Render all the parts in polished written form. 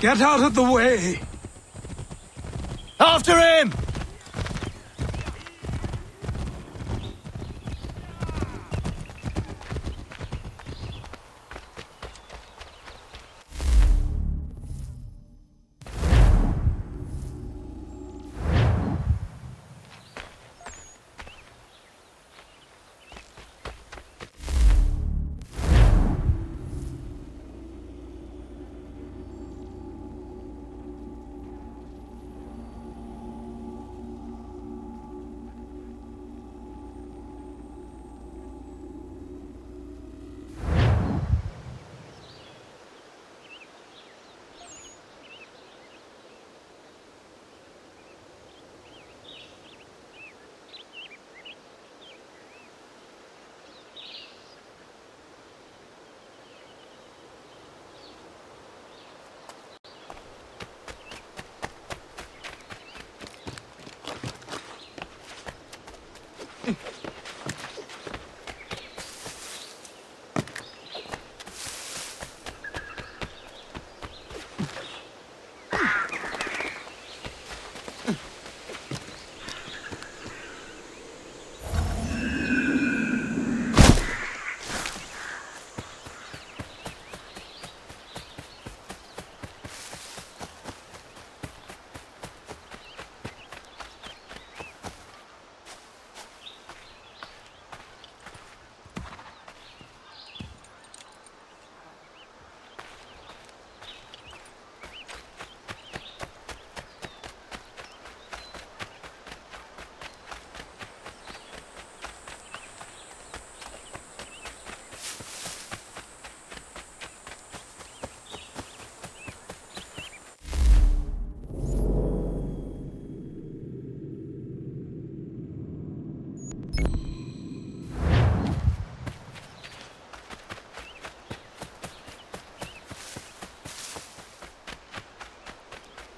Get out of the way! After him!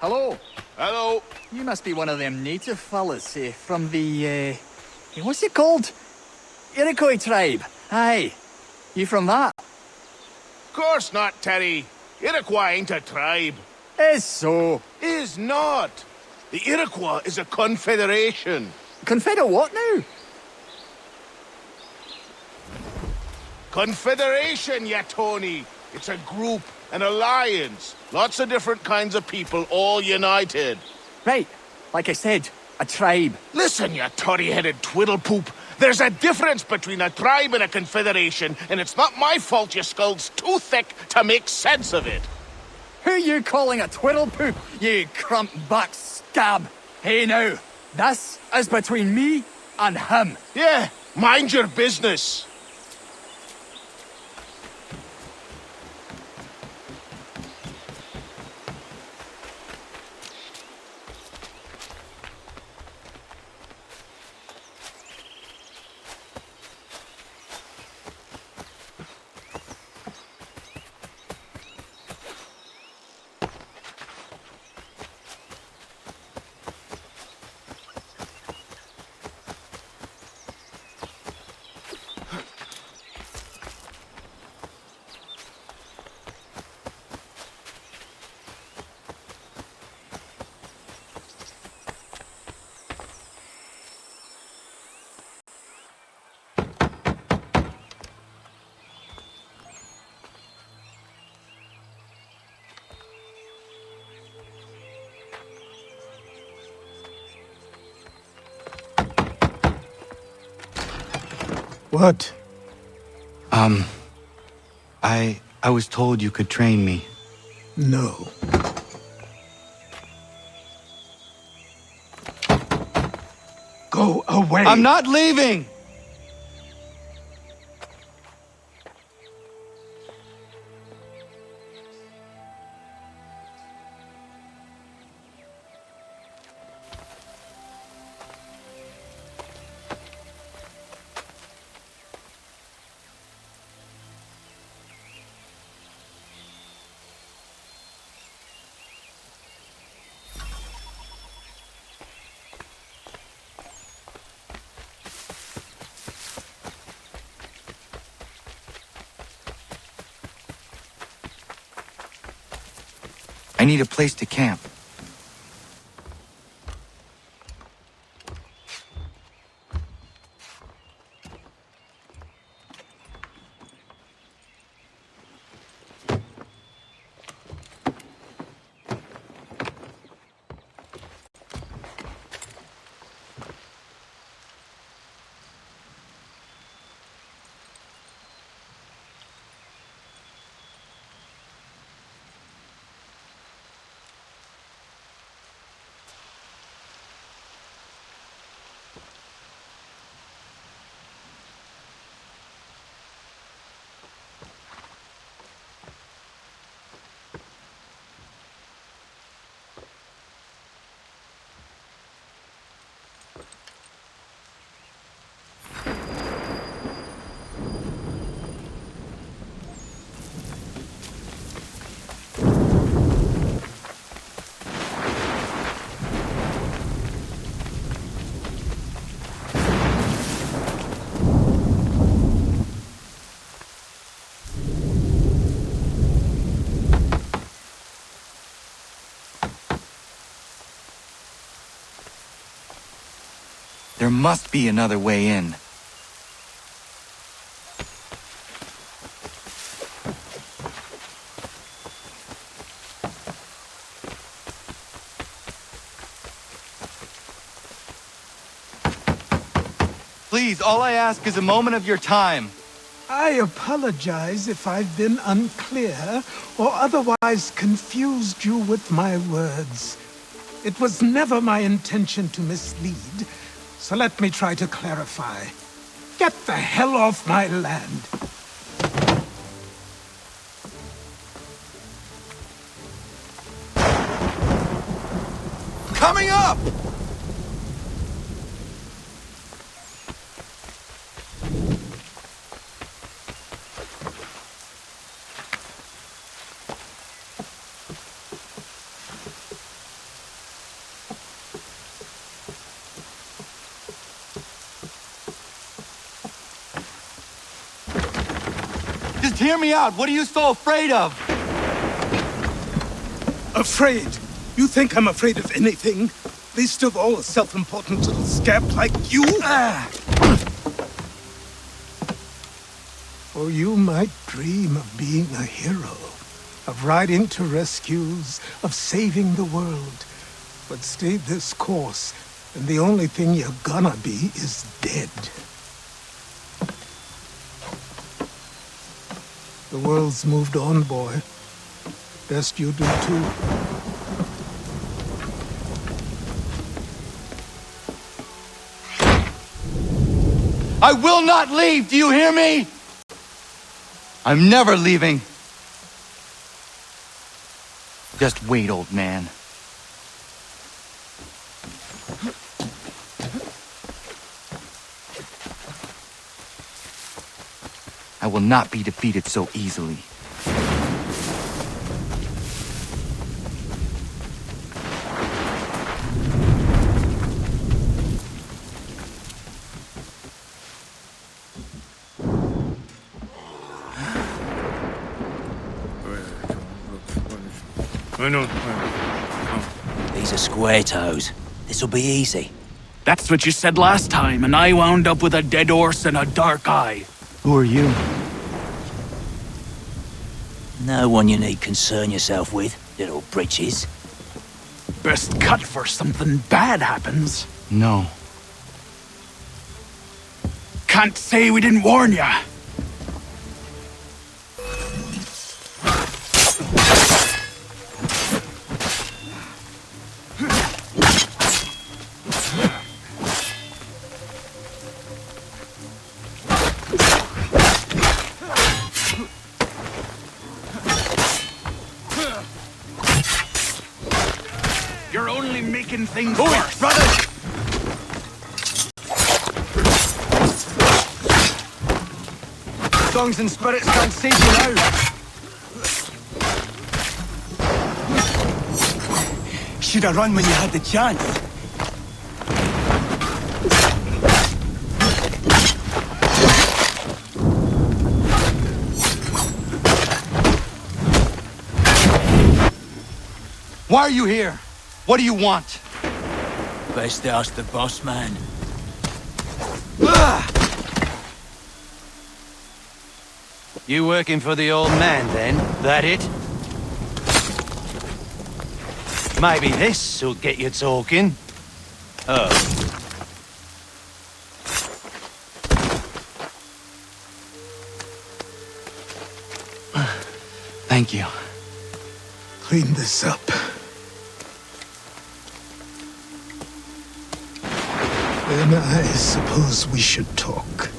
Hello. Hello. You must be one of them native fellas from the, what's it called? Iroquois tribe. Aye. You from that? Course not, Terry. Iroquois ain't a tribe. Is so. Is not. The Iroquois is a confederation. Confederate what now? Confederation, ya Tony. It's a group, an alliance. Lots of different kinds of people all united. Right. Like I said, a tribe. Listen, ya toddy-headed twiddlepoop. There's a difference between a tribe and a confederation, and it's not my fault your skull's too thick to make sense of it. Who you calling a twiddlepoop, you crump back scab? Hey now, this is between me and him. Yeah, mind your business. What? I was told you could train me. No. Go away! I'm not leaving! I need a place to camp. There must be another way in. Please, all I ask is a moment of your time. I apologize if I've been unclear or otherwise confused you with my words. It was never my intention to mislead, so let me try to clarify. Get the hell off my land! Coming up! Just hear me out. What are you so afraid of? Afraid? You think I'm afraid of anything? Least of all a self-important little scamp like you? Or you might dream of being a hero, of riding to rescues, of saving the world. But stay this course, and the only thing you're gonna be is dead. The world's moved on, boy. Best you do too. I will not leave, do you hear me? I'm never leaving. Just wait, old man. I will not be defeated so easily. These are square toes. This'll be easy. That's what you said last time, and I wound up with a dead horse and a dark eye. Who are you? No one you need concern yourself with, little britches. Best cut for something bad happens. No. Can't say we didn't warn ya. You're only making things worse. Brother! Songs and spirits can't save you now. Should have run when you had the chance. Why are you here? What do you want? Best ask the boss man. You working for the old man, then? That it? Maybe this'll get you talking. Oh. Thank you. Clean this up. Then I suppose we should talk.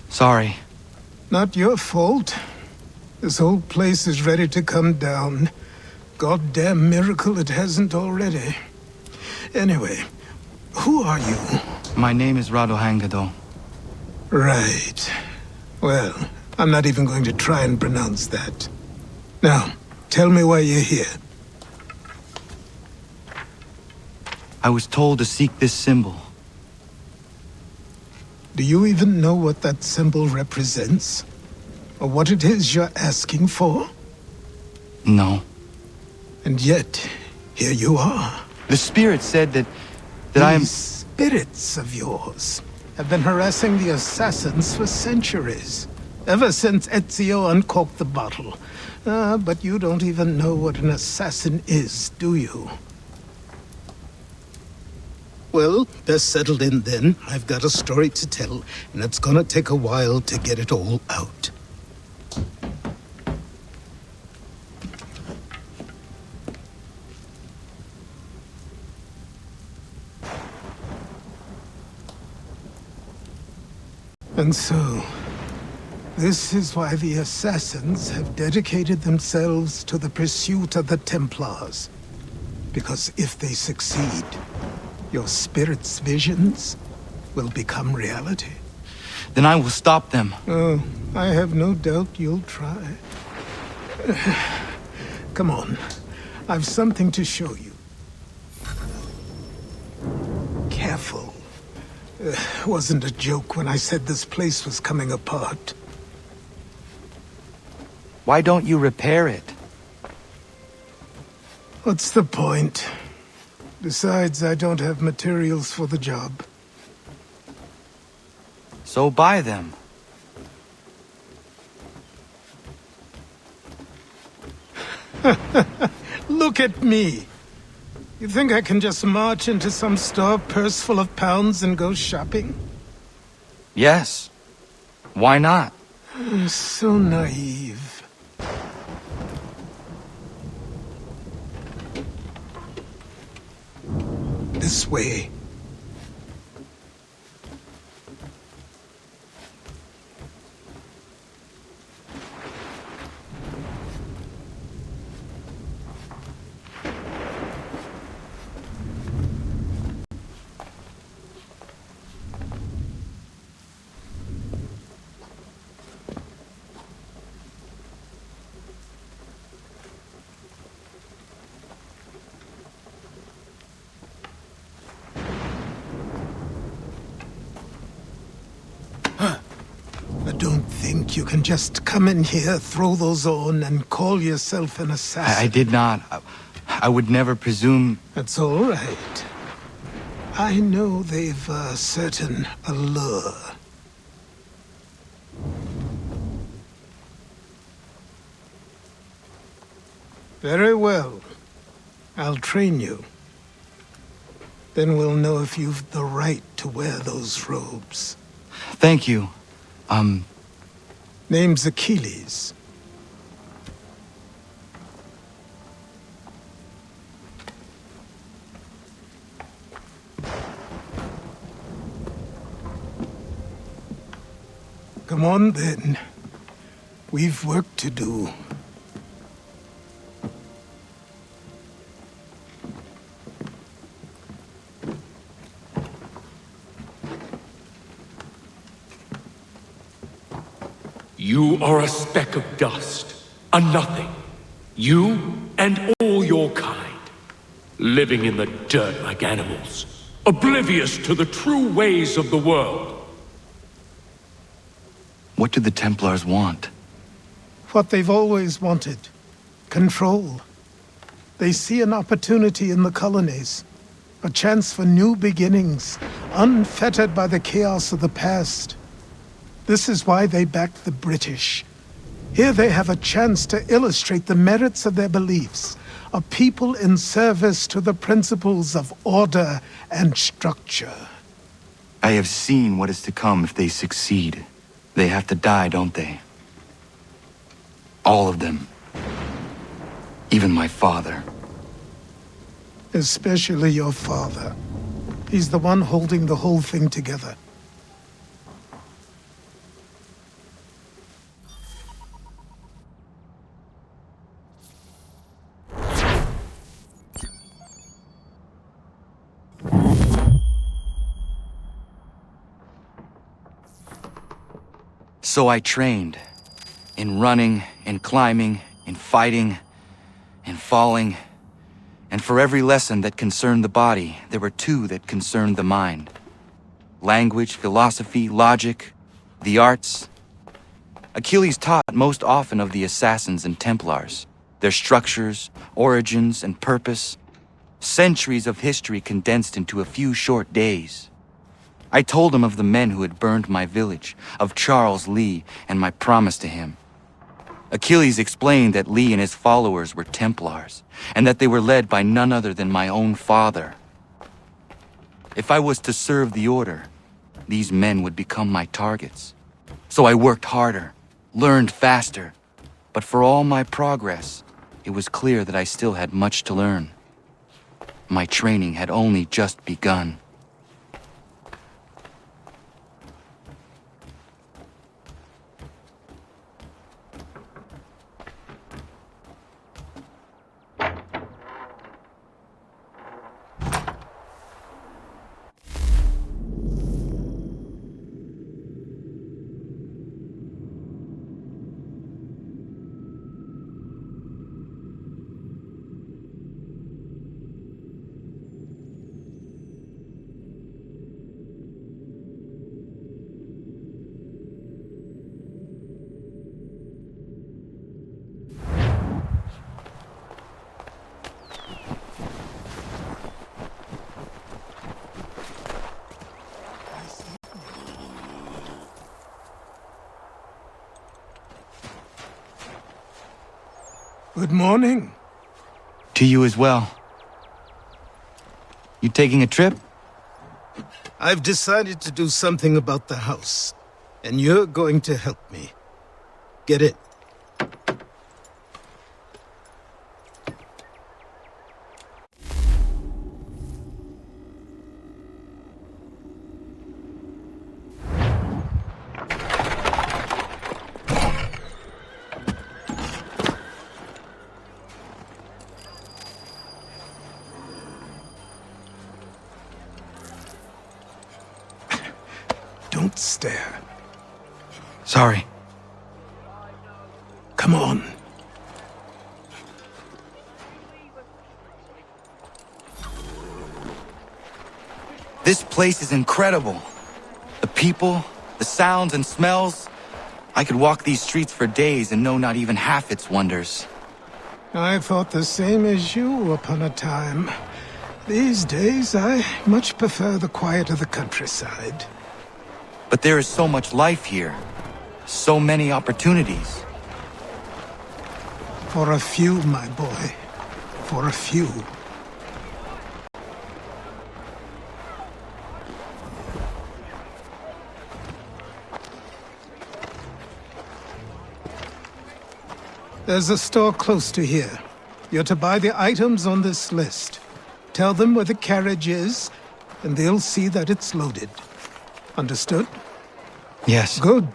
Sorry. Not your fault. This whole place is ready to come down. Goddamn miracle it hasn't already. Anyway, who are you? My name is Rado Hangado. Right. Well, I'm not even going to try and pronounce that. Now, tell me why you're here. I was told to seek this symbol. Do you even know what that symbol represents? Or what it is you're asking for? No. And yet, here you are. The spirit said that I am... These spirits of yours have been harassing the assassins for centuries. Ever since Ezio uncorked the bottle. But you don't even know what an assassin is, do you? Well, best settled in then. I've got a story to tell, and it's gonna take a while to get it all out. And so, this is why the assassins have dedicated themselves to the pursuit of the Templars. Because if they succeed, your spirit's visions will become reality. Then I will stop them. Oh, I have no doubt you'll try. Come on. I've something to show you. Careful. Wasn't a joke when I said this place was coming apart. Why don't you repair it? What's the point? Besides, I don't have materials for the job. So buy them. Look at me! You think I can just march into some store purse full of pounds and go shopping? Yes. Why not? So naive. This way. I don't think you can just come in here, throw those on, and call yourself an assassin. I did not. I would never presume... That's all right. I know they've a certain allure. Very well. I'll train you. Then we'll know if you've the right to wear those robes. Thank you. Name's Achilles. Come on, then. We've work to do. You are a speck of dust, a nothing. You and all your kind, living in the dirt like animals, oblivious to the true ways of the world. What do the Templars want? What they've always wanted. Control. They see an opportunity in the colonies. A chance for new beginnings, unfettered by the chaos of the past. This is why they backed the British. Here they have a chance to illustrate the merits of their beliefs. A people in service to the principles of order and structure. I have seen what is to come if they succeed. They have to die, don't they? All of them. Even my father. Especially your father. He's the one holding the whole thing together. So I trained. In running, in climbing, in fighting, in falling. And for every lesson that concerned the body, there were two that concerned the mind. Language, philosophy, logic, the arts. Achilles taught most often of the assassins and Templars, their structures, origins, and purpose. Centuries of history condensed into a few short days. I told him of the men who had burned my village, of Charles Lee and my promise to him. Achilles explained that Lee and his followers were Templars, and that they were led by none other than my own father. If I was to serve the order, these men would become my targets. So I worked harder, learned faster, but for all my progress, it was clear that I still had much to learn. My training had only just begun. Good morning. To you as well. You taking a trip? I've decided to do something about the house, and you're going to help me. Get in. Don't stare. Sorry. Come on. This place is incredible. The people, the sounds and smells. I could walk these streets for days and know not even half its wonders. I thought the same as you upon a time. These days, I much prefer the quiet of the countryside. But there is so much life here. So many opportunities. For a few, my boy. For a few. There's a store close to here. You're to buy the items on this list. Tell them where the carriage is, and they'll see that it's loaded. Understood? Yes. Good.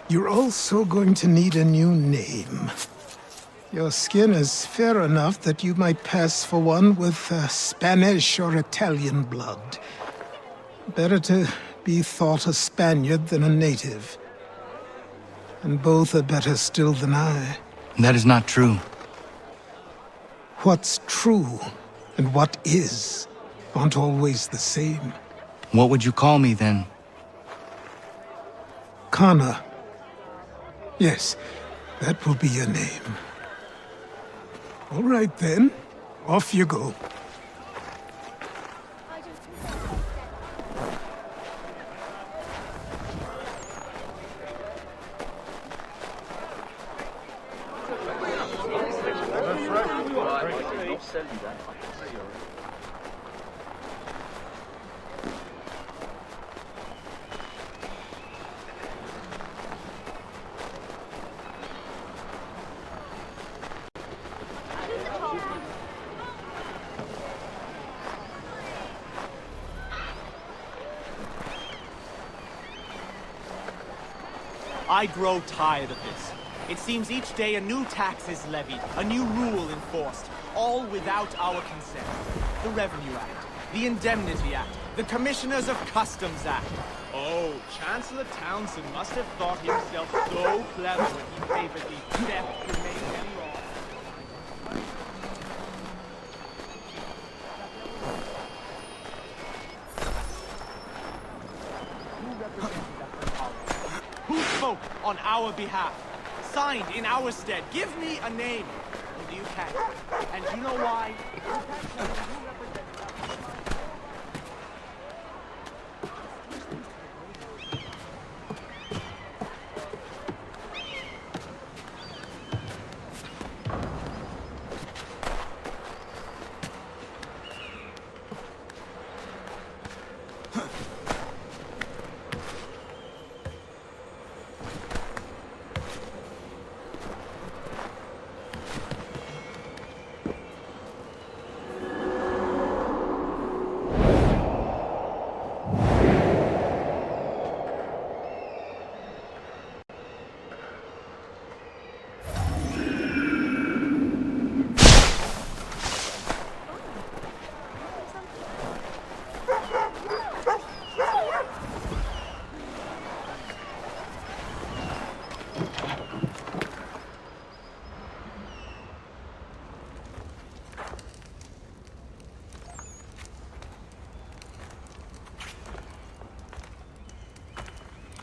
You're also going to need a new name. Your skin is fair enough that you might pass for one with Spanish or Italian blood. Better to be thought a Spaniard than a native. And both are better still than I. That is not true. What's true and what is aren't always the same. What would you call me then? Kana. Yes, that will be your name. All right then, off you go. I grow tired of this. It seems each day a new tax is levied, a new rule enforced, all without our consent. The Revenue Act, the Indemnity Act, the Commissioners of Customs Act. Oh, Chancellor Townsend must have thought himself so clever when he favored the theft-humane law. Who spoke on our behalf? Signed in our stead. Give me a name. And you can. And you know why? You can't tell me who represents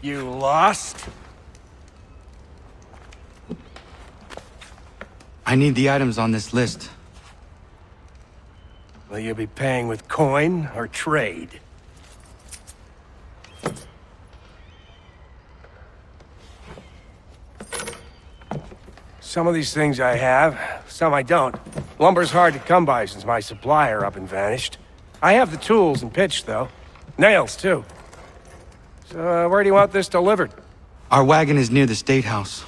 You lost? I need the items on this list. Will you be paying with coin or trade? Some of these things I have, some I don't. Lumber's hard to come by since my supplier up and vanished. I have the tools and pitch, though. Nails, too. So, where do you want this delivered? Our wagon is near the State House.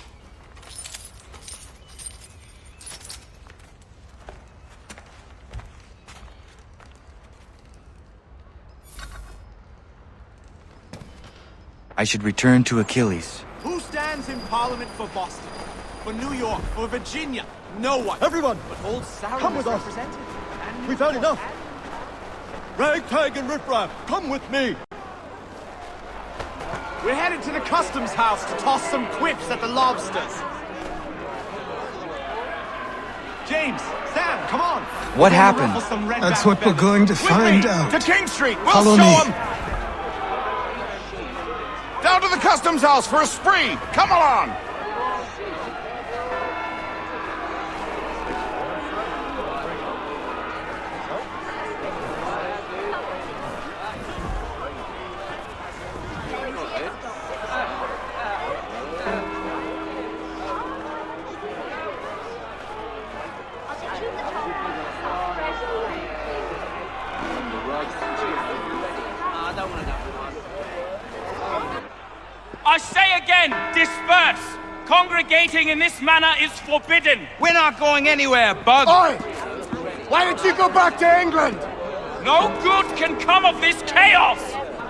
I should return to Achilles. Who stands in Parliament for Boston? For New York? For Virginia? No one. Everyone! But old Sarah Come with us. represented. And We've had enough! Ragtag and riffraff, come with me! We're headed to the customs house to toss some quips at the lobsters. James, Sam, come on! What happened? That's what we're going to find out. To King Street! We'll Follow show me. them! Down to the customs house for a spree! Come along! I say again, disperse! Congregating in this manner is forbidden! We're not going anywhere, Bug! Oi! Why don't you go back to England? No good can come of this chaos!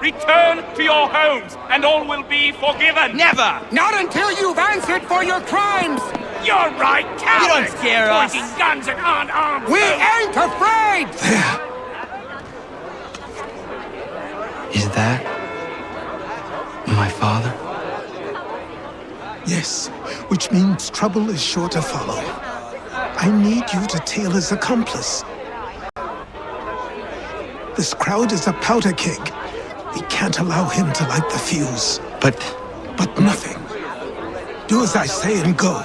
Return to your homes, and all will be forgiven! Never! Not until you've answered for your crimes! You're right, cowards! You don't scare us. Pointing guns at unarmed We ain't afraid! Is that my father? Yes, which means trouble is sure to follow. I need you to tail his accomplice. This crowd is a powder keg. We can't allow him to light the fuse. But nothing. Do as I say and go.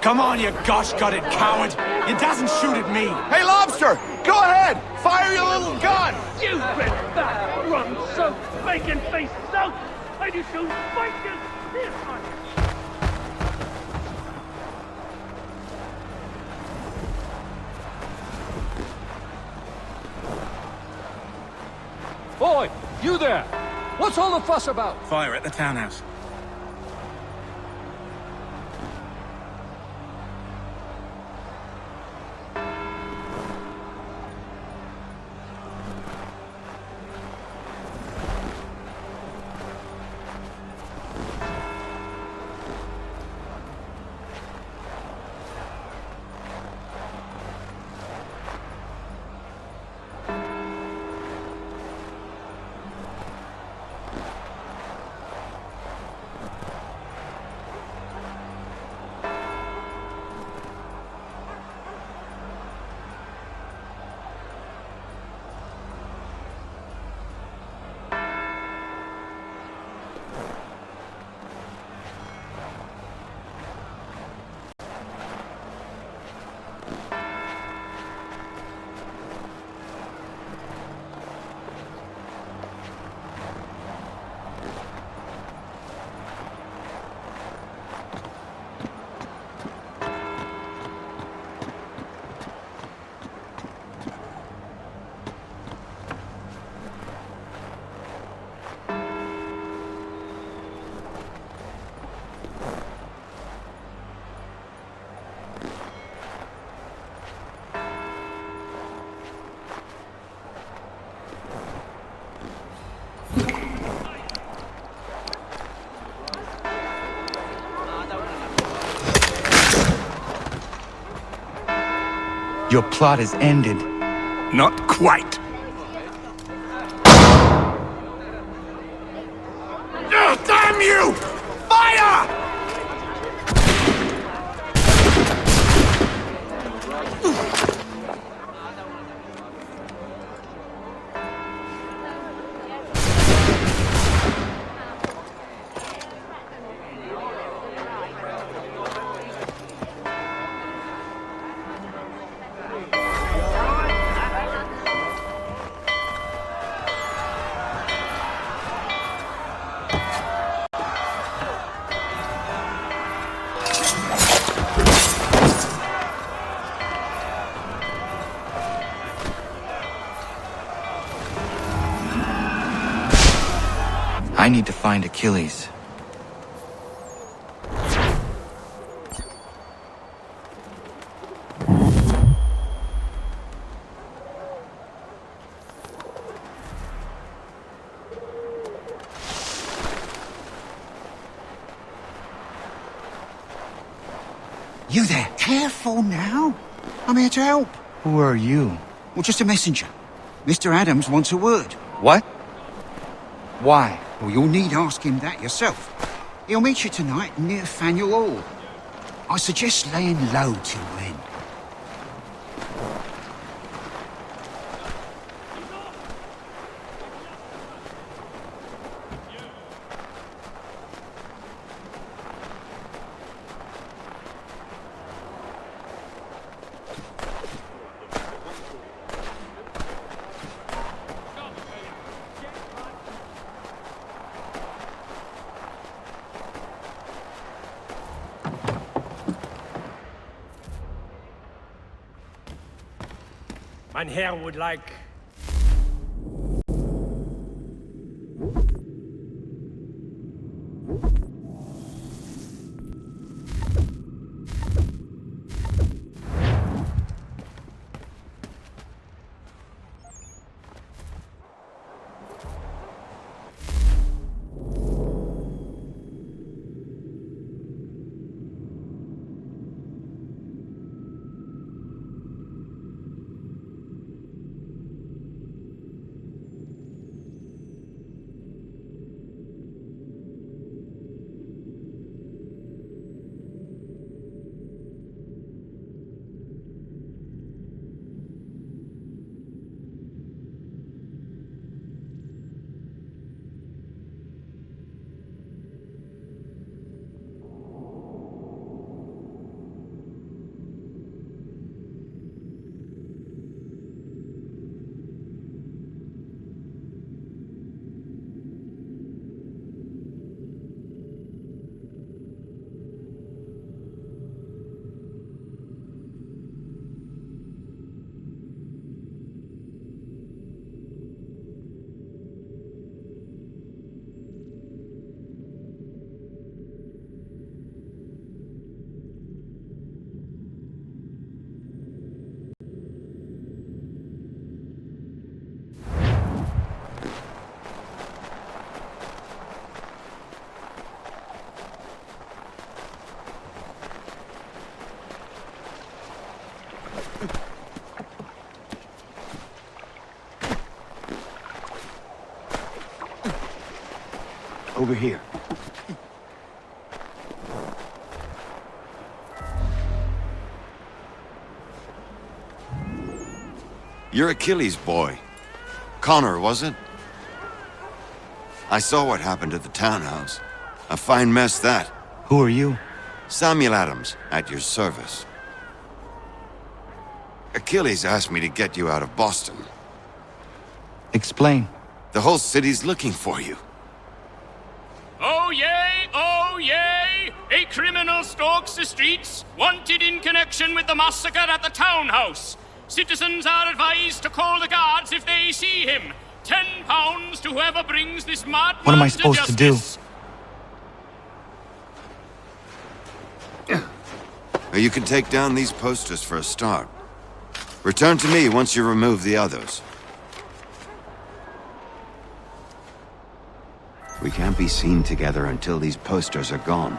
Come on, you gosh-gutted coward! You doesn't shoot at me! Hey, Lobster! Go ahead! Fire your little gun! You red fat, rum-soaked, bacon-faced soap! And you shall fight this one! Boy, you there! What's all the fuss about? Fire at the townhouse. your plot is ended. Not quite. Damn you! Fire! I need to find Achilles. You there? Careful now. I'm here to help. Who are you? Well, just a messenger. Mr. Adams wants a word. What? Why? Well, you'll need ask him that yourself. He'll meet you tonight near Faneuil Hall. I suggest laying low till then. Mein Herr would like... Over here. You're Achilles' boy. Connor, was it? I saw what happened at the townhouse. A fine mess, that. Who are you? Samuel Adams, at your service. Achilles asked me to get you out of Boston. Explain. The whole city's looking for you. Oh yay, oh yay! A criminal stalks the streets, wanted in connection with the massacre at the townhouse. Citizens are advised to call the guards if they see him. £10 to whoever brings this madman What am I supposed to do? You can take down these posters for a start. Return to me once you remove the others. We can't be seen together until these posters are gone.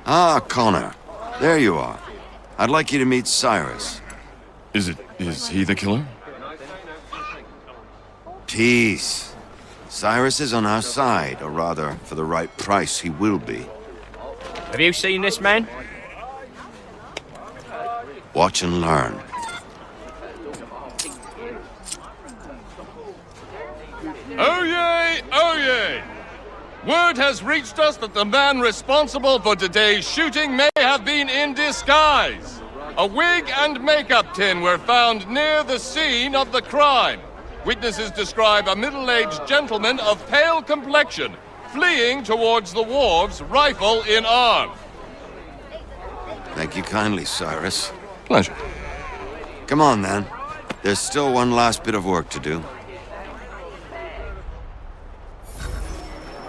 Ah, Connor. There you are. I'd like you to meet Cyrus. Is he the killer? Peace. Cyrus is on our side, or rather, for the right price, he will be. Have you seen this man? Watch and learn. Oh yay! Oh yay! Word has reached us that the man responsible for today's shooting may have been in disguise. A wig and makeup tin were found near the scene of the crime. Witnesses describe a middle-aged gentleman of pale complexion fleeing towards the wharves, rifle in arm. Thank you kindly, Cyrus. Pleasure. Come on, then. There's still one last bit of work to do.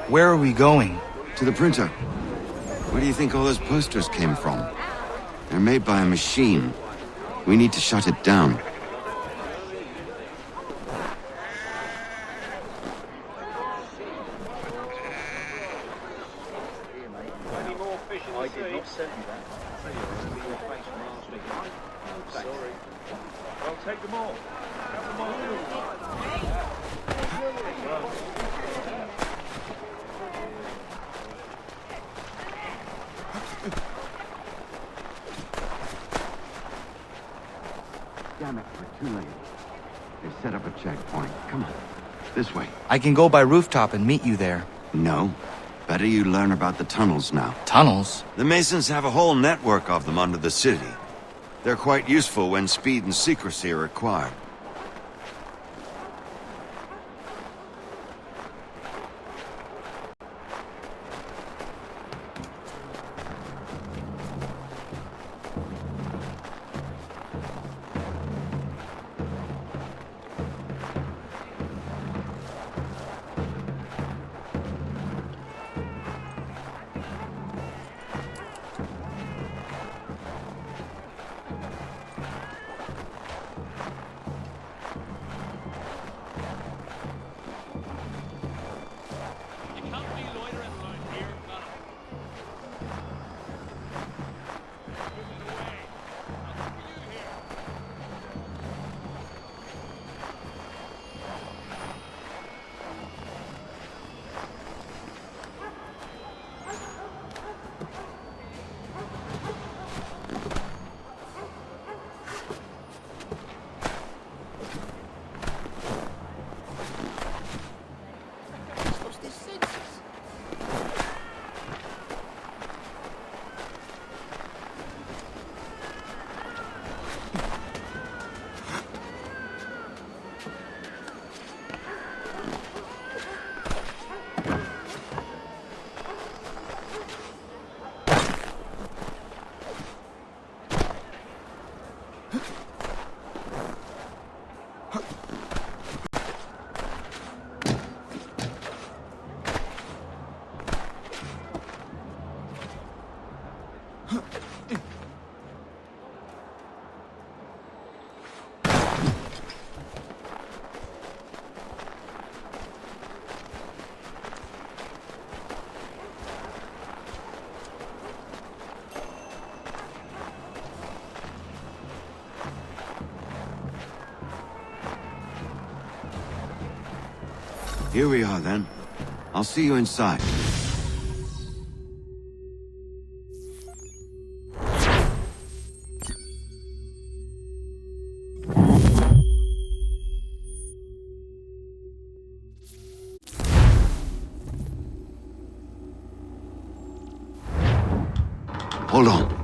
Where are we going? To the printer. Where do you think all those posters came from? They're made by a machine. We need to shut it down. Damn it, we're too late. They've set up a checkpoint. Come on. This way. I can go by rooftop and meet you there. No. Better you learn about the tunnels now. Tunnels? The Masons have a whole network of them under the city. They're quite useful when speed and secrecy are required. Here we are, then. I'll see you inside. Hold on.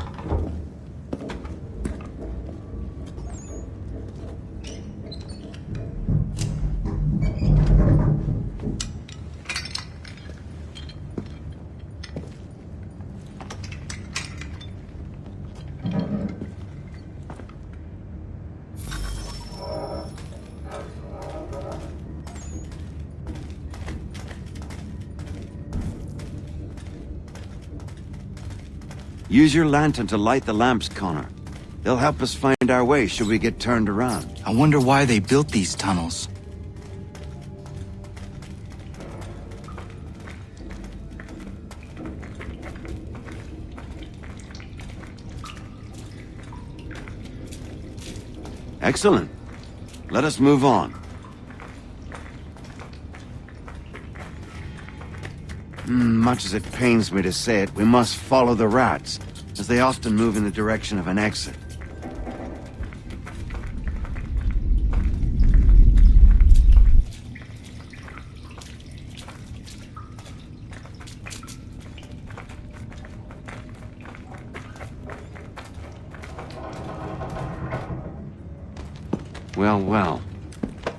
Use your lantern to light the lamps, Connor. They'll help us find our way should we get turned around. I wonder why they built these tunnels. Excellent. Let us move on. Much as it pains me to say it, we must follow the rats, as they often move in the direction of an exit. Well, well.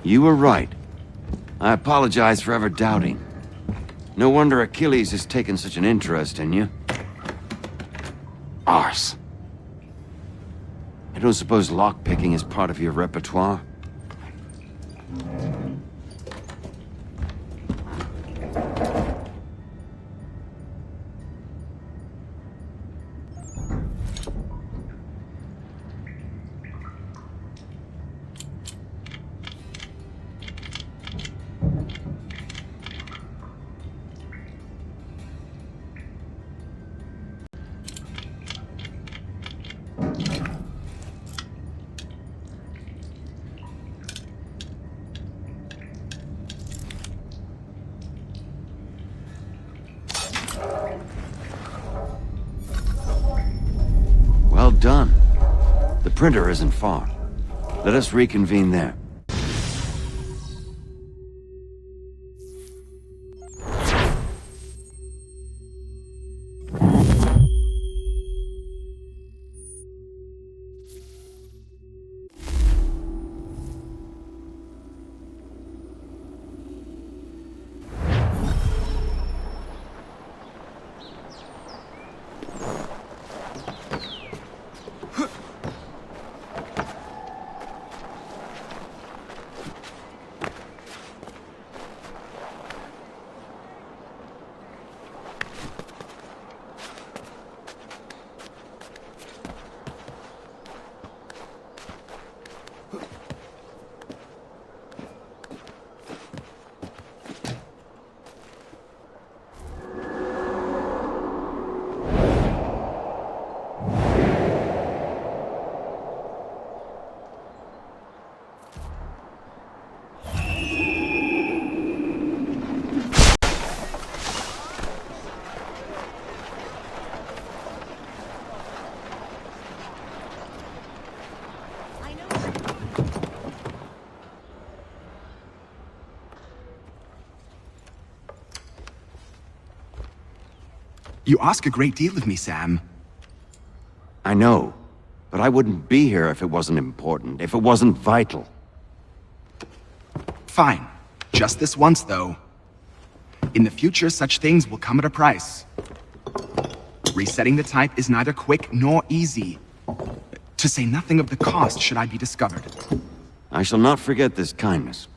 You were right. I apologize for ever doubting. No wonder Achilles has taken such an interest in you. Arse. I don't suppose lockpicking is part of your repertoire? Well done. The printer isn't far. Let us reconvene there. You ask a great deal of me, Sam. I know, but I wouldn't be here if it wasn't important, if it wasn't vital. Fine. Just this once, though. In the future, such things will come at a price. Resetting the type is neither quick nor easy. To say nothing of the cost should I be discovered. I shall not forget this kindness.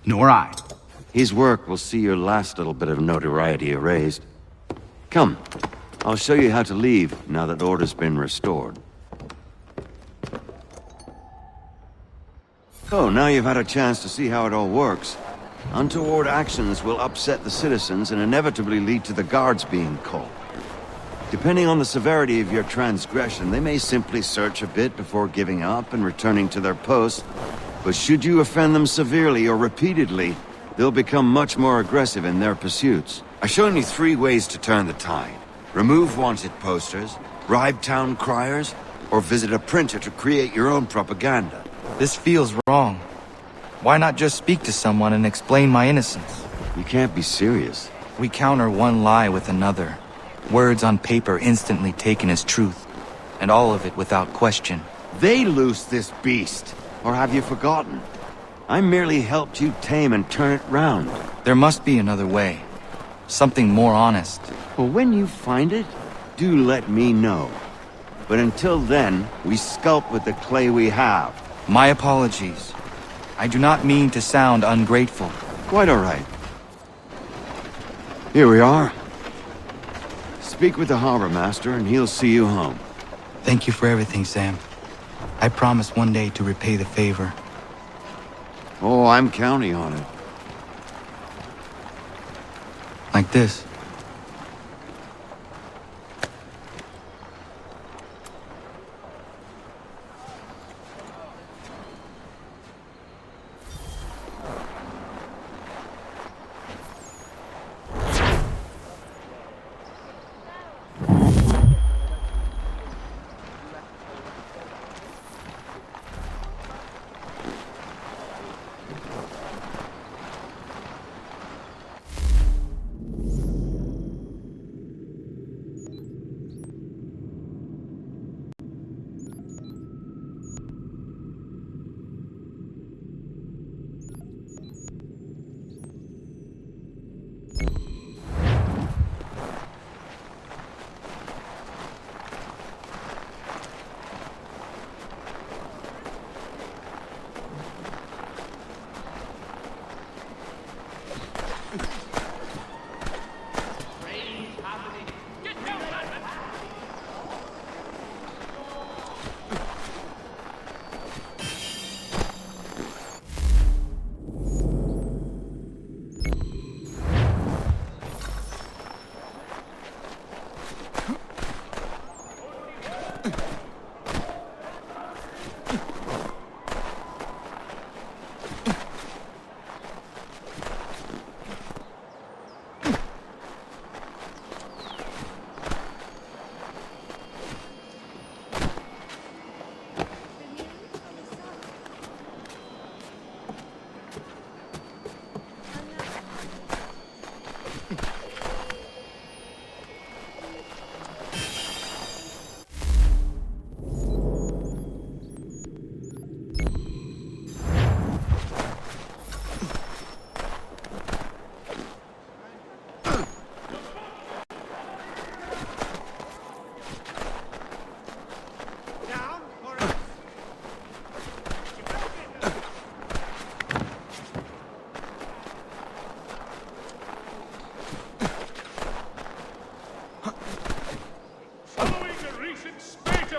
Nor I. His work will see your last little bit of notoriety erased. Come, I'll show you how to leave now that order's been restored. So, now you've had a chance to see how it all works. Untoward actions will upset the citizens and inevitably lead to the guards being called. Depending on the severity of your transgression, they may simply search a bit before giving up and returning to their posts. But should you offend them severely or repeatedly, they'll become much more aggressive in their pursuits. I've shown you 3 ways to turn the tide. Remove wanted posters, bribe town criers, or visit a printer to create your own propaganda. This feels wrong. Why not just speak to someone and explain my innocence? You can't be serious. We counter one lie with another. Words on paper instantly taken as truth, and all of it without question. They loosed this beast, or have you forgotten? I merely helped you tame and turn it round. There must be another way. Something more honest. Well, when you find it, do let me know. But until then, we sculpt with the clay we have. My apologies. I do not mean to sound ungrateful. Quite all right. Here we are. Speak with the harbor master and he'll see you home. Thank you for everything, Sam. I promise one day to repay the favor. Oh, I'm counting on it. Like this.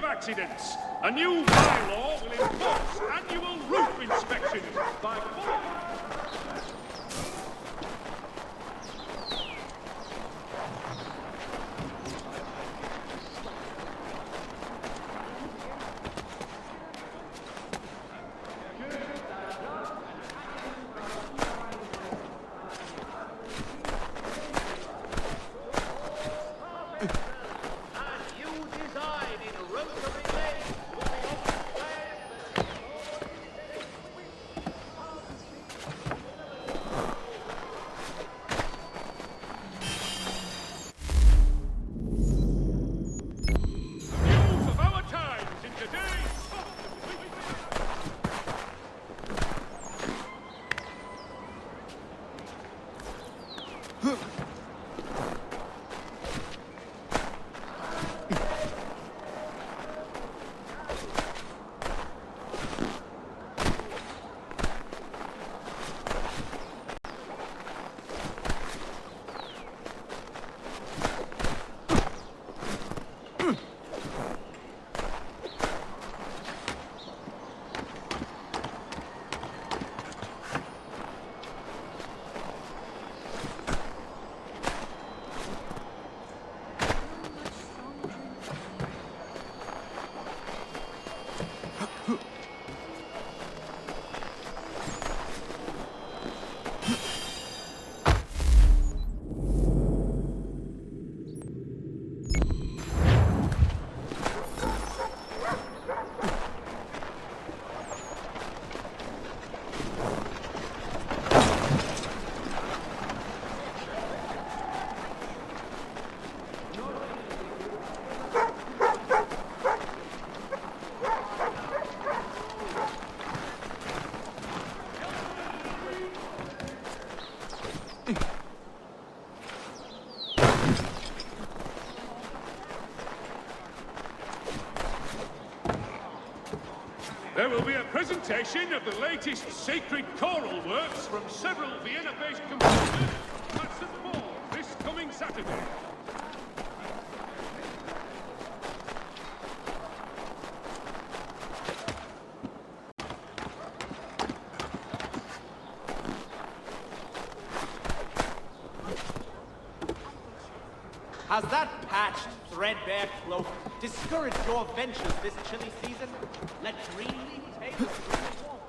Accidents. A new bylaw will enforce annual roof inspections by presentation of the latest sacred choral works from several Vienna-based composers at St. Paul this coming Saturday. Has that patched, threadbare cloak discouraged your ventures this chilly season? Let green leaf take the green walk.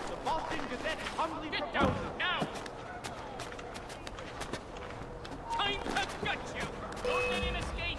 The Boston Gazette humbly Get down now! Time has got you! Don't let him escape!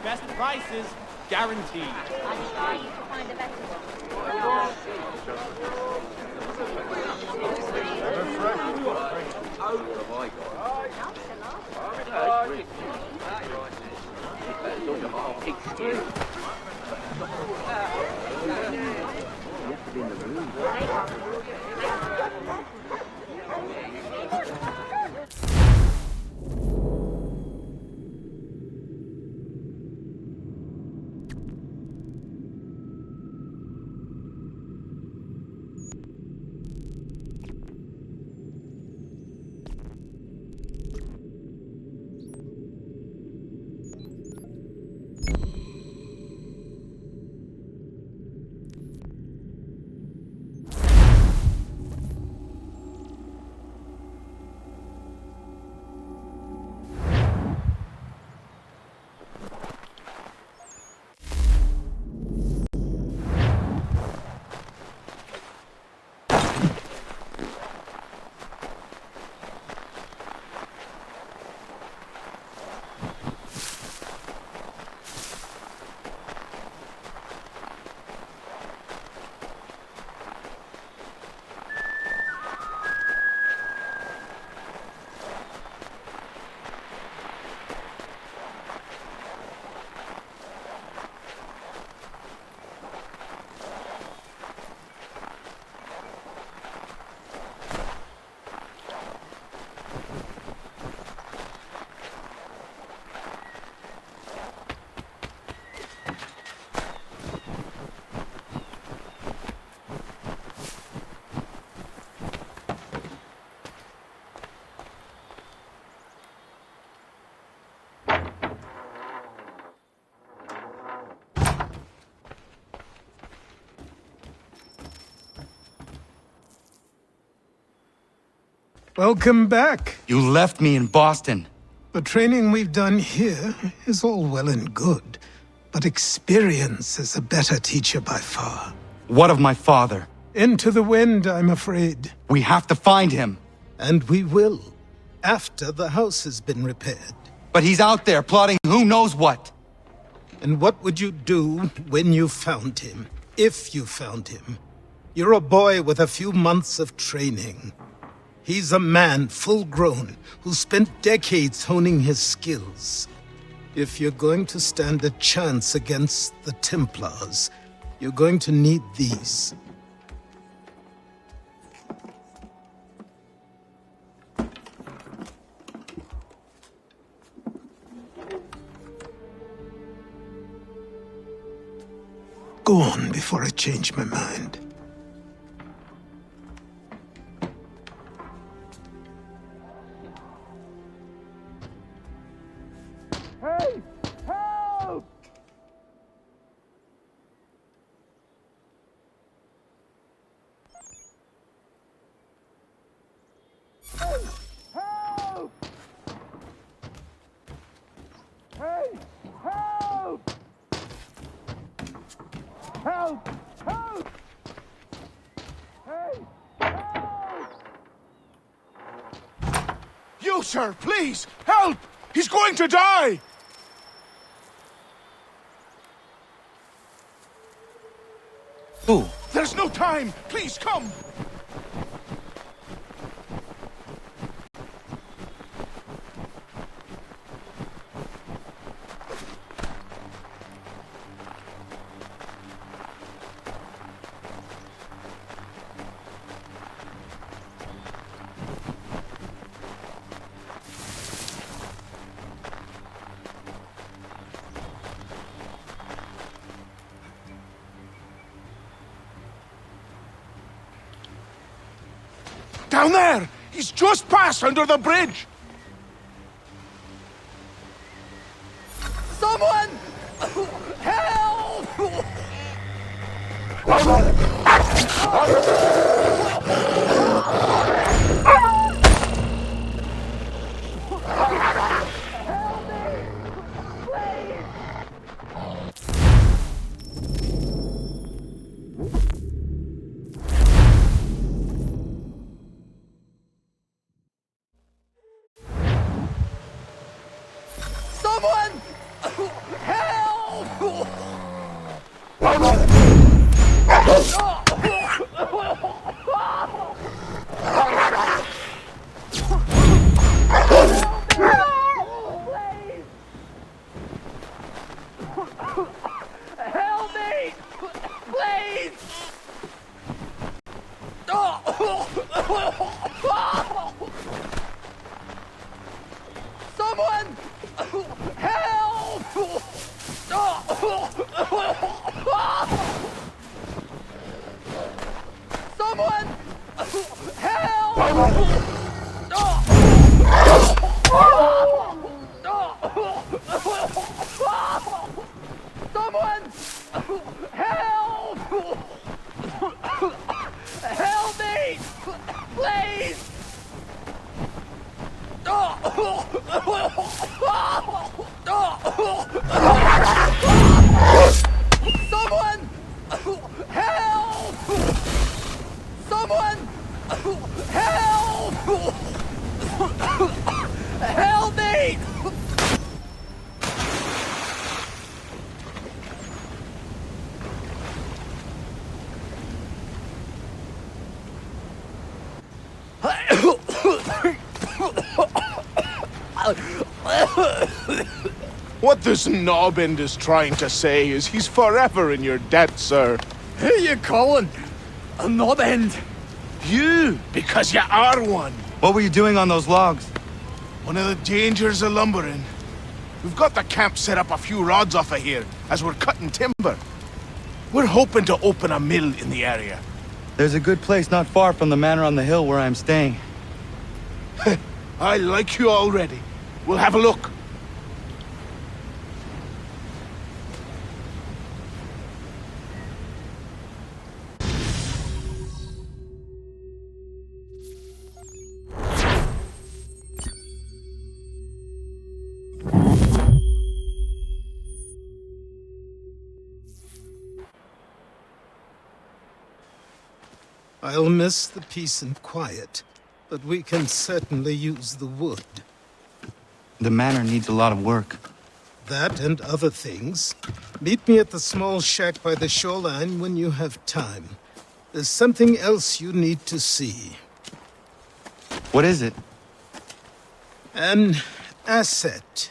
Best prices, guaranteed. Welcome back. You left me in Boston. The training we've done here is all well and good, but experience is a better teacher by far. What of my father? Into the wind, I'm afraid. We have to find him. And we will, after the house has been repaired. But he's out there plotting who knows what. And what would you do when you found him? If you found him? You're a boy with a few months of training. He's a man, full-grown, who spent decades honing his skills. If you're going to stand a chance against the Templars, you're going to need these. Go on before I change my mind. Hey! Help! Hey! Help! Hey! Help! Help! Help! Hey! Help! You, sir, please, help! He's going to die! Who? There's no time! Please, come! Down there! He's just passed under the bridge! Someone! Help! Someone! Help! Help me! Please! Someone! Help! Someone! Someone! Help! Help me! Please! Someone! Help! Someone! Help! Help me! What this knobbend is trying to say is he's forever in your debt, sir. Who you calling? A knob end? You, because you are one. What were you doing on those logs? One of the dangers of lumbering. We've got the camp set up a few rods off of here, as we're cutting timber. We're hoping to open a mill in the area. There's a good place not far from the manor on the hill where I'm staying. I like you already. We'll have a look. I'll miss the peace and quiet, but we can certainly use the wood. The manor needs a lot of work. That and other things. Meet me at the small shack by the shoreline when you have time. There's something else you need to see. What is it? An asset.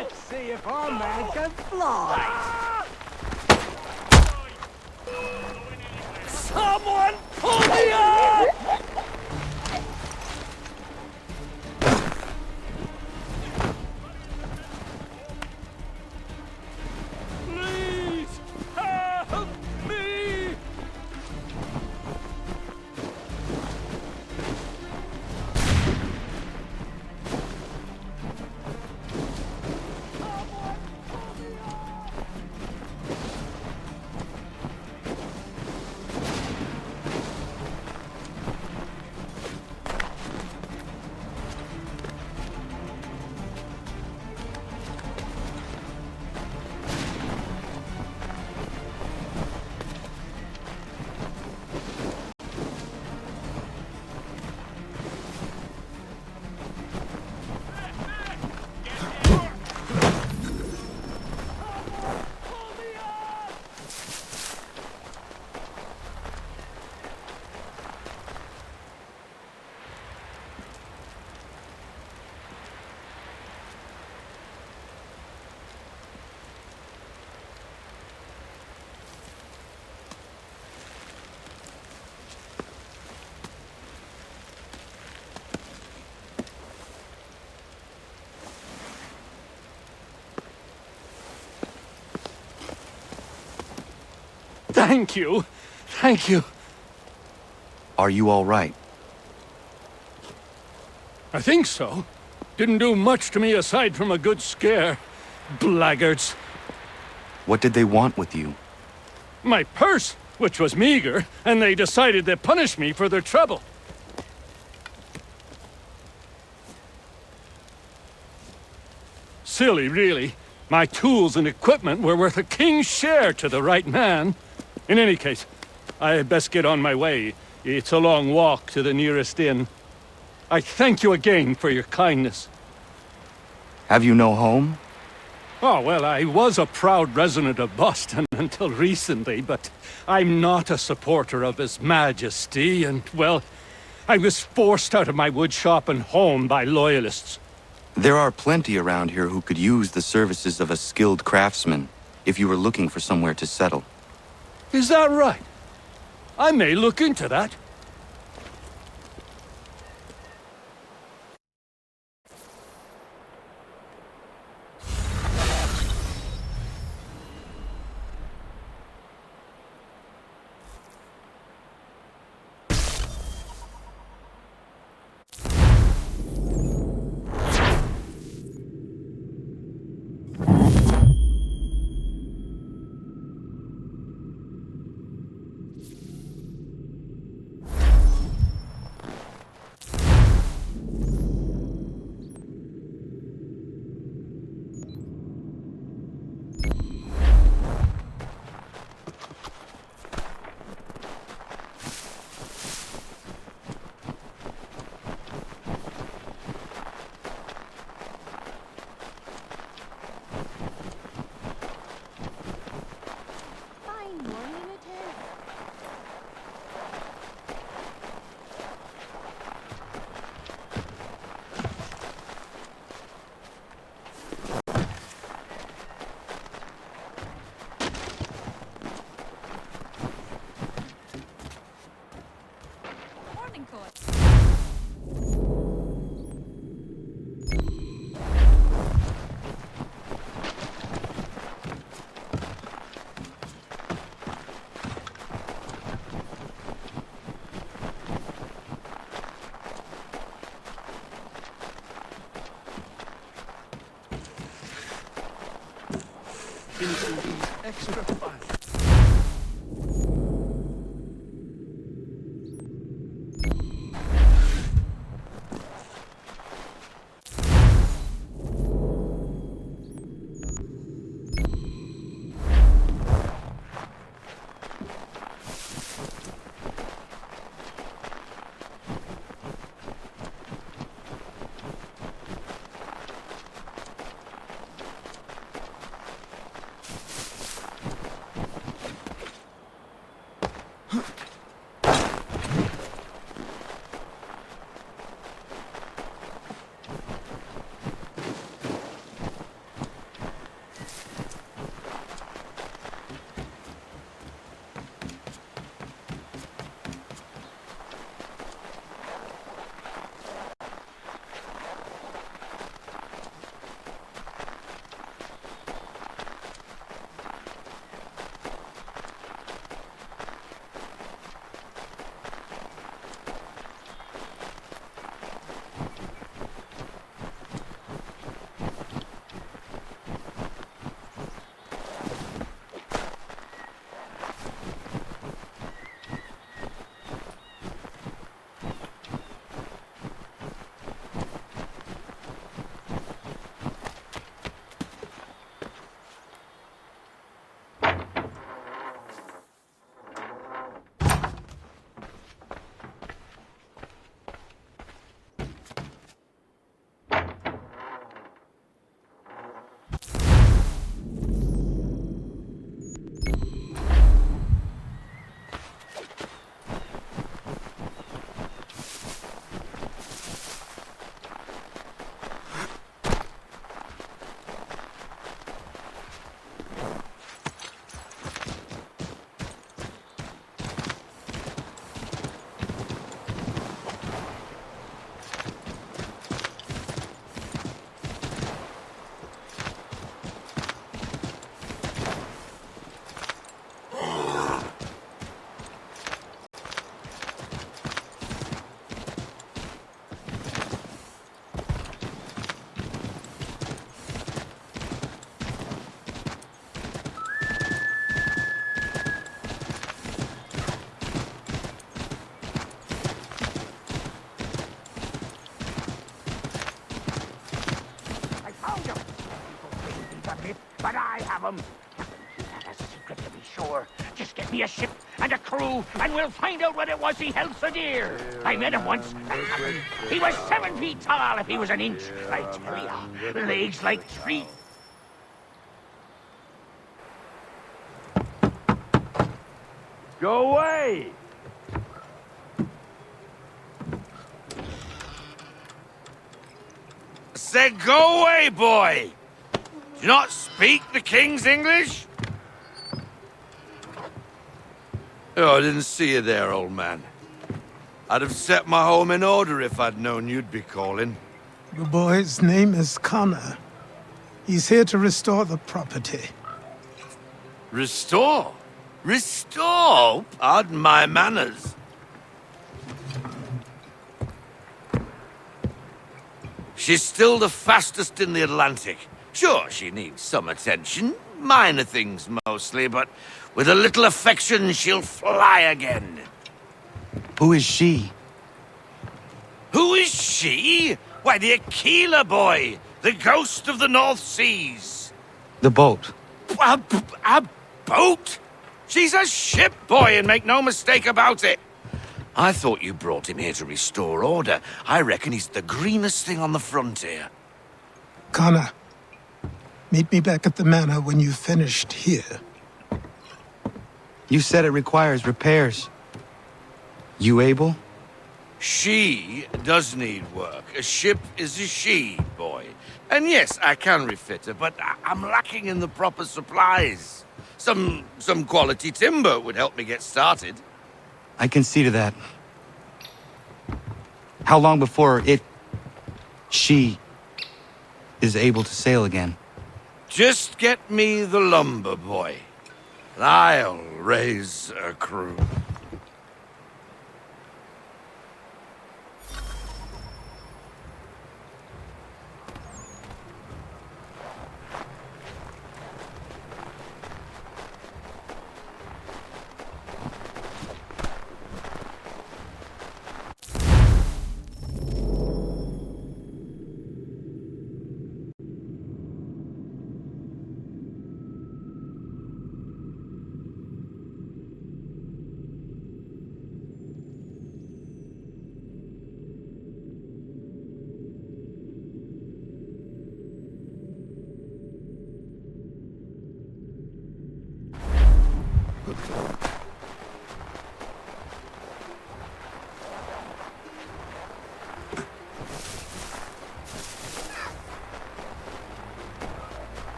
Let's see if our man can fly. Someone pull me up! Please help me! Thank you. Thank you. Are you all right? I think so. Didn't do much to me aside from a good scare. Blackguards. What did they want with you? My purse, which was meager, and they decided to punish me for their trouble. Silly, really. My tools and equipment were worth a king's share to the right man. In any case, I had best get on my way. It's a long walk to the nearest inn. I thank you again for your kindness. Have you no home? Oh, well, I was a proud resident of Boston until recently, but I'm not a supporter of His Majesty, and, well, I was forced out of my woodshop and home by loyalists. There are plenty around here who could use the services of a skilled craftsman, if you were looking for somewhere to settle. Is that right? I may look into that. Extra fun. submit, but I have them. That's a secret to be sure. Just get me a ship and a crew, and we'll find out what it was he held so dear. I met him once. He was 7 feet tall if he was an inch. I tell ya, legs like trees. Go away! I said go away, boy! Do you not speak the King's English? Oh, I didn't see you there, old man. I'd have set my home in order if I'd known you'd be calling. The boy's name is Connor. He's here to restore the property. Restore? Restore? Pardon my manners. She's still the fastest in the Atlantic. Sure, she needs some attention. Minor things mostly, but with a little affection, she'll fly again. Who is she? Who is she? Why, the Aquila boy, the ghost of the North Seas. The boat. A boat? She's a ship, boy, and make no mistake about it. I thought you brought him here to restore order. I reckon he's the greenest thing on the frontier. Connor, meet me back at the manor when you've finished here. You said it requires repairs. You able? She does need work. A ship is a she, boy. And yes, I can refit her, but I'm lacking in the proper supplies. Some quality timber would help me get started. I can see to that. How long before she is able to sail again? Just get me the lumber, boy. And I'll raise a crew.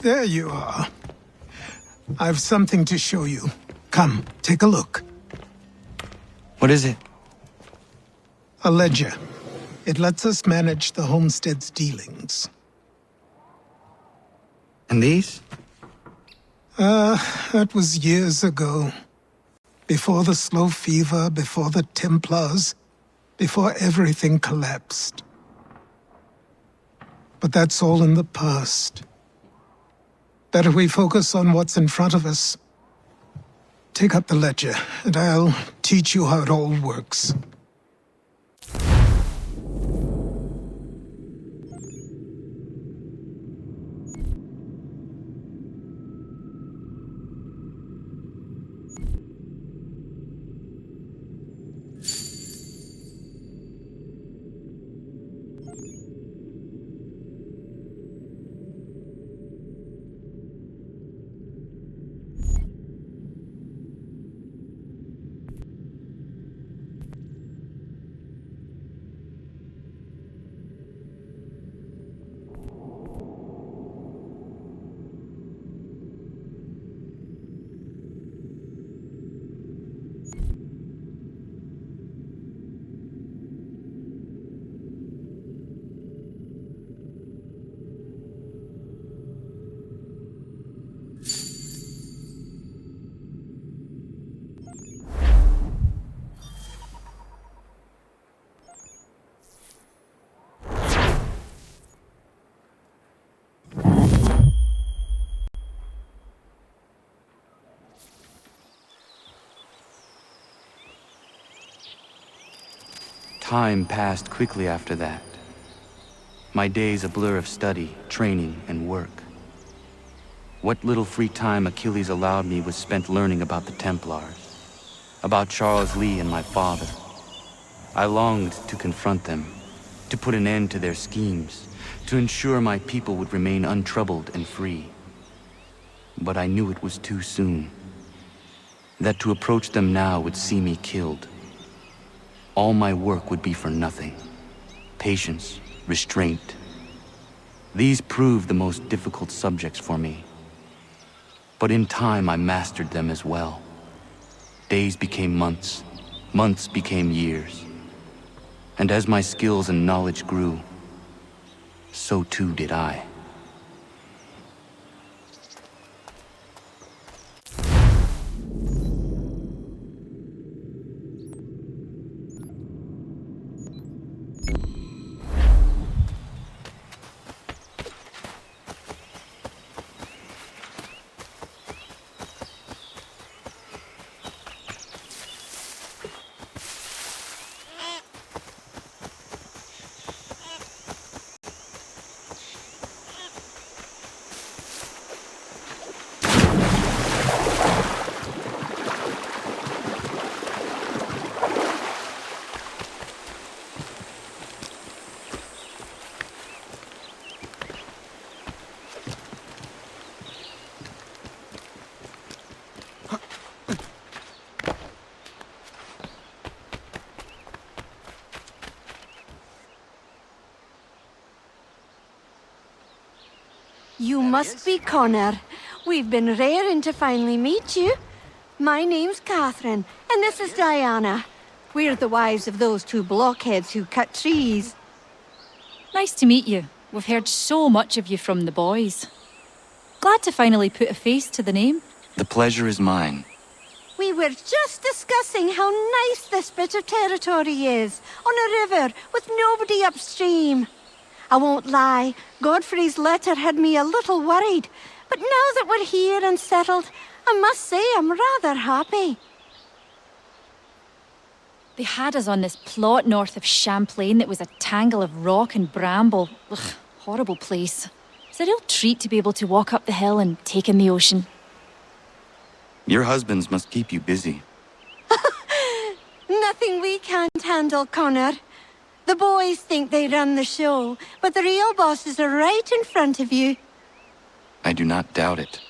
There you are. I've something to show you. Come, take a look. What is it? A ledger. It lets us manage the homestead's dealings. And these? That was years ago. Before the slow fever, before the Templars, before everything collapsed. But that's all in the past. Better we focus on what's in front of us. Take up the ledger, and I'll teach you how it all works. Time passed quickly after that. My days a blur of study, training, and work. What little free time Achilles allowed me was spent learning about the Templars, about Charles Lee and my father. I longed to confront them, to put an end to their schemes, to ensure my people would remain untroubled and free. But I knew it was too soon, that to approach them now would see me killed. All my work would be for nothing. Patience, restraint. These proved the most difficult subjects for me. But in time I mastered them as well. Days became months, months became years. And as my skills and knowledge grew, so too did I. You must be Connor. We've been raring to finally meet you. My name's Catherine, and this is Diana. We're the wives of those two blockheads who cut trees. Nice to meet you. We've heard so much of you from the boys. Glad to finally put a face to the name. The pleasure is mine. We were just discussing how nice this bit of territory is, on a river with nobody upstream. I won't lie, Godfrey's letter had me a little worried, but now that we're here and settled, I must say I'm rather happy. They had us on this plot north of Champlain that was a tangle of rock and bramble. Ugh, horrible place. It's a real treat to be able to walk up the hill and take in the ocean. Your husbands must keep you busy. Nothing we can't handle, Connor. The boys think they run the show, but the real bosses are right in front of you. I do not doubt it.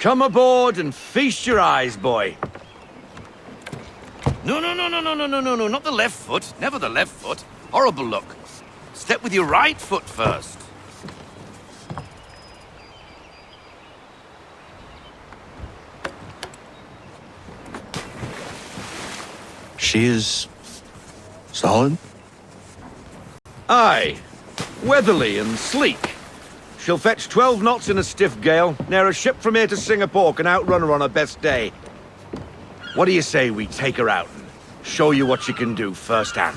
Come aboard and feast your eyes, boy. No, not the left foot. Never the left foot. Horrible look. Step with your right foot first. She is... solid? Aye. Weatherly and sleek. She'll fetch 12 knots in a stiff gale, near a ship from here to Singapore can outrun her on her best day. What do you say we take her out and show you what she can do firsthand?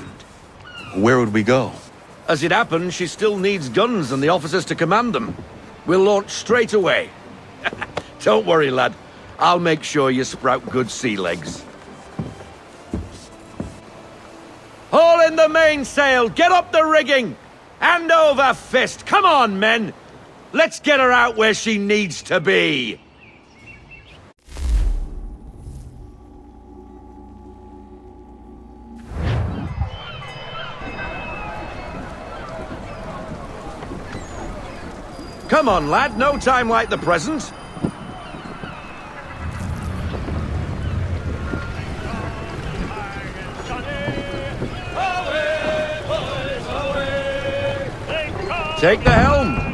Where would we go? As it happens, she still needs guns and the officers to command them. We'll launch straight away. Don't worry, lad. I'll make sure you sprout good sea legs. Haul in the mainsail! Get up the rigging! Hand over fist! Come on, men! Let's get her out where she needs to be! Come on, lad. No time like the present. Take the helm.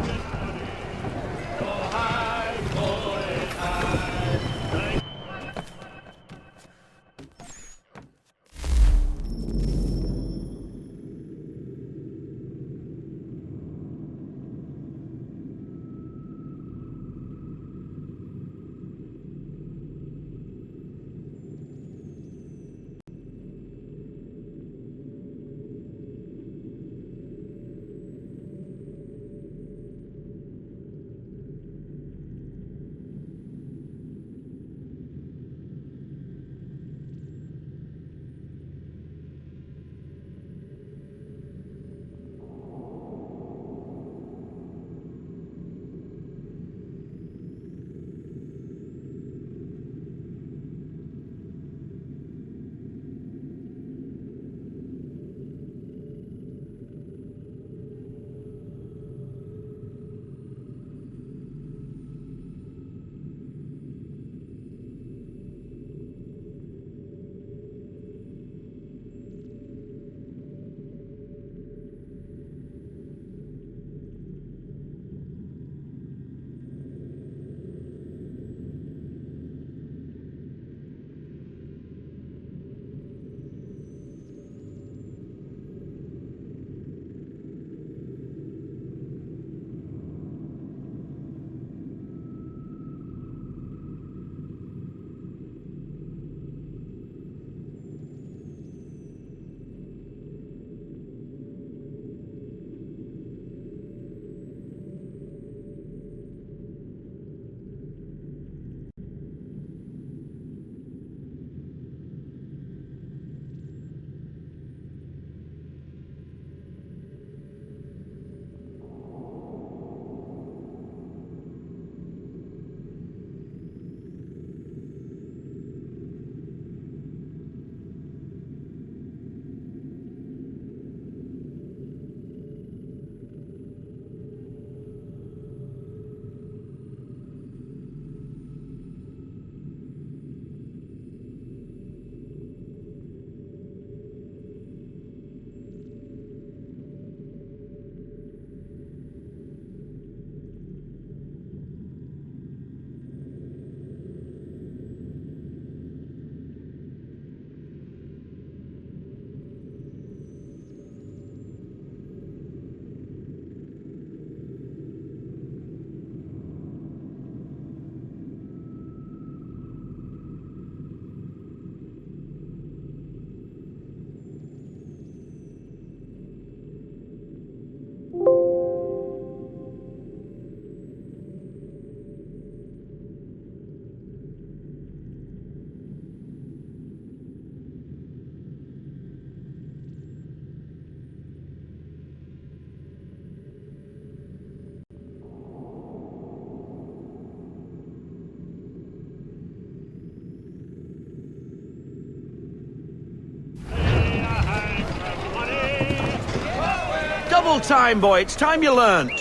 Double time, boy. It's time you learnt.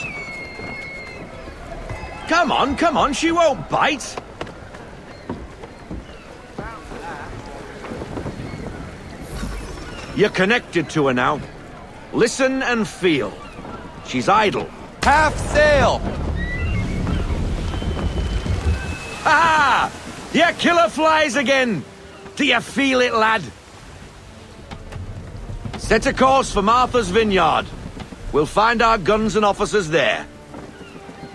Come on, she won't bite. You're connected to her now. Listen and feel. She's idle. Half sail! Ah! Your killer flies again! Do you feel it, lad? Set a course for Martha's Vineyard. We'll find our guns and officers there.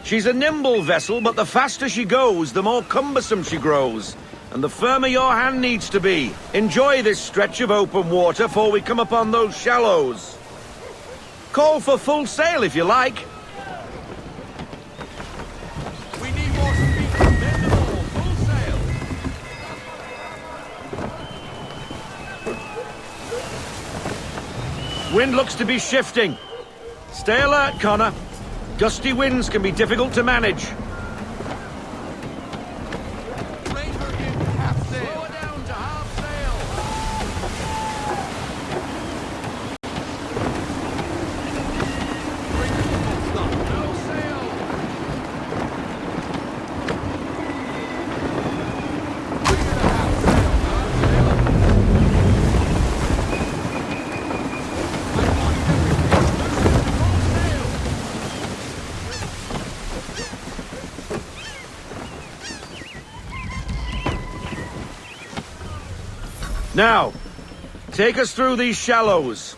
She's a nimble vessel, but the faster she goes, the more cumbersome she grows. And the firmer your hand needs to be. Enjoy this stretch of open water before we come upon those shallows. Call for full sail if you like. We need more speed. Bend them all. Full sail. Wind looks to be shifting. Stay alert, Connor. Gusty winds can be difficult to manage. Now, take us through these shallows.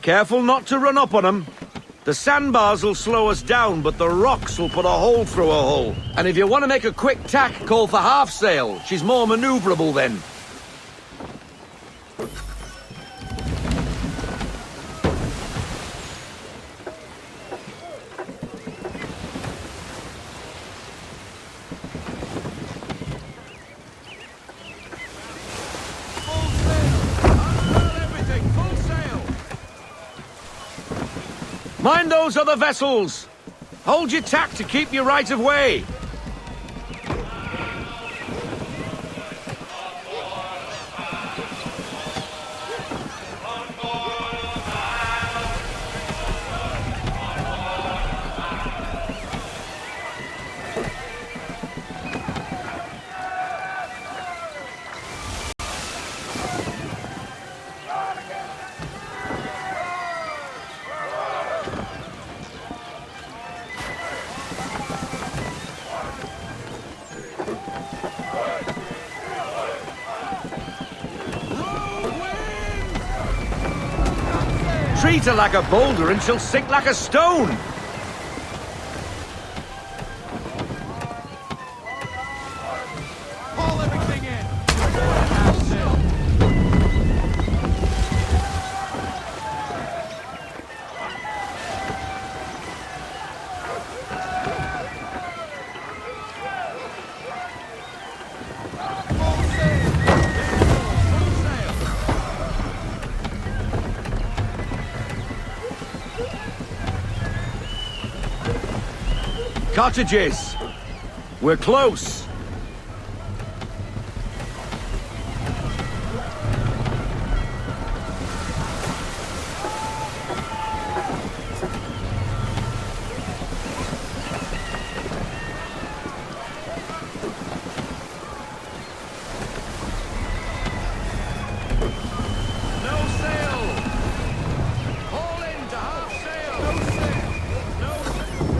Careful not to run up on them. The sandbars will slow us down, but the rocks will put a hole through a hull. And if you want to make a quick tack, call for half sail. She's more maneuverable then. Mind those other vessels! Hold your tack to keep your right of way! Treat her like a boulder and she'll sink like a stone! Haul everything in! Cottages! We're close!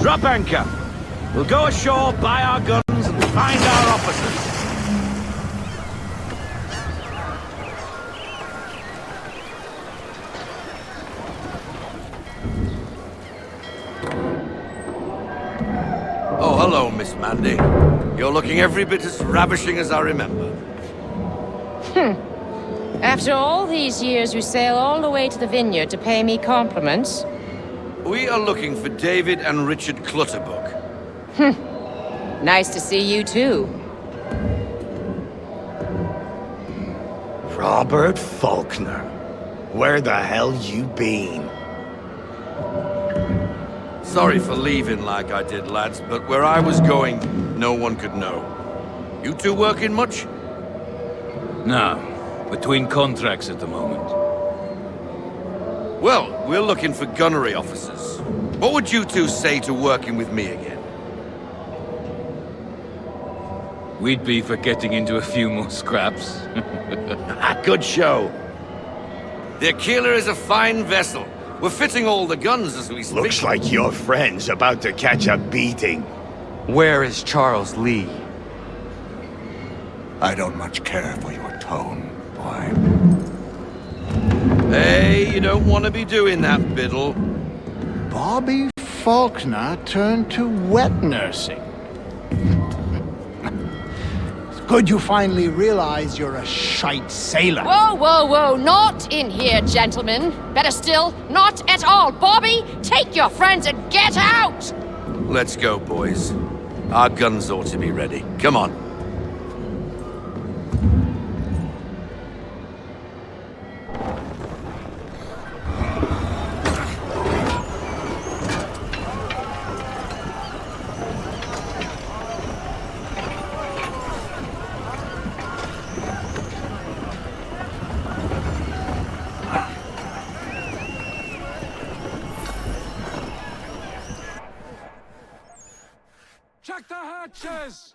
Drop anchor! We'll go ashore, buy our guns, and find our officers. Oh, hello, Miss Mandy. You're looking every bit as ravishing as I remember. After all these years, you sail all the way to the vineyard to pay me compliments? We are looking for David and Richard Clutterbuck. Nice to see you, too. Robert Faulkner. Where the hell you been? Sorry for leaving like I did, lads, but where I was going, no one could know. You two working much? No. Between contracts at the moment. Well, we're looking for gunnery officers. What would you two say to working with me again? We'd be for getting into a few more scraps. Good show. The Aquila is a fine vessel. We're fitting all the guns as we speak. Looks like your friend's about to catch a beating. Where is Charles Lee? I don't much care for your tone, boy. Hey, you don't want to be doing that, Biddle. Bobby Faulkner turned to wet nursing. It's good you finally realize you're a shite sailor. Whoa, whoa, whoa, not in here, gentlemen. Better still, not at all. Bobby, take your friends and get out! Let's go, boys. Our guns ought to be ready. Come on. Check the hatches!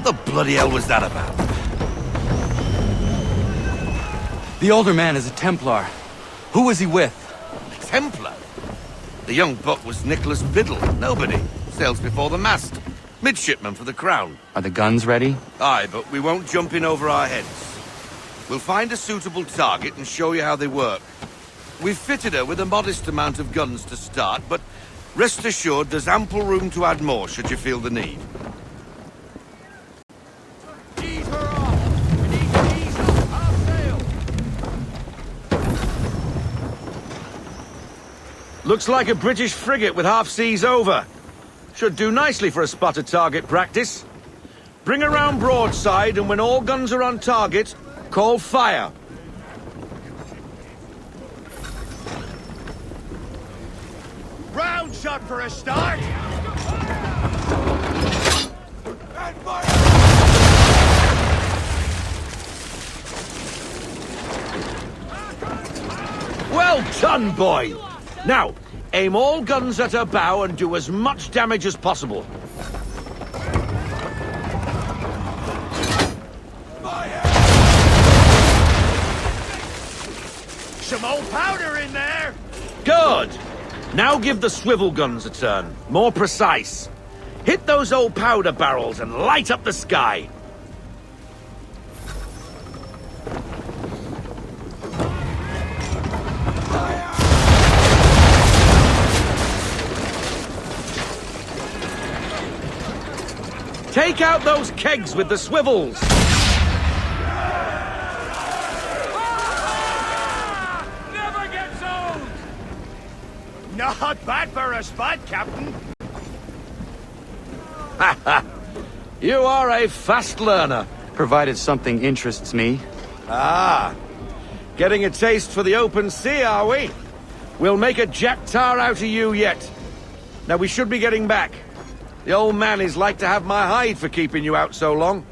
What the bloody hell was that about? The older man is a Templar. Who was he with? A Templar? The young buck was Nicholas Biddle. Nobody. Sails before the mast. Midshipman for the Crown. Are the guns ready? Aye, but we won't jump in over our heads. We'll find a suitable target and show you how they work. We've fitted her with a modest amount of guns to start, but rest assured there's ample room to add more should you feel the need. Ease her off! We need to ease her! I'll sail! Looks like a British frigate with half seas over. Should do nicely for a spotted target practice. Bring her round broadside, and when all guns are on target, call fire. Round shot for a start! Well done, boy! Now, aim all guns at her bow and do as much damage as possible. Some old powder in there! Good! Now give the swivel guns a turn. More precise. Hit those old powder barrels and light up the sky. Take out those kegs with the swivels! Never gets old! Not bad for a spot, Captain. You are a fast learner. Provided something interests me. Ah, getting a taste for the open sea, are we? We'll make a jack tar out of you yet. Now we should be getting back. The old man is like to have my hide for keeping you out so long.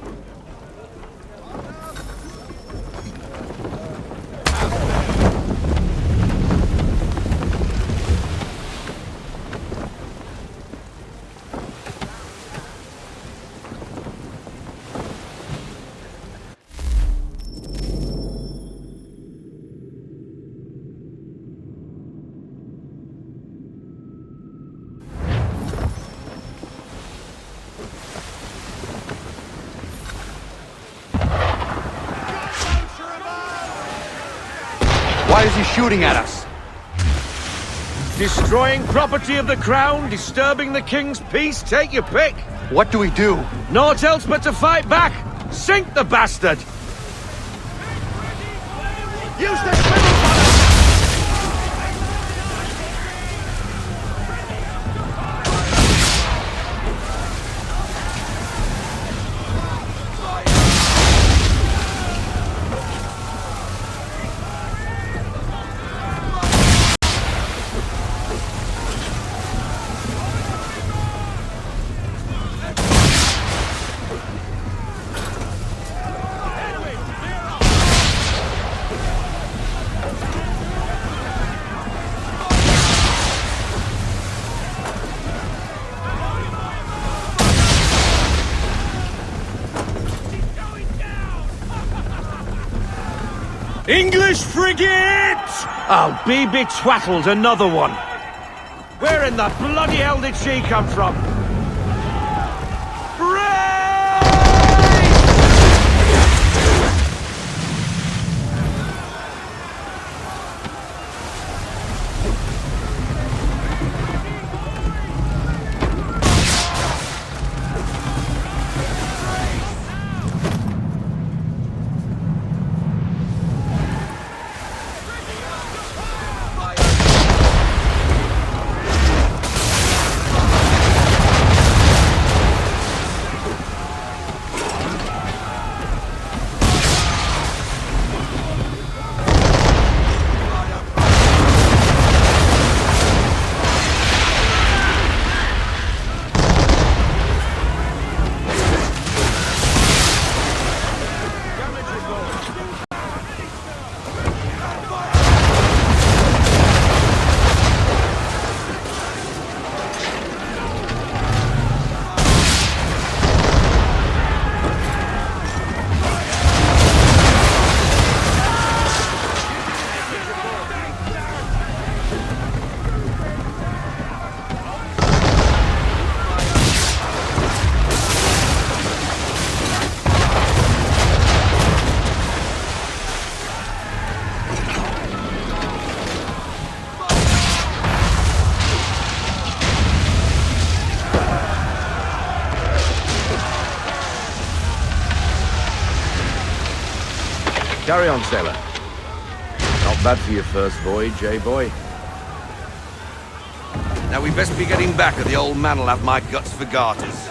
Why is he shooting at us? Destroying property of the crown, disturbing the king's peace, take your pick. What do we do? Naught else but to fight back. Sink the bastard! Use the swivel button! English frigate! I'll be betwattled, another one. Where in the bloody hell did she come from? Carry on, sailor. Not bad for your first voyage, eh, boy? Now we best be getting back, or the old man'll have my guts for garters.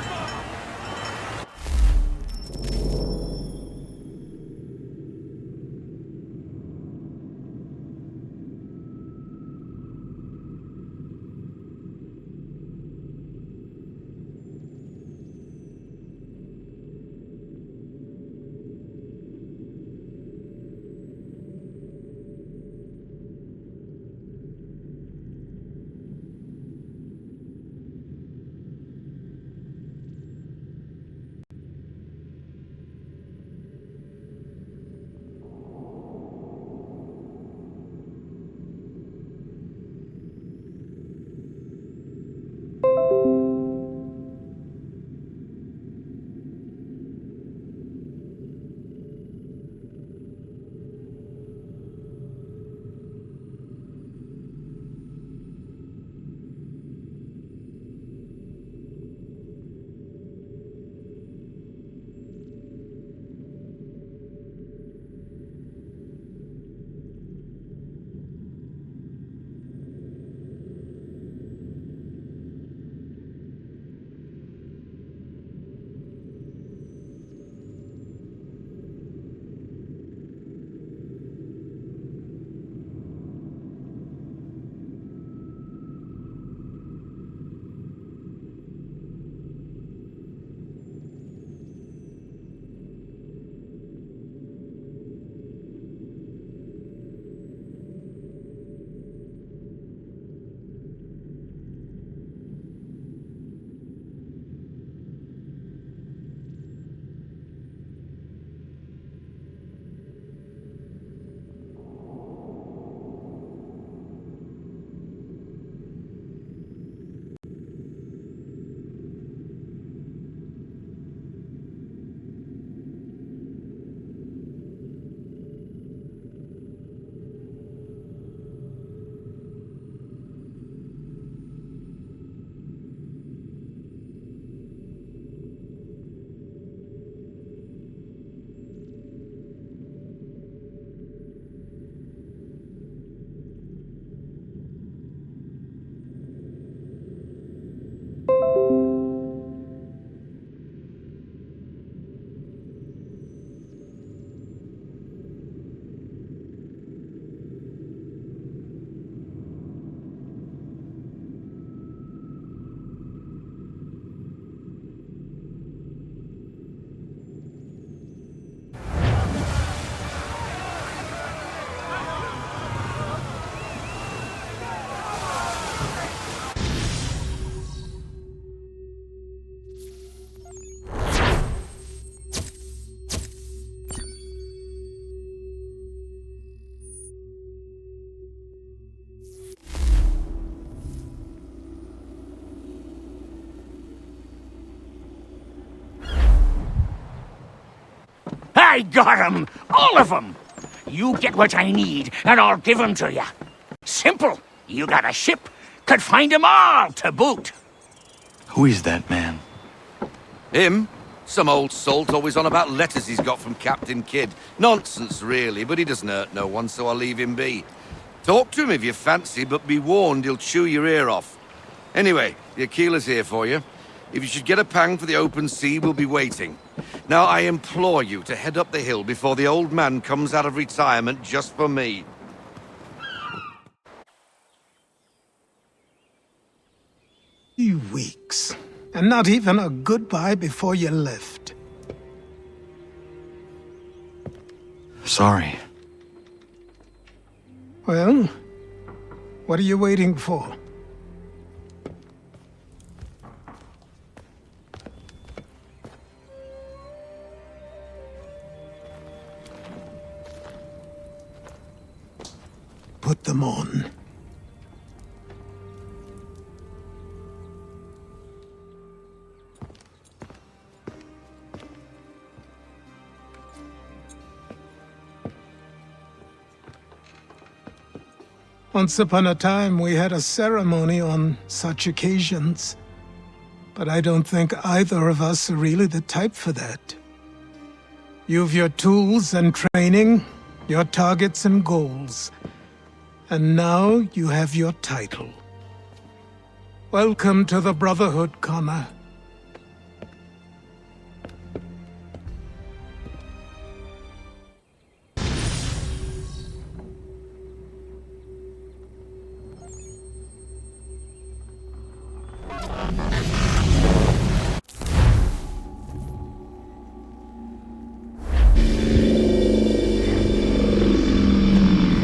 I got 'em! All of 'em! You get what I need, and I'll give 'em to you. Simple. You got a ship, could find 'em all to boot. Who is that man? Him? Some old salt always on about letters he's got from Captain Kidd. Nonsense, really, but he doesn't hurt no one, so I'll leave him be. Talk to him if you fancy, but be warned he'll chew your ear off. Anyway, the Aquila's here for you. If you should get a pang for the open sea, we'll be waiting. Now, I implore you to head up the hill before the old man comes out of retirement just for me. 3 weeks. And not even a goodbye before you left. Sorry. Well, what are you waiting for? Put them on. Once upon a time, we had a ceremony on such occasions. But I don't think either of us are really the type for that. You've your tools and training, your targets and goals. And now you have your title. Welcome to the Brotherhood, Connor.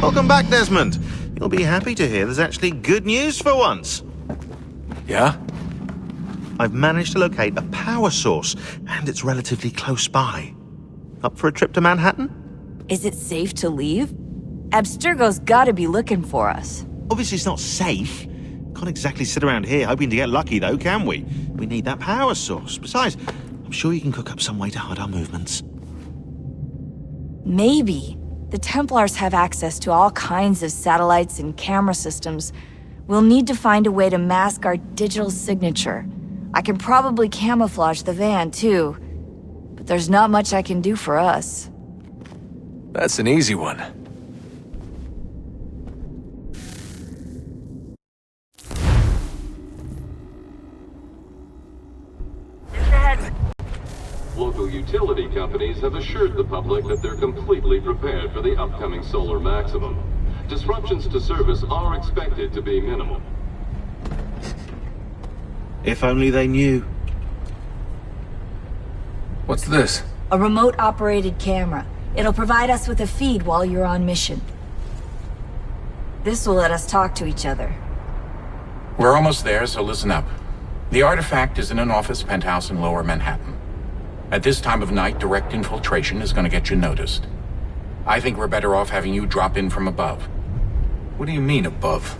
Welcome back, Desmond. You'll be happy to hear there's actually good news for once. Yeah? I've managed to locate a power source, and it's relatively close by. Up for a trip to Manhattan? Is it safe to leave? Abstergo's gotta be looking for us. Obviously it's not safe. Can't exactly sit around here hoping to get lucky, though, can we? We need that power source. Besides, I'm sure you can cook up some way to hide our movements. Maybe. The Templars have access to all kinds of satellites and camera systems. We'll need to find a way to mask our digital signature. I can probably camouflage the van, too. But there's not much I can do for us. That's an easy one. Local utility companies have assured the public that they're completely prepared for the upcoming solar maximum. Disruptions to service are expected to be minimal. If only they knew. What's this? A remote-operated camera. It'll provide us with a feed while you're on mission. This will let us talk to each other. We're almost there, so listen up. The artifact is in an office penthouse in Lower Manhattan. At this time of night, direct infiltration is going to get you noticed. I think we're better off having you drop in from above. What do you mean, above?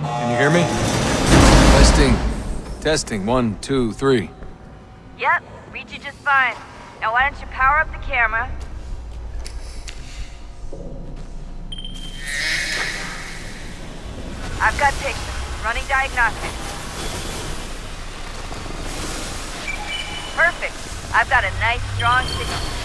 Can you hear me? Testing. 1, 2, 3. Yep, read you just fine. Now why don't you power up the camera? I've got pictures. Running diagnostics. Perfect. I've got a nice, strong signal.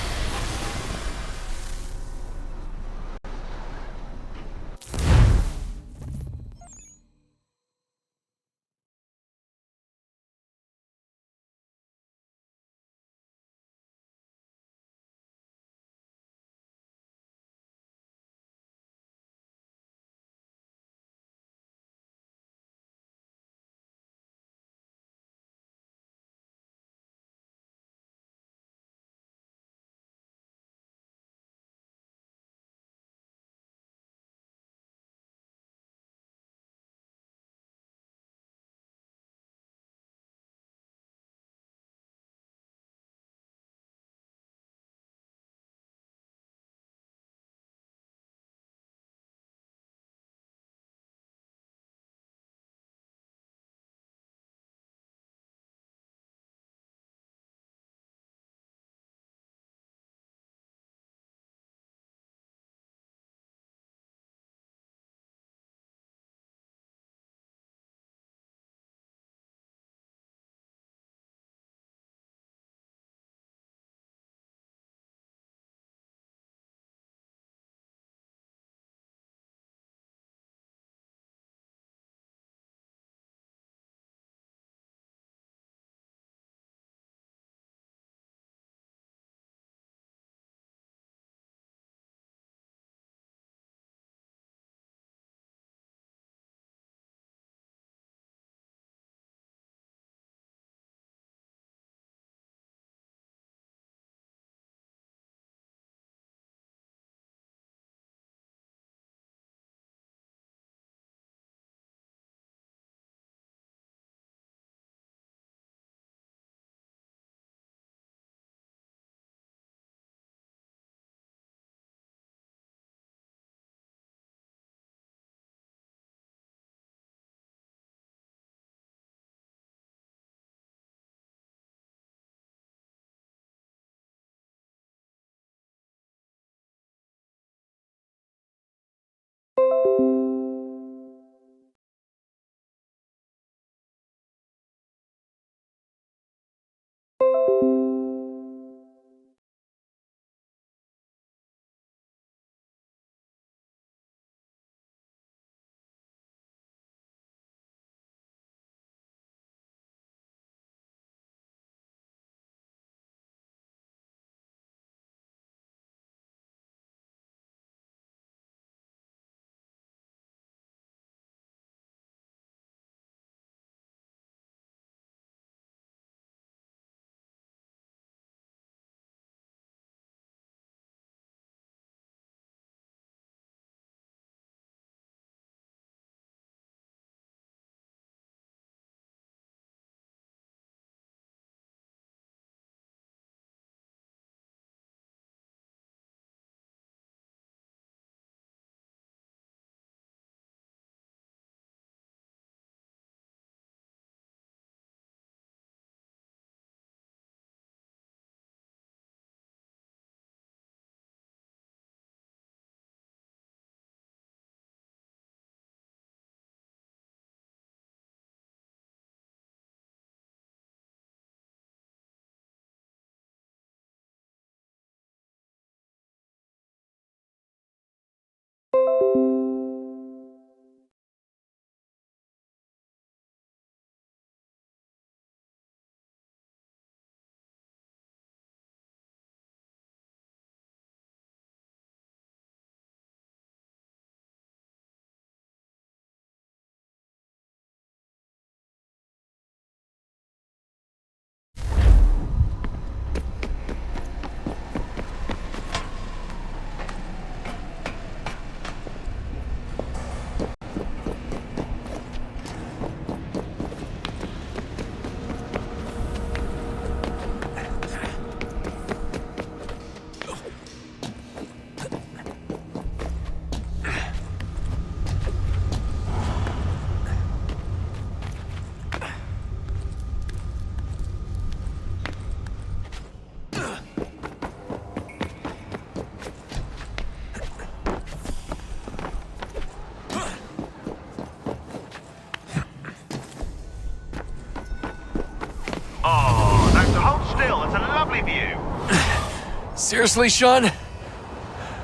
Seriously, Sean?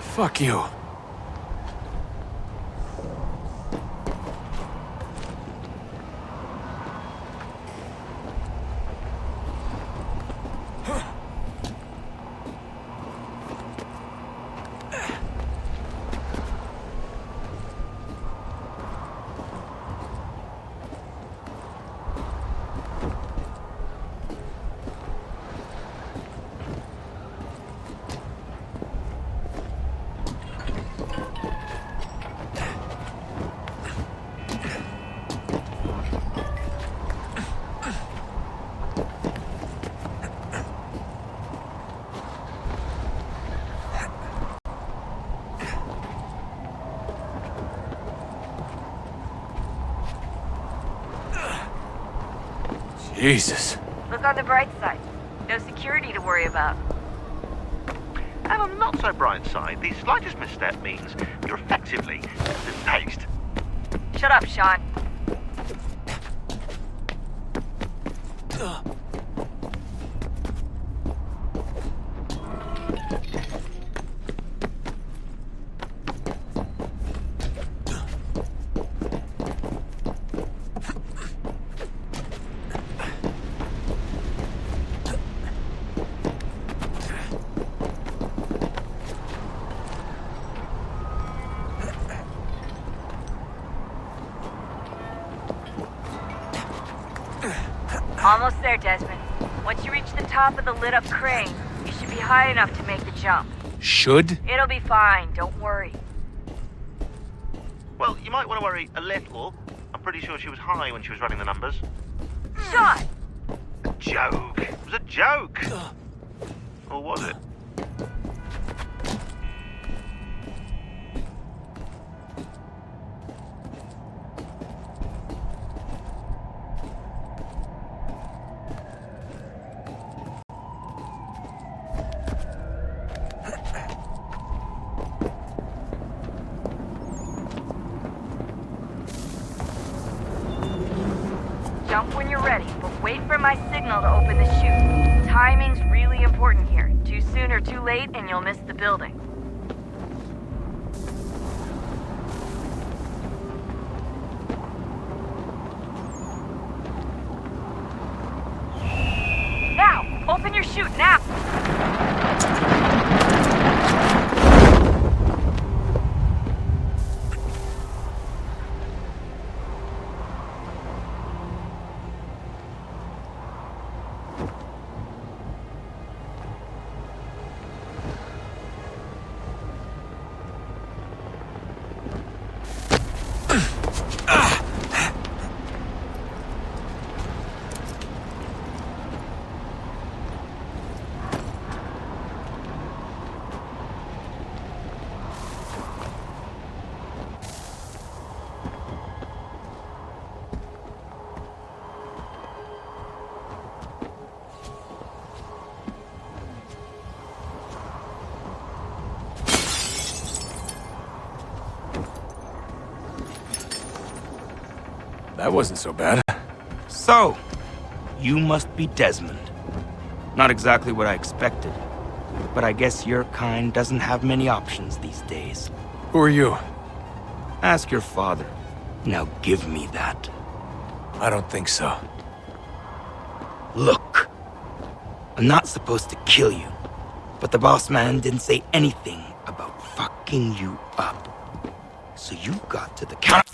Fuck you. Jesus. Look on the bright side. No security to worry about. And on the not so bright side, the slightest misstep means you're effectively tased. Shut up, Sean. Almost there, Desmond. Once you reach the top of the lit-up crane, you should be high enough to make the jump. Should? It'll be fine, don't worry. Well, you might want to worry a little. I'm pretty sure she was high when she was running the numbers. Sean! A joke. It was a joke. Or was it? Jump when you're ready, but wait for my signal to open the chute. Timing's really important here. Too soon or too late, and you'll miss the building. Now! Open your chute, now! That wasn't so bad. So, you must be Desmond. Not exactly what I expected, but I guess your kind doesn't have many options these days. Who are you? Ask your father. Now give me that. I don't think so. Look, I'm not supposed to kill you, but the boss man didn't say anything about fucking you up. So you got to the counter.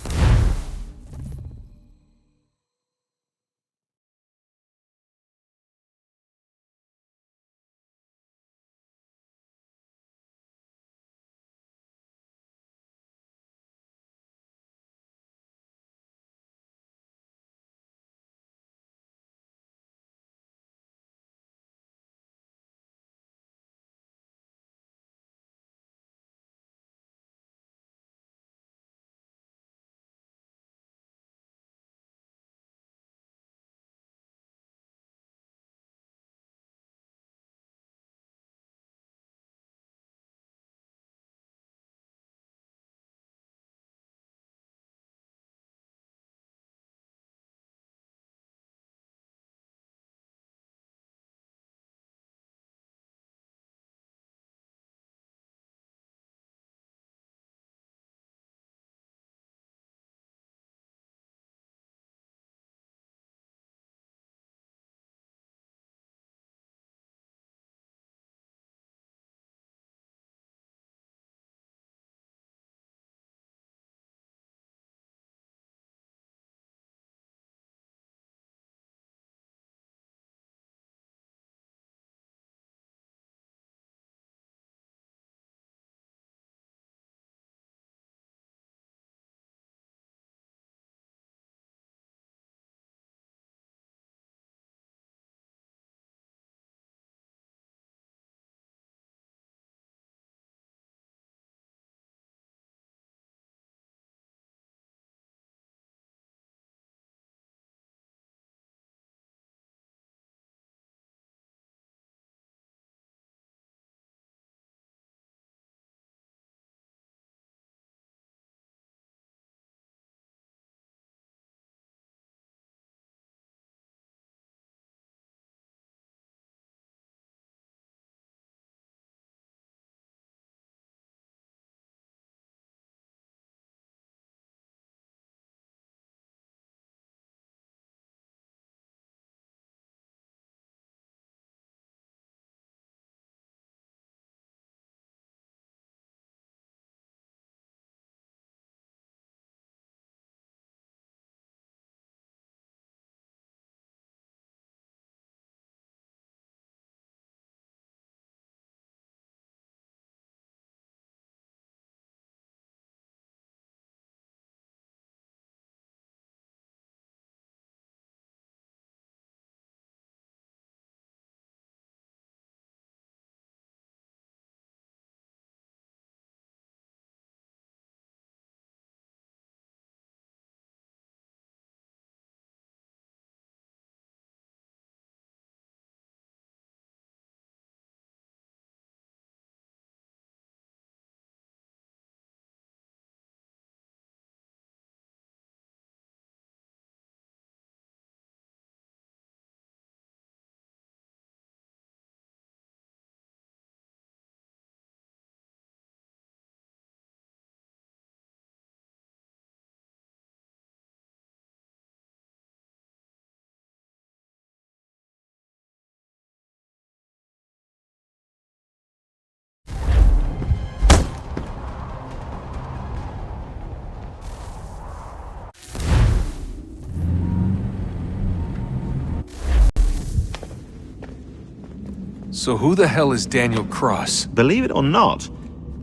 So who the hell is Daniel Cross? Believe it or not,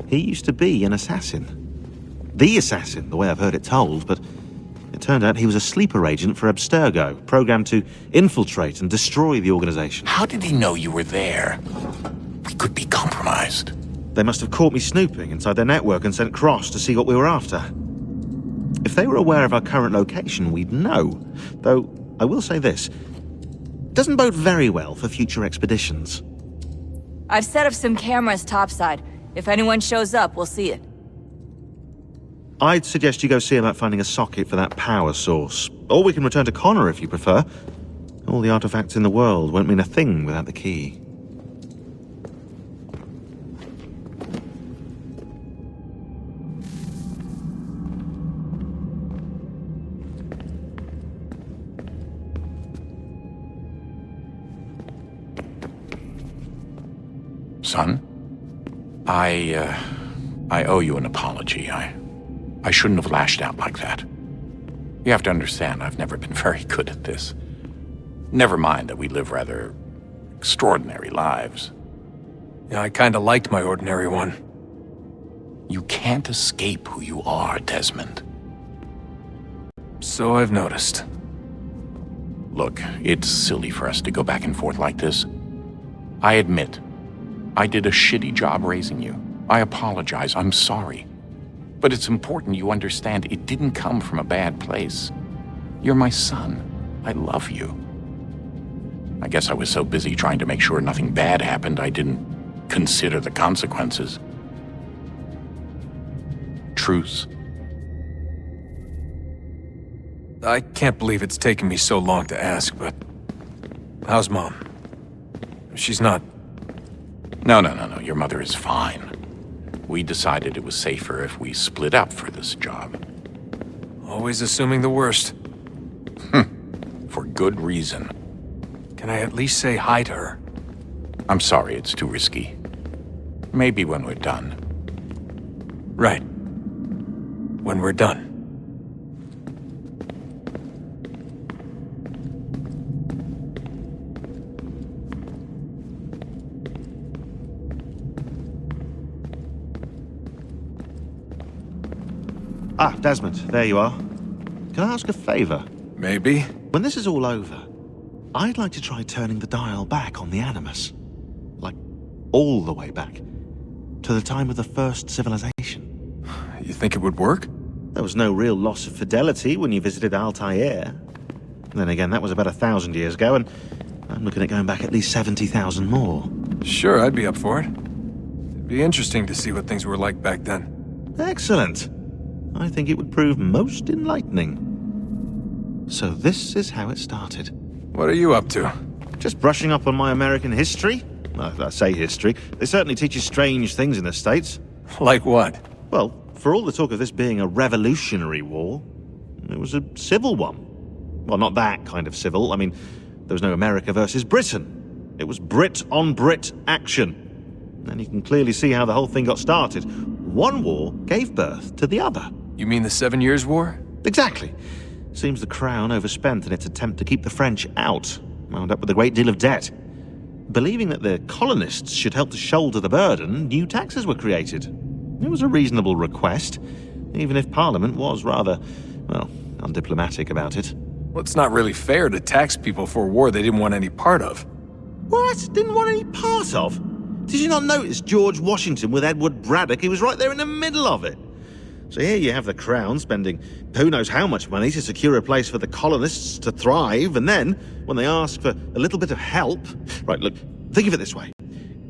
he used to be an assassin. The assassin, the way I've heard it told, but it turned out he was a sleeper agent for Abstergo, programmed to infiltrate and destroy the organization. How did he know you were there? We could be compromised. They must have caught me snooping inside their network and sent Cross to see what we were after. If they were aware of our current location, we'd know. Though, I will say this. Doesn't bode very well for future expeditions. I've set up some cameras topside. If anyone shows up, we'll see it. I'd suggest you go see about finding a socket for that power source. Or we can return to Connor if you prefer. All the artifacts in the world won't mean a thing without the key. Son, I owe you an apology. I shouldn't have lashed out like that. You have to understand, I've never been very good at this. Never mind that we live rather extraordinary lives. Yeah, I kinda liked my ordinary one. You can't escape who you are, Desmond. So I've noticed. Look, it's silly for us to go back and forth like this. I admit, I did a shitty job raising you. I apologize, I'm sorry. But it's important you understand it didn't come from a bad place. You're my son. I love you. I guess I was so busy trying to make sure nothing bad happened, I didn't consider the consequences. Truce. I can't believe it's taken me so long to ask, but... how's Mom? She's not... No. Your mother is fine. We decided it was safer if we split up for this job. Always assuming the worst. For good reason. Can I at least say hi to her? I'm sorry, it's too risky. Maybe when we're done. Right. When we're done. Ah, Desmond, there you are. Can I ask a favor? Maybe. When this is all over, I'd like to try turning the dial back on the Animus. Like, all the way back. To the time of the first civilization. You think it would work? There was no real loss of fidelity when you visited Altair. Then again, that was about 1,000 years ago, and I'm looking at going back at least 70,000 more. Sure, I'd be up for it. It'd be interesting to see what things were like back then. Excellent. I think it would prove most enlightening. So this is how it started. What are you up to? Just brushing up on my American history. Well, I say history. They certainly teach you strange things in the States. Like what? Well, for all the talk of this being a revolutionary war, it was a civil one. Well, not that kind of civil. I mean, there was no America versus Britain. It was Brit on Brit action. And you can clearly see how the whole thing got started. One war gave birth to the other. You mean the 7 Years' War? Exactly. Seems the Crown overspent in its attempt to keep the French out, wound up with a great deal of debt. Believing that the colonists should help to shoulder the burden, new taxes were created. It was a reasonable request, even if Parliament was rather, well, undiplomatic about it. Well, it's not really fair to tax people for a war they didn't want any part of. What? Didn't want any part of? Did you not notice George Washington with Edward Braddock? He was right there in the middle of it. So here you have the Crown spending who knows how much money to secure a place for the colonists to thrive, and then, when they ask for a little bit of help... Right, look, think of it this way.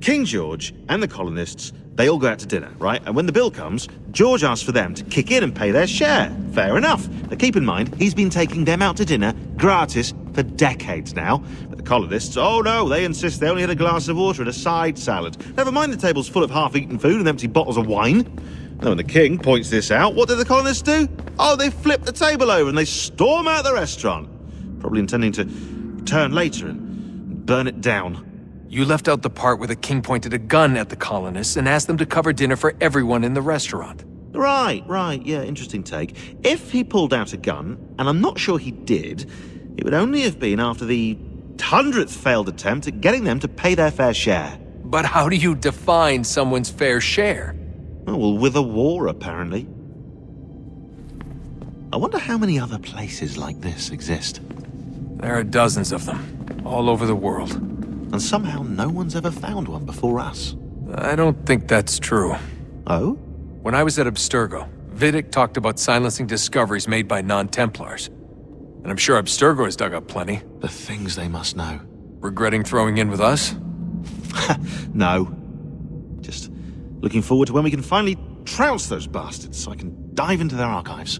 King George and the colonists, they all go out to dinner, right? And when the bill comes, George asks for them to kick in and pay their share. Fair enough. But keep in mind, he's been taking them out to dinner gratis for decades now. But the colonists, oh no, they insist they only had a glass of water and a side salad. Never mind the table's full of half-eaten food and empty bottles of wine. Now, when the king points this out, what do the colonists do? Oh, they flip the table over and they storm out the restaurant. Probably intending to return later and burn it down. You left out the part where the king pointed a gun at the colonists and asked them to cover dinner for everyone in the restaurant. Right, yeah, interesting take. If he pulled out a gun, and I'm not sure he did, it would only have been after the 100th failed attempt at getting them to pay their fair share. But how do you define someone's fair share? Oh, well, with a war, apparently. I wonder how many other places like this exist. There are dozens of them, all over the world. And somehow no one's ever found one before us. I don't think that's true. Oh? When I was at Abstergo, Vidic talked about silencing discoveries made by non-Templars. And I'm sure Abstergo has dug up plenty. The things they must know. Regretting throwing in with us? No. Just looking forward to when we can finally trounce those bastards so I can dive into their archives.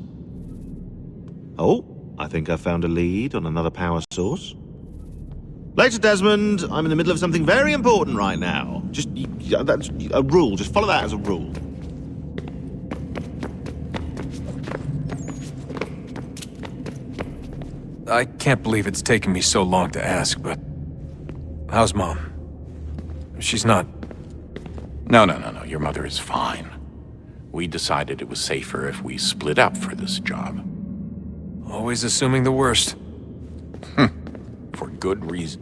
Oh, I think I found a lead on another power source. Later, Desmond. I'm in the middle of something very important right now. Just, that's a rule. Just follow that as a rule. I can't believe it's taken me so long to ask, but... how's Mom? She's not... No. Your mother is fine. We decided it was safer if we split up for this job. Always assuming the worst. For good reason.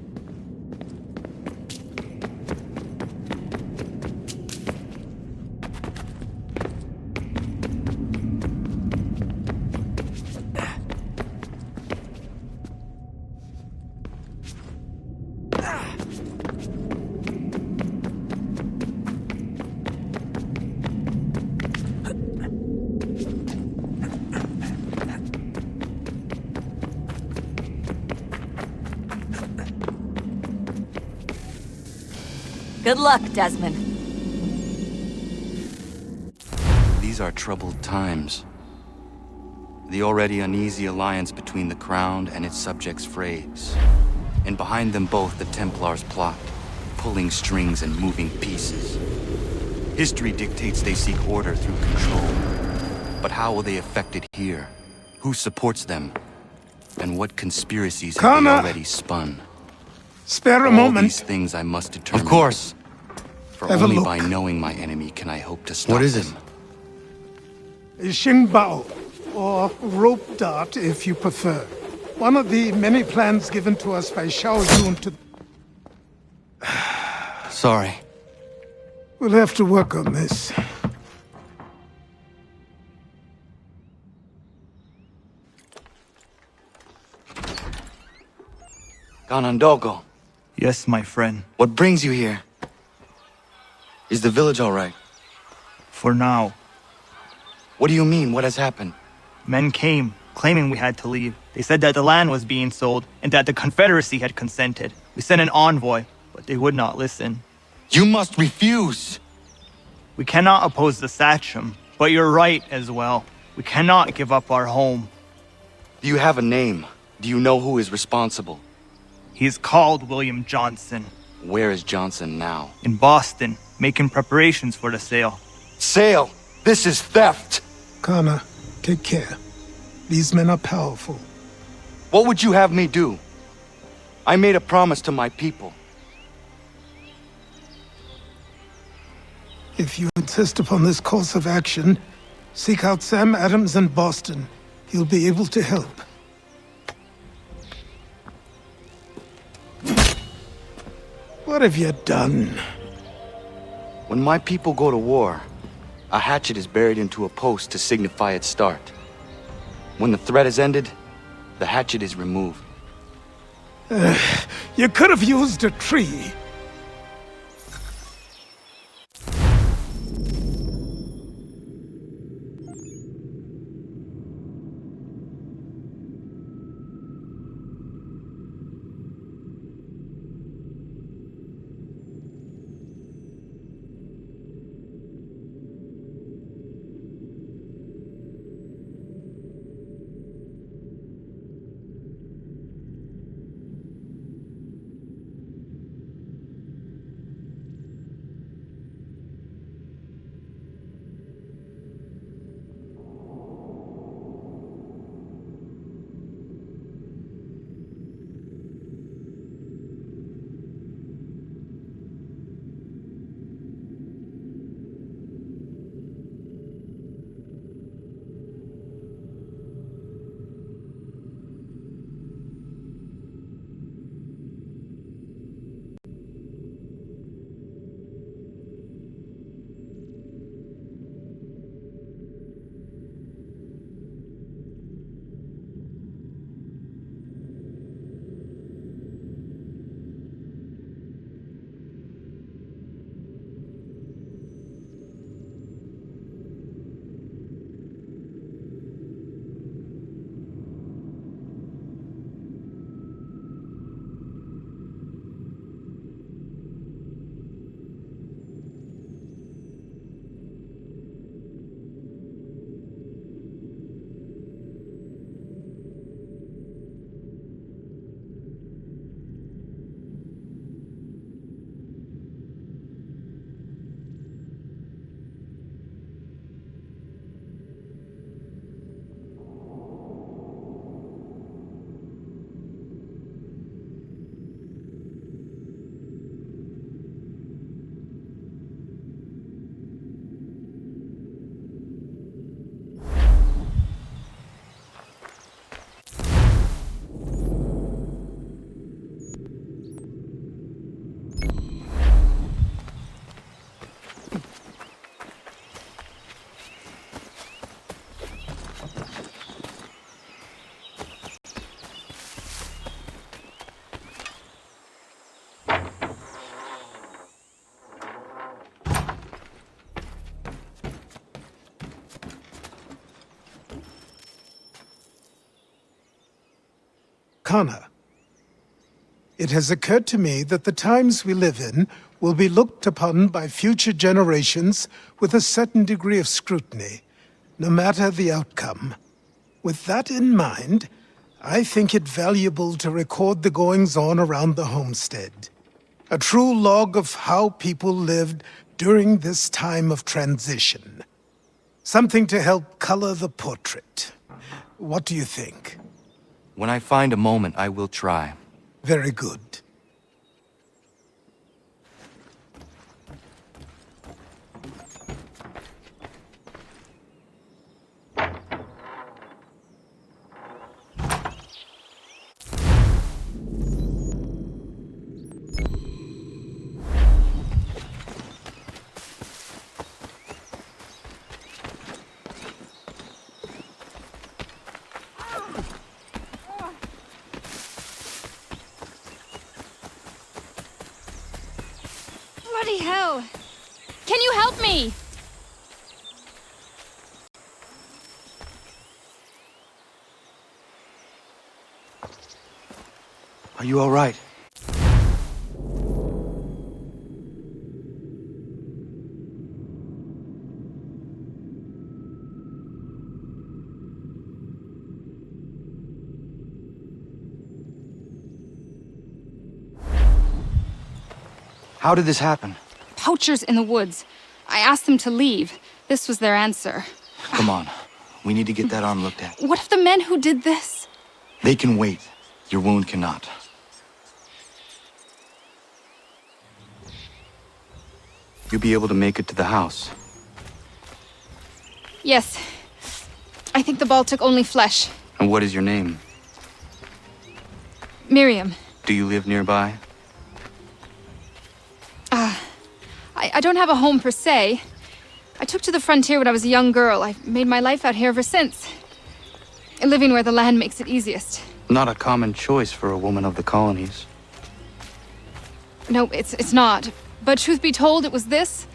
Good luck, Desmond. These are troubled times. The already uneasy alliance between the Crown and its subjects frays. And behind them both the Templars plot, pulling strings and moving pieces. History dictates they seek order through control. But how will they affect it here? Who supports them? And what conspiracies have they already spun? Spare a All moment. these things I must determine. Of course. For Have a only look. by knowing my enemy can I hope to stop What is them. A Xingbao, or rope dart if you prefer. One of the many plans given to us by Xiao Yun to... Sorry. We'll have to work on this. Ganondogo. Yes, my friend. What brings you here? Is the village all right? For now. What do you mean? What has happened? Men came, claiming we had to leave. They said that the land was being sold, and that the Confederacy had consented. We sent an envoy, but they would not listen. You must refuse! We cannot oppose the Sachem, but you're right as well. We cannot give up our home. Do you have a name? Do you know who is responsible? He is called William Johnson. Where is Johnson now? In Boston, making preparations for the sale. Sale! This is theft! Kana, take care. These men are powerful. What would you have me do? I made a promise to my people. If you insist upon this course of action, seek out Sam Adams in Boston. He'll be able to help. What have you done? When my people go to war, a hatchet is buried into a post to signify its start. When the threat is ended, the hatchet is removed. You could have used a tree. Americana. It has occurred to me that the times we live in will be looked upon by future generations with a certain degree of scrutiny, no matter the outcome. With that in mind, I think it valuable to record the goings-on around the homestead. A true log of how people lived during this time of transition. Something to help color the portrait. What do you think? When I find a moment, I will try. Very good. Bloody hell! Can you help me? Are you all right? How did this happen? Poachers in the woods. I asked them to leave. This was their answer. Come on. We need to get that arm looked at. What if the men who did this? They can wait. Your wound cannot. You'll be able to make it to the house. Yes. I think the ball took only flesh. And what is your name? Miriam. Do you live nearby? I don't have a home per se. I took to the frontier when I was a young girl. I've made my life out here ever since. Living where the land makes it easiest. Not a common choice for a woman of the colonies. No, it's not. But truth be told, it was this,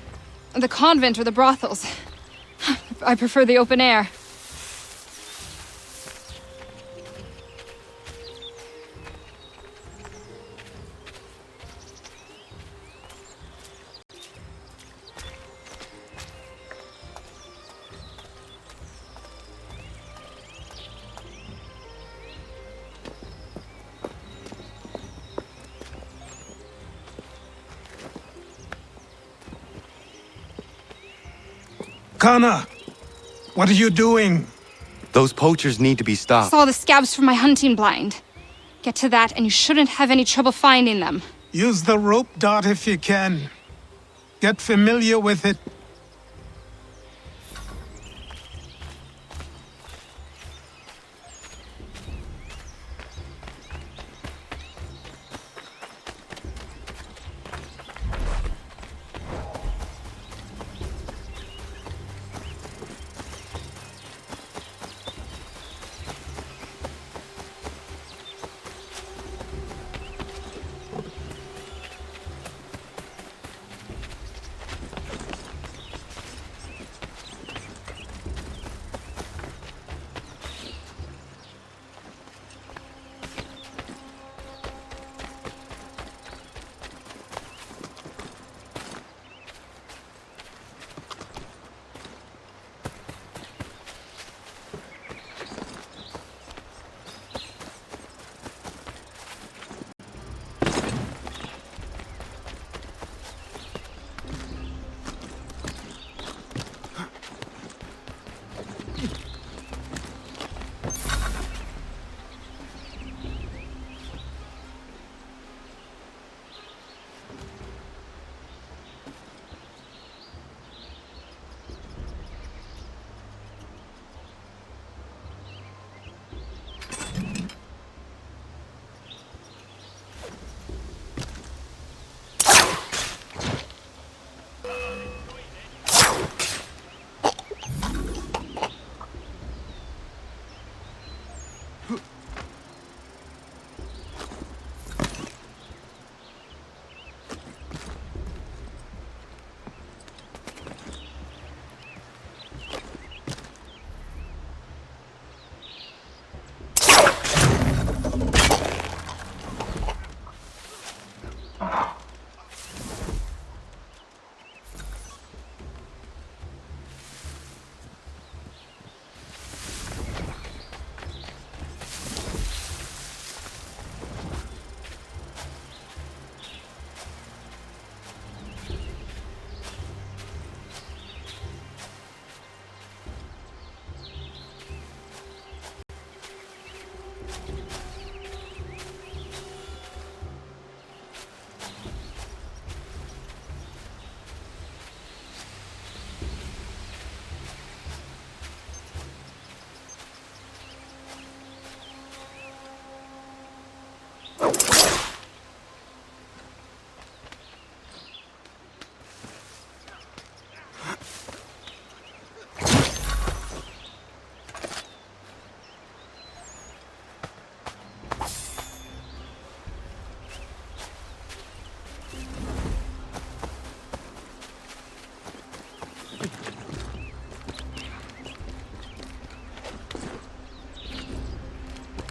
the convent or the brothels. I prefer the open air. Kana! What are you doing? Those poachers need to be stopped. Saw the scabs from my hunting blind. Get to that and you shouldn't have any trouble finding them. Use the rope dart if you can. Get familiar with it.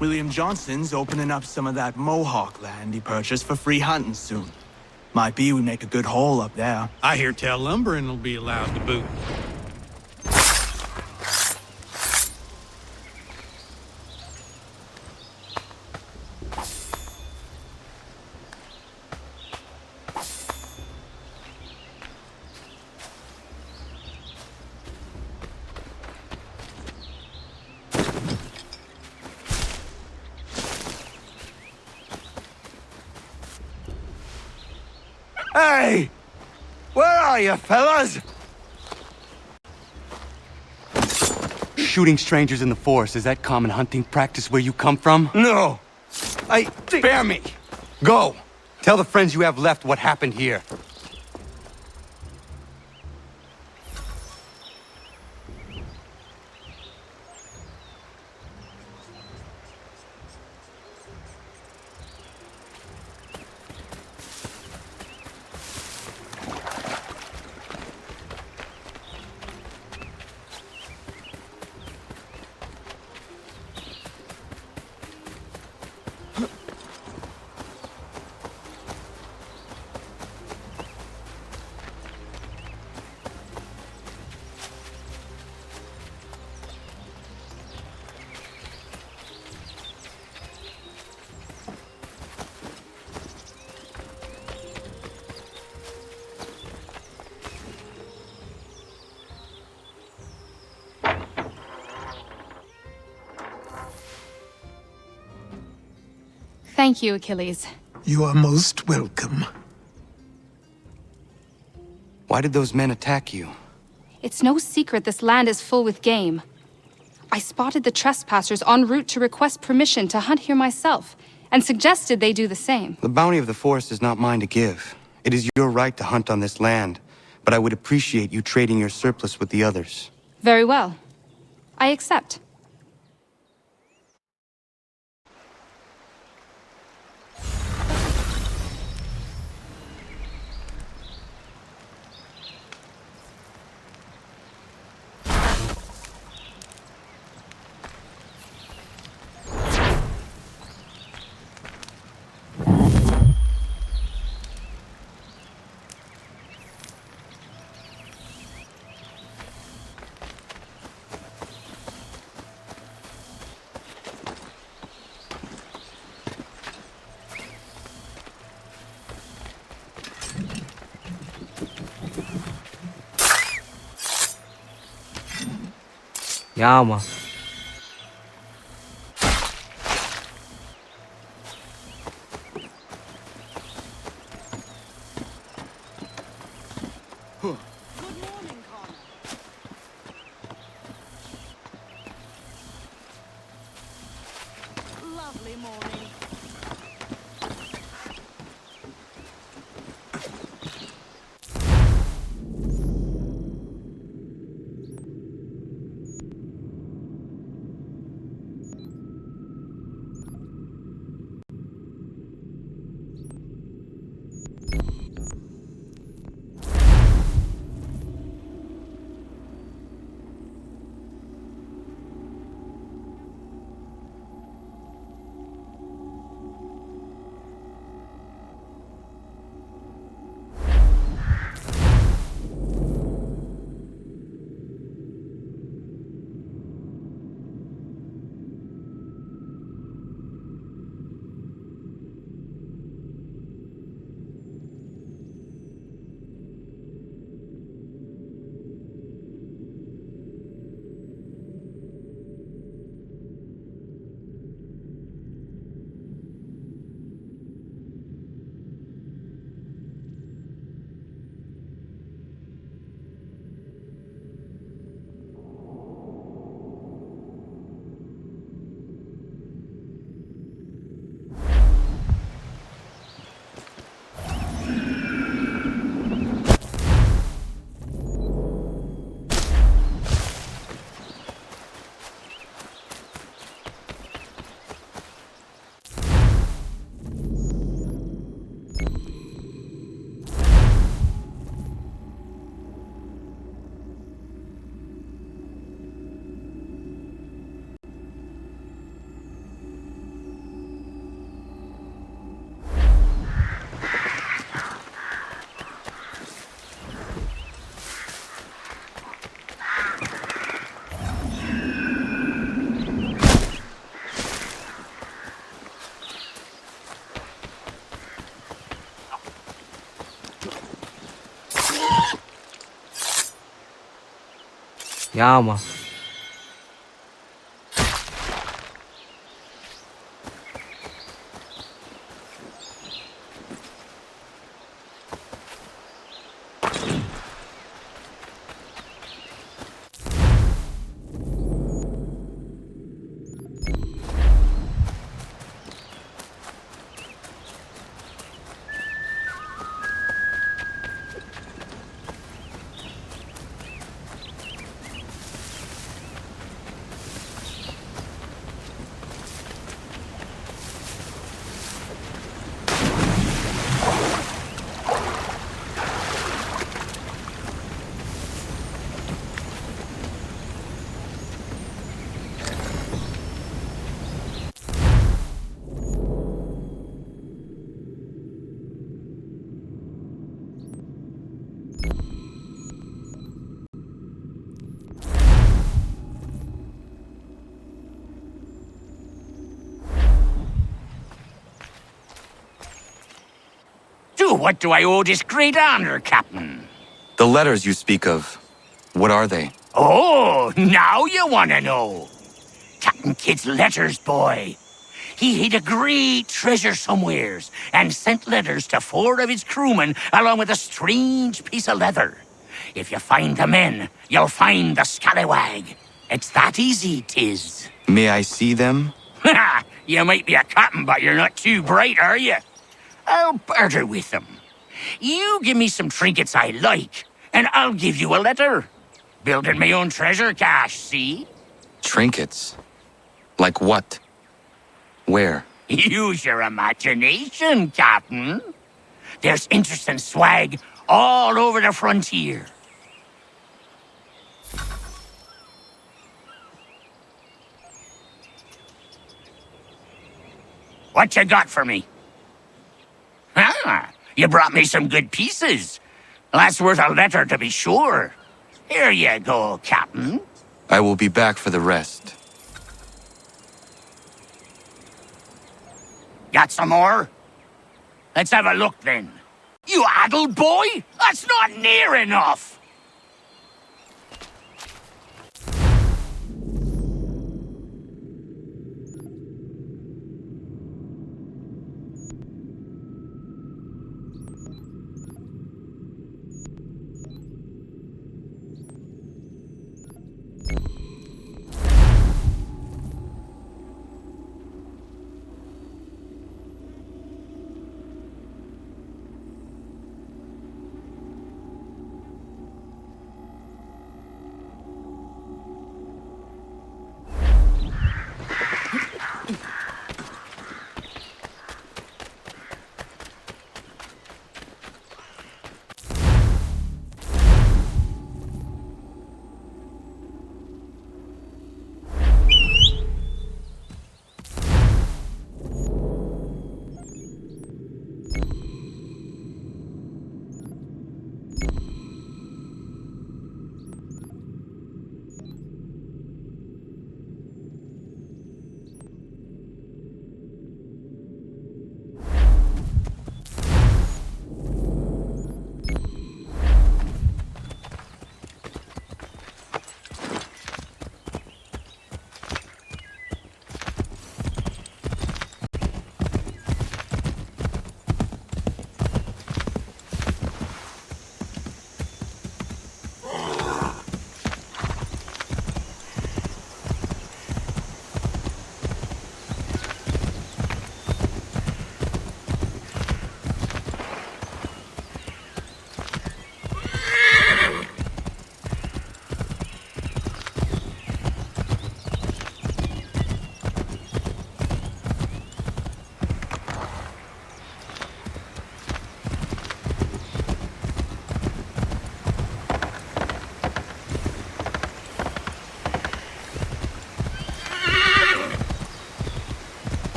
William Johnson's opening up some of that Mohawk land he purchased for free hunting soon. Might be we make a good haul up there. I hear tell lumbering will be allowed to boot. Hey! Where are you, fellas? Shooting strangers in the forest, is that common hunting practice where you come from? No. Spare me. Go! Tell the friends you have left what happened here. Thank you, Achilles. You are most welcome. Why did those men attack you? It's no secret this land is full with game. I spotted the trespassers en route to request permission to hunt here myself, and suggested they do the same. The bounty of the forest is not mine to give. It is your right to hunt on this land, but I would appreciate you trading your surplus with the others. Very well. I accept. Ja, man. Lovely morning. Yeah, man. What do I owe this great honor, Captain? The letters you speak of, what are they? Oh, now you want to know. Captain Kidd's letters, boy. He hid a great treasure somewheres and sent letters to 4 of his crewmen along with a strange piece of leather. If you find the men, you'll find the scallywag. It's that easy, 'tis. May I see them? Ha! You might be a captain, but you're not too bright, are you? I'll barter with them. You give me some trinkets I like, and I'll give you a letter. Building my own treasure cache, see? Trinkets? Like what? Where? Use your imagination, Captain. There's interesting swag all over the frontier. What you got for me? Ah, you brought me some good pieces. That's worth a letter to be sure. Here you go, Captain. I will be back for the rest. Got some more? Let's have a look then. You addled boy? That's not near enough.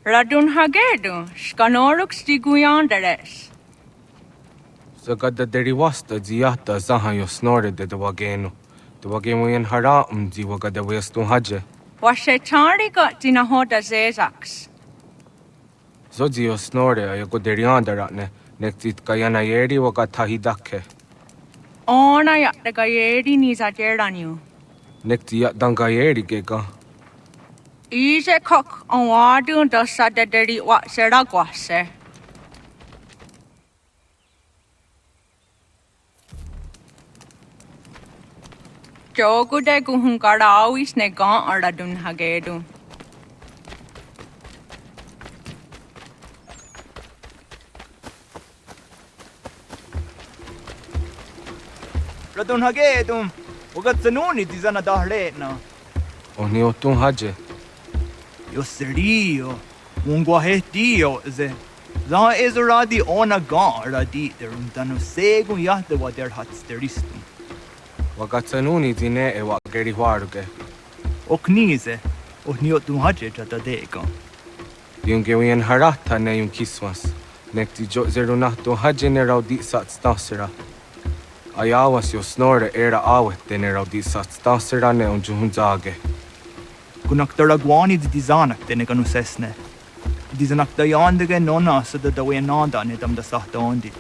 Radun hagedu, skanorux diguyanderes. Sagada derivasta ziata zahayo snore de wageno. The wagemo hara ziwagada westun haje. Washetari got dinahoda zezax. Zozio snore ayago deriandaratne, nextit kayana yeri wagatahidake. Ona yatagayeri nizaderanyu. Nextia dangayeri gega. Ize kok on wadun dosadaderi wat seragwase. Jogude guhunkarawis negan aradun hagedu. Radun hagedum. Ugatsanuni dizana dahletna. Oni otun haje. Yo serio. Mungwahetio ze. Za ezeradi ona gan raditerum danu segun yahde wader hatsteristum. Wagatsanuni dine e wageri waruge. Oknize. Ohniotun haje jatadega. Yungewien harata ne yung kiswas. Nekti jo zerunahto haje ne raudi satstasera. Ayawas yo snore era awet de ne raudi satstasera ne unjuhunzage. Kunaktaragwani di dizanak de ne ganusesne. Dizanak da yandege nona sa da dawe nanda ne dam da sahta ondi.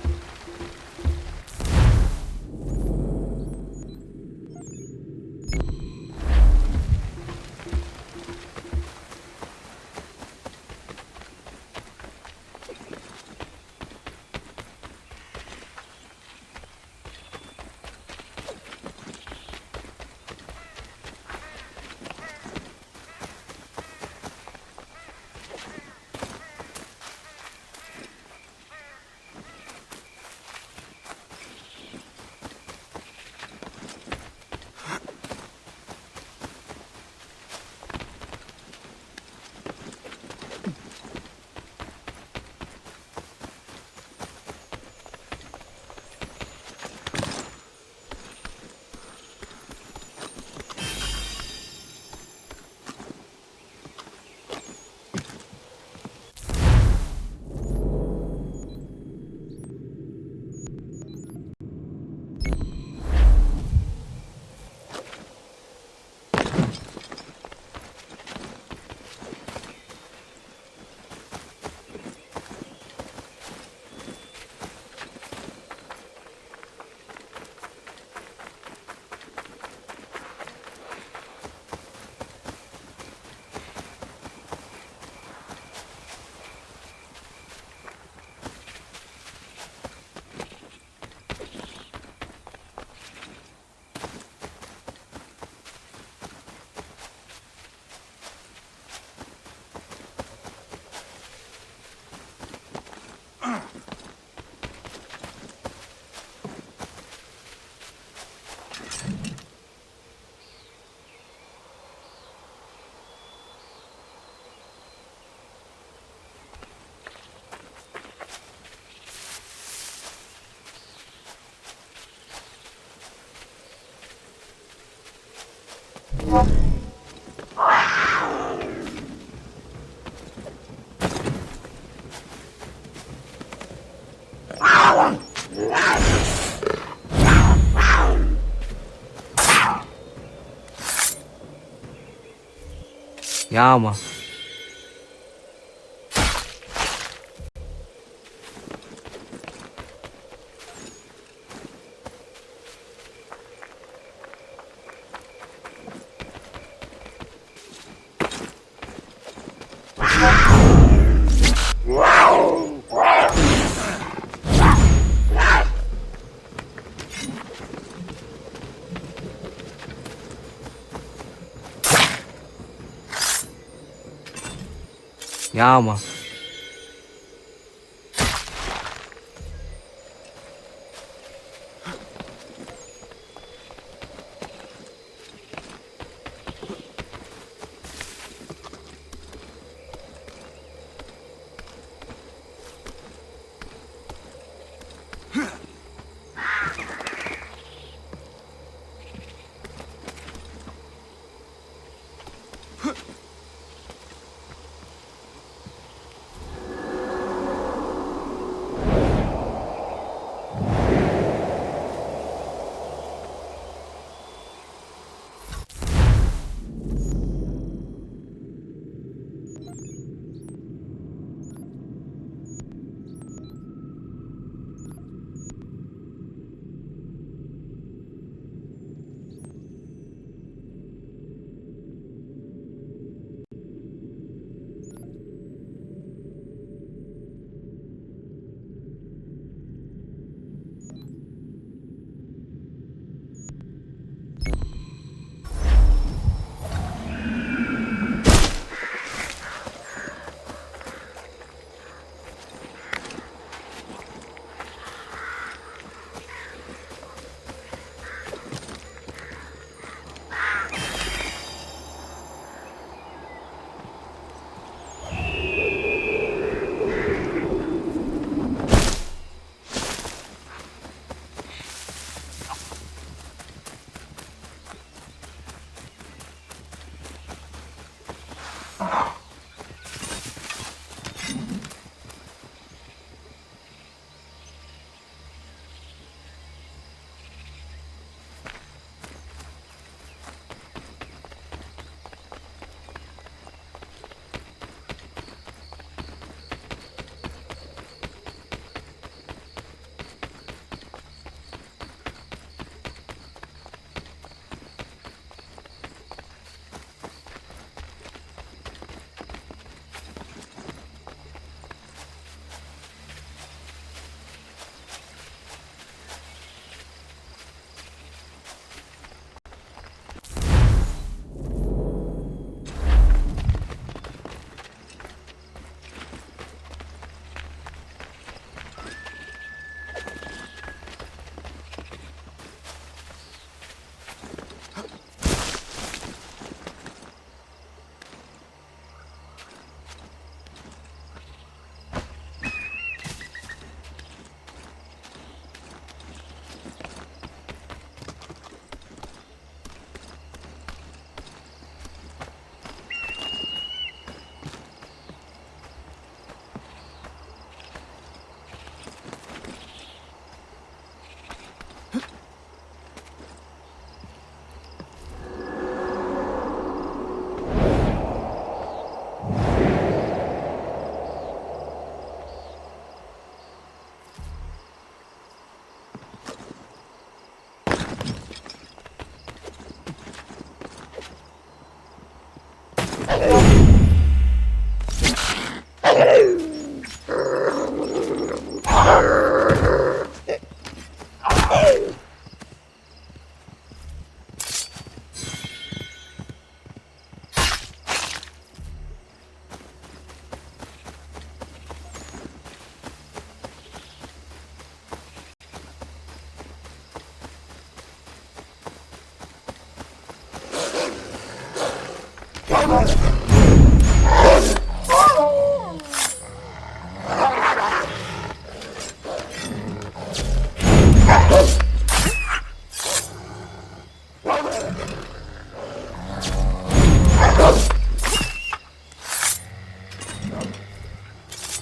Yama. Yama.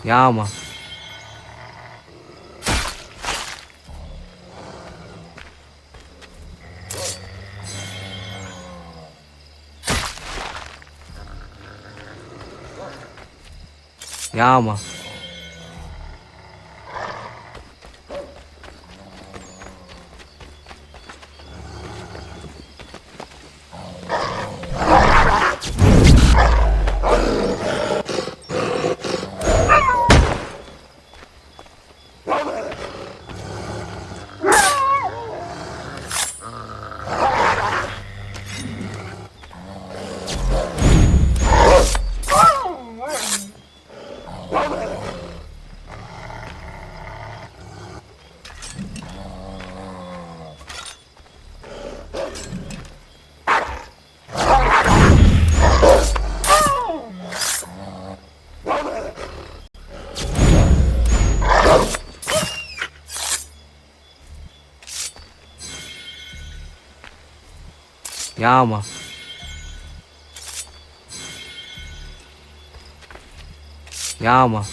Yama. Yama. Yama. Yama.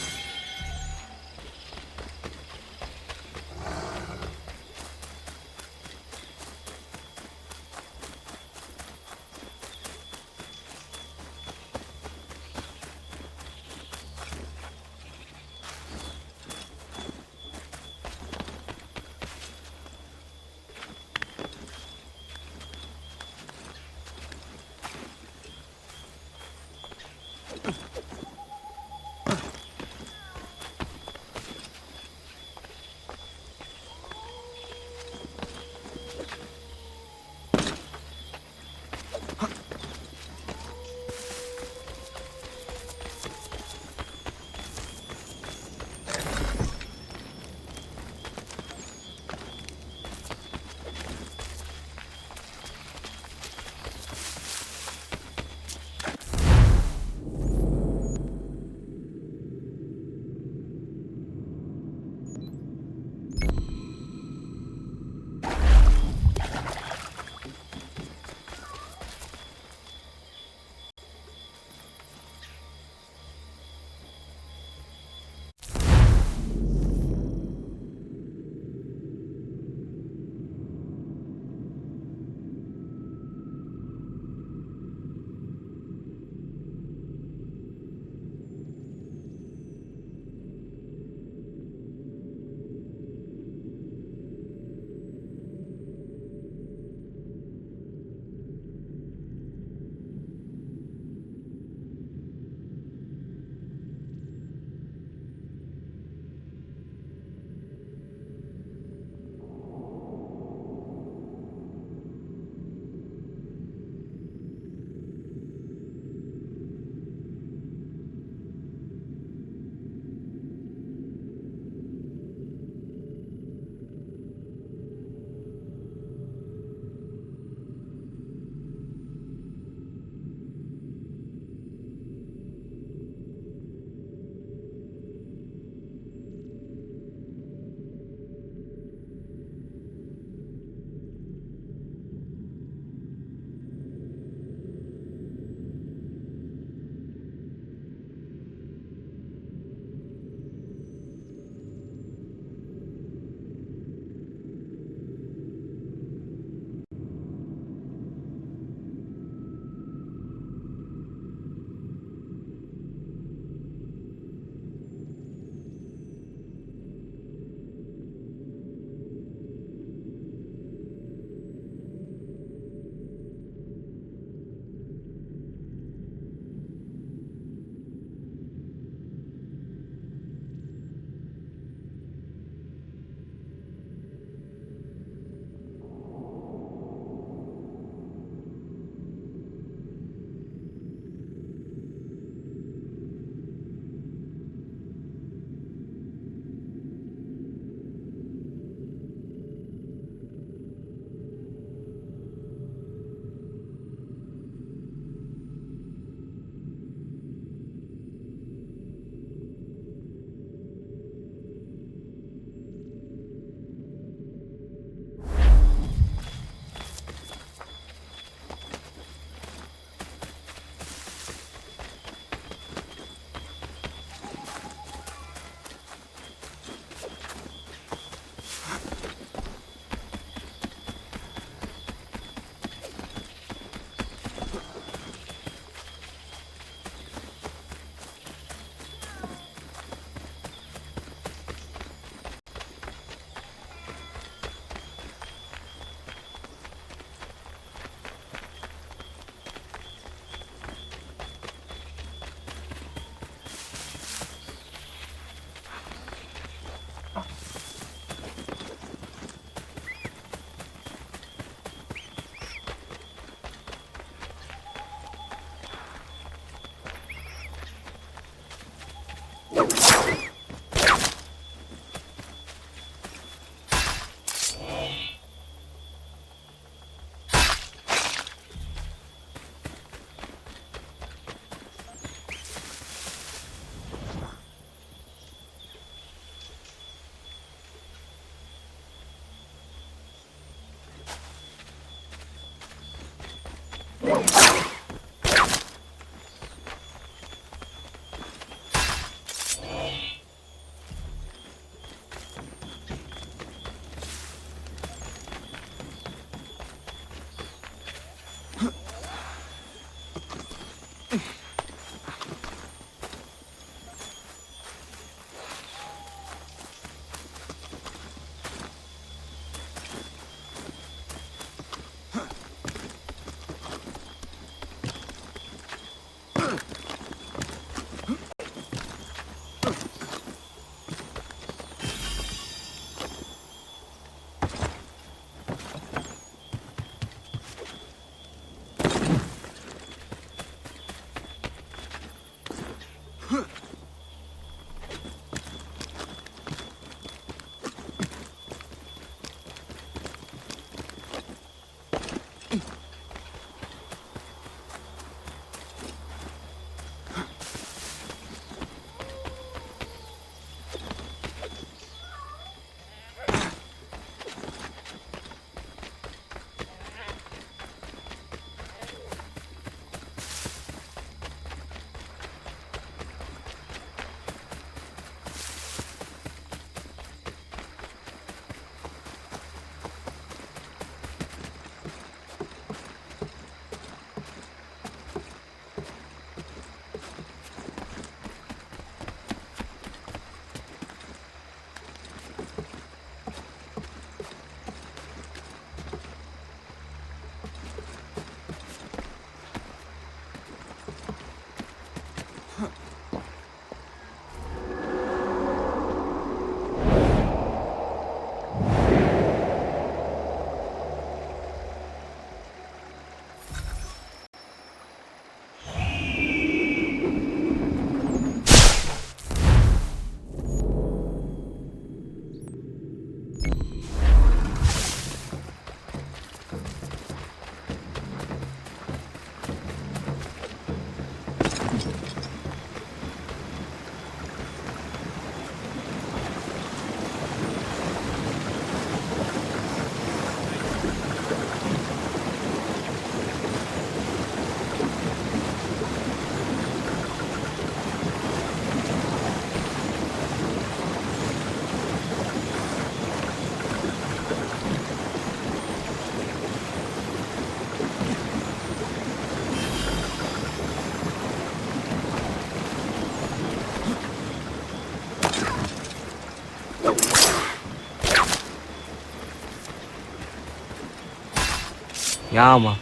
Yama.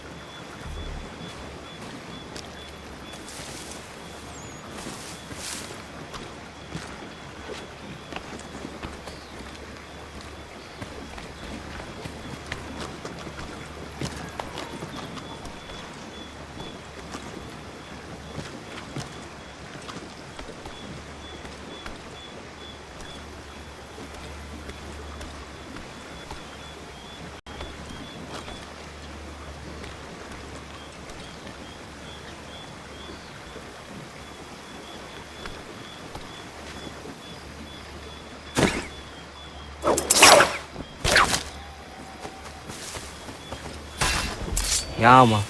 Yama.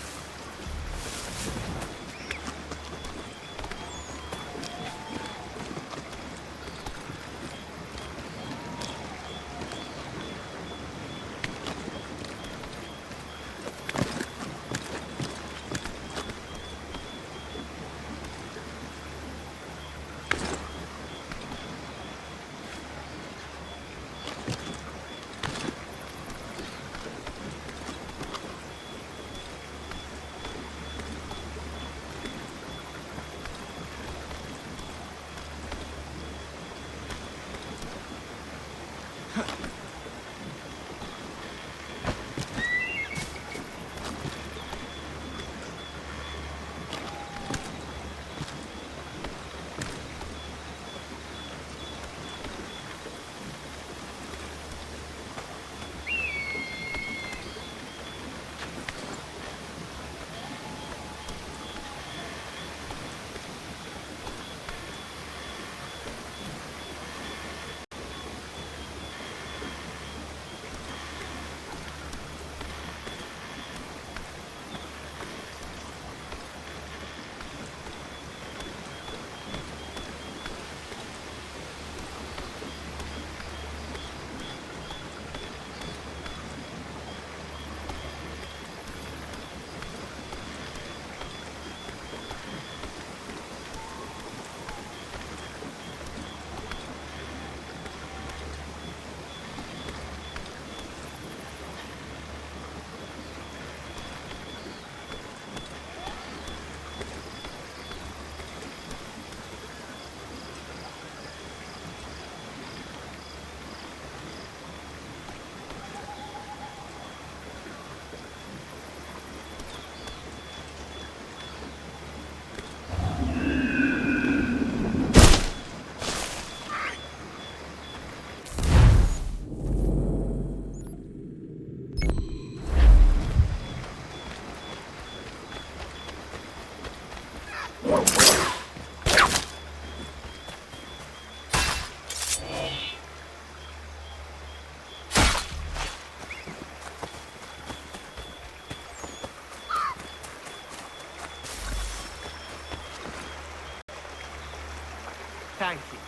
Thank you.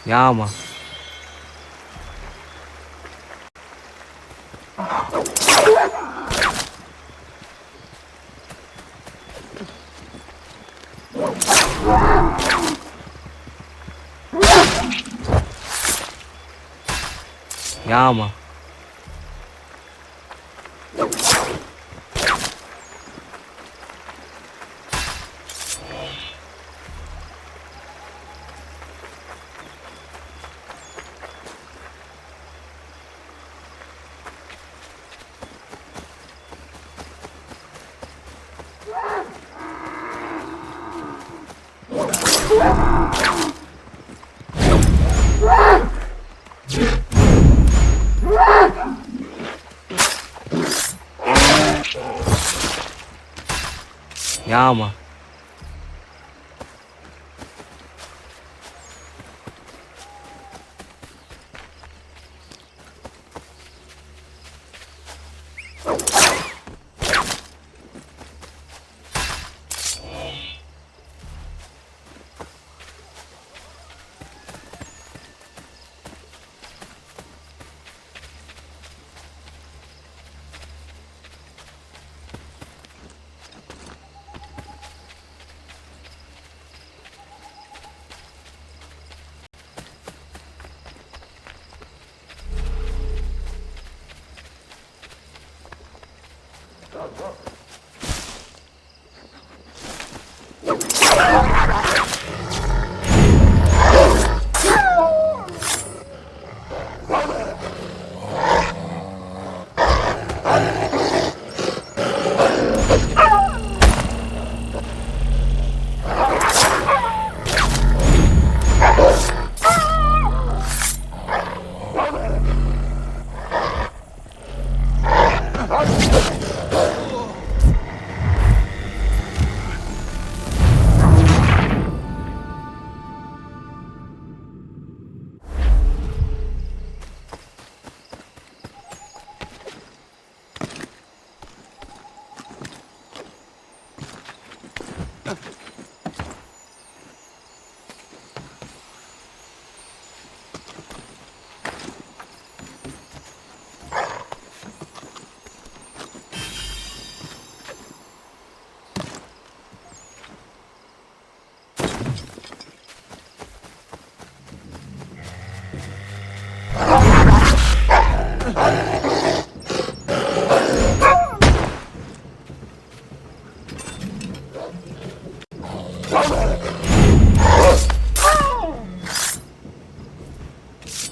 Yama. Yama. Yama.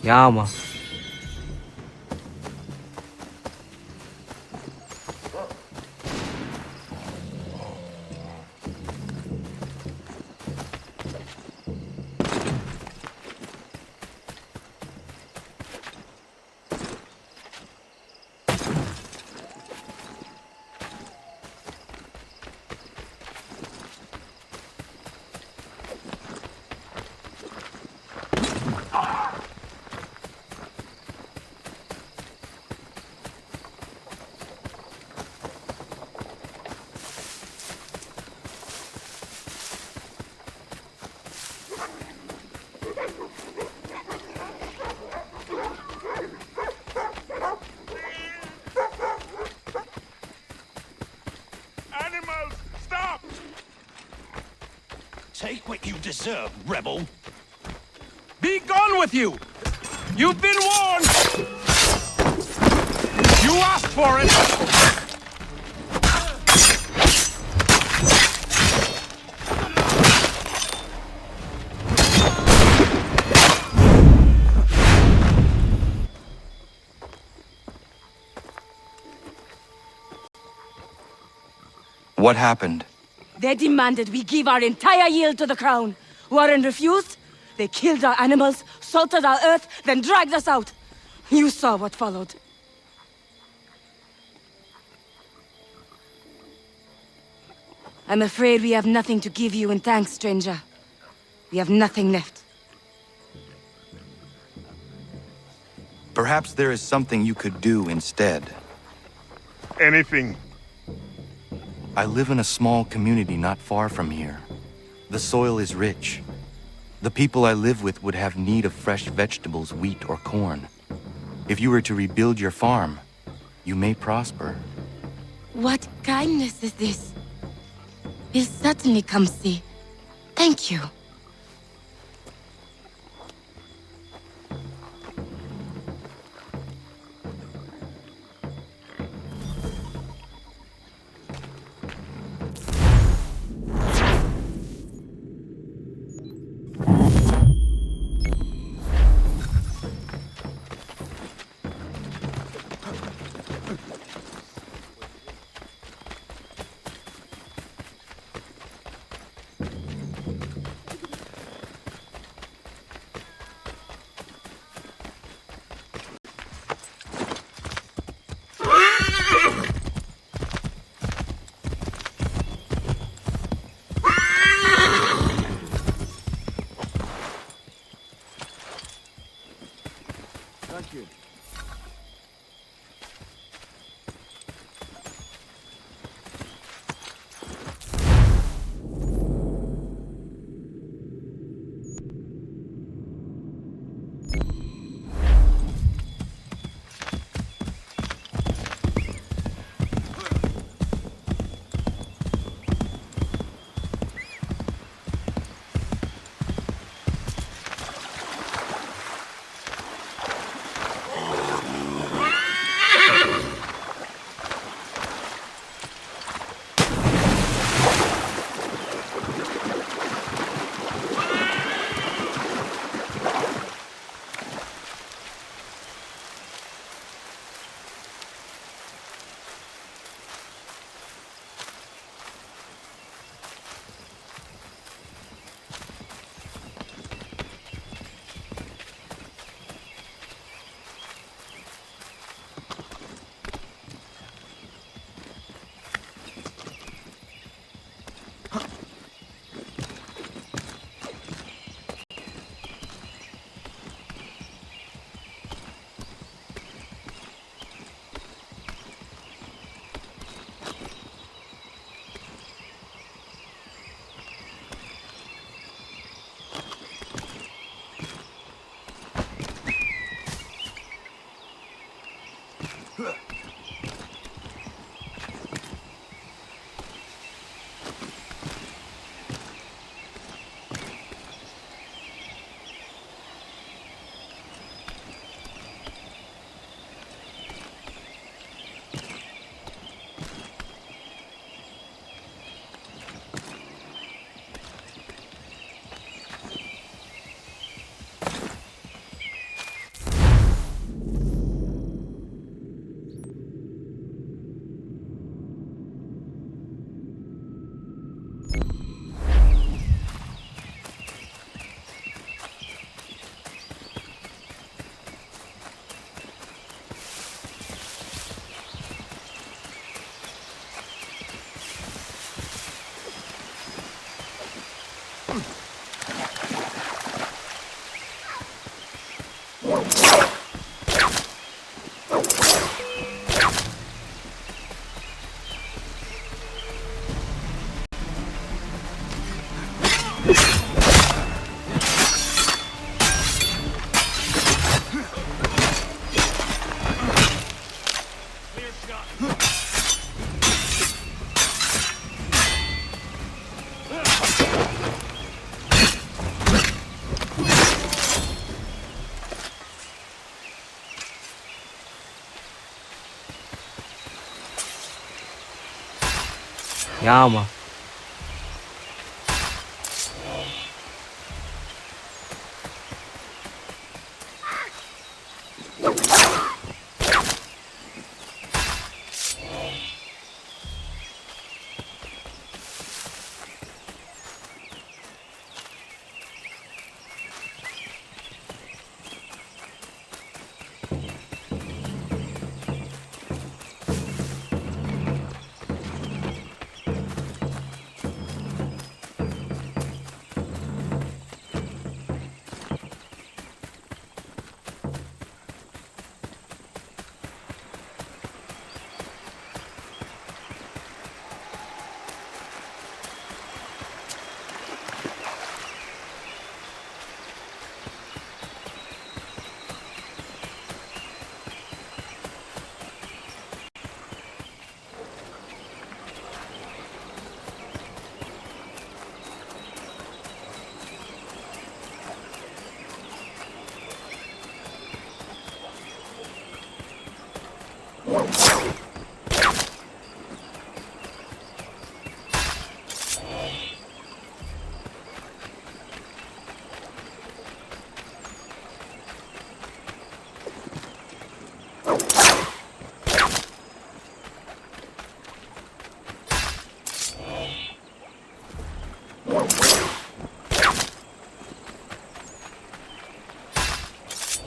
Yama. Take what you deserve, rebel. Be gone with you! You've been warned! You asked for it! What happened? They demanded we give our entire yield to the crown. Warren refused. They killed our animals, salted our earth, then dragged us out. You saw what followed. I'm afraid we have nothing to give you in thanks, stranger. We have nothing left. Perhaps there is something you could do instead. Anything. I live in a small community not far from here. The soil is rich. The people I live with would have need of fresh vegetables, wheat, or corn. If you were to rebuild your farm, you may prosper. What kindness is this? We'll certainly come see. Thank you. Thank you. Ja, man.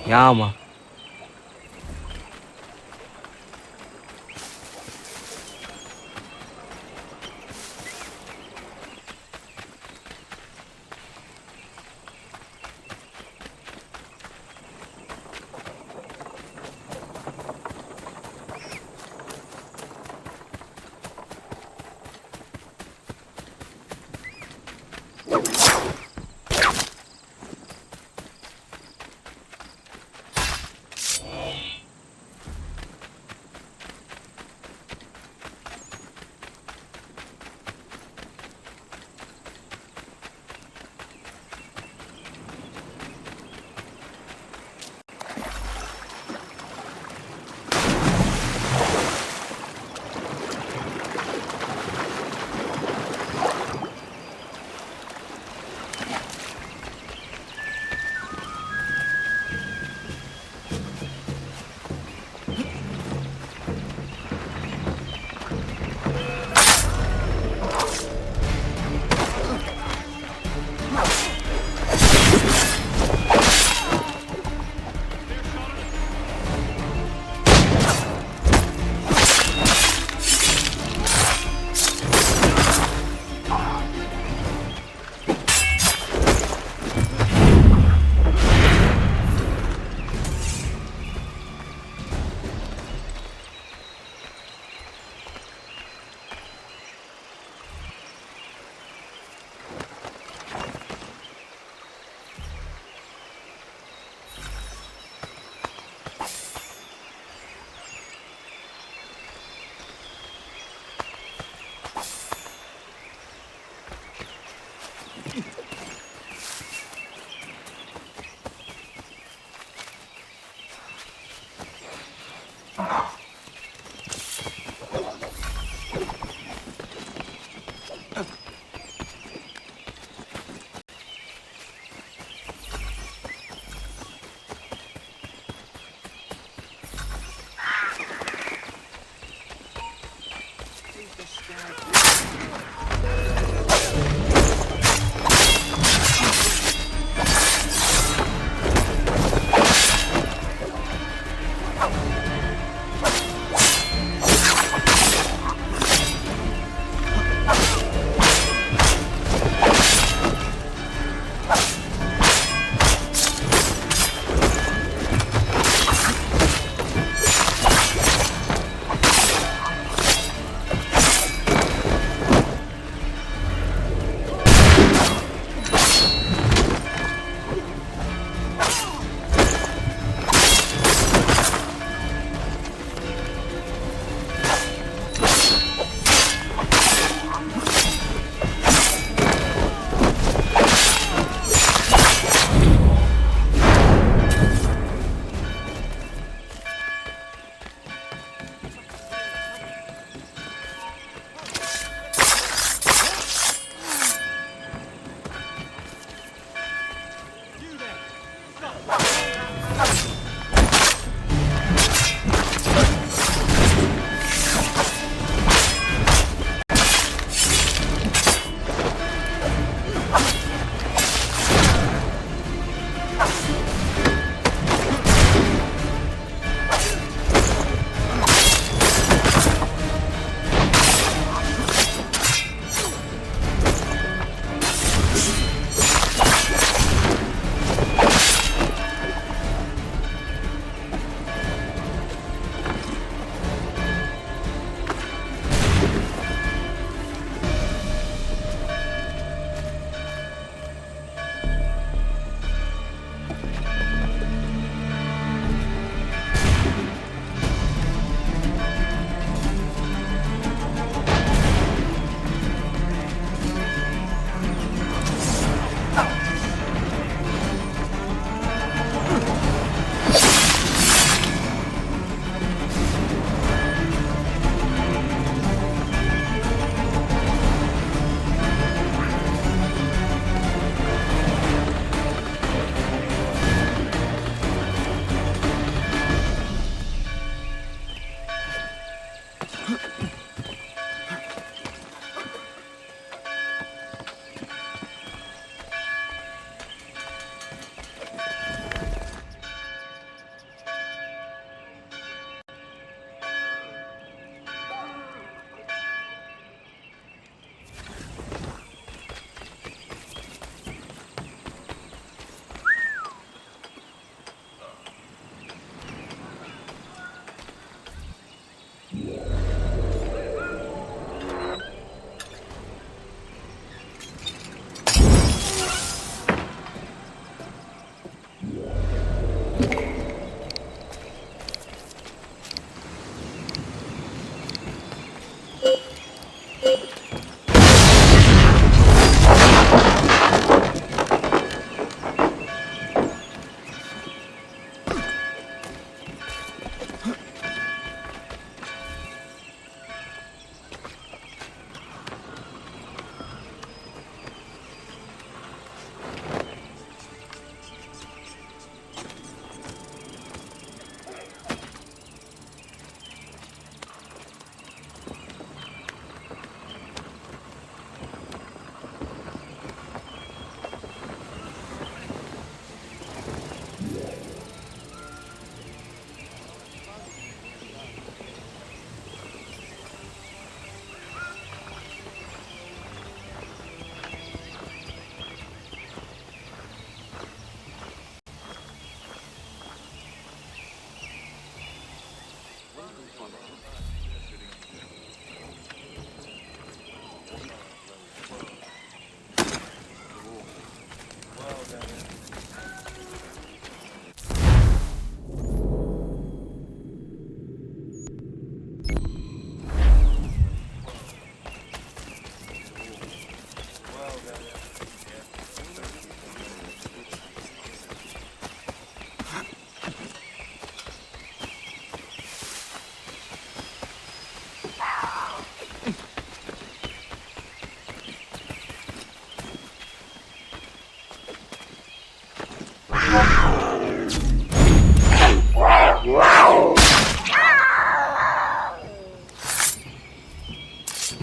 Ja, man.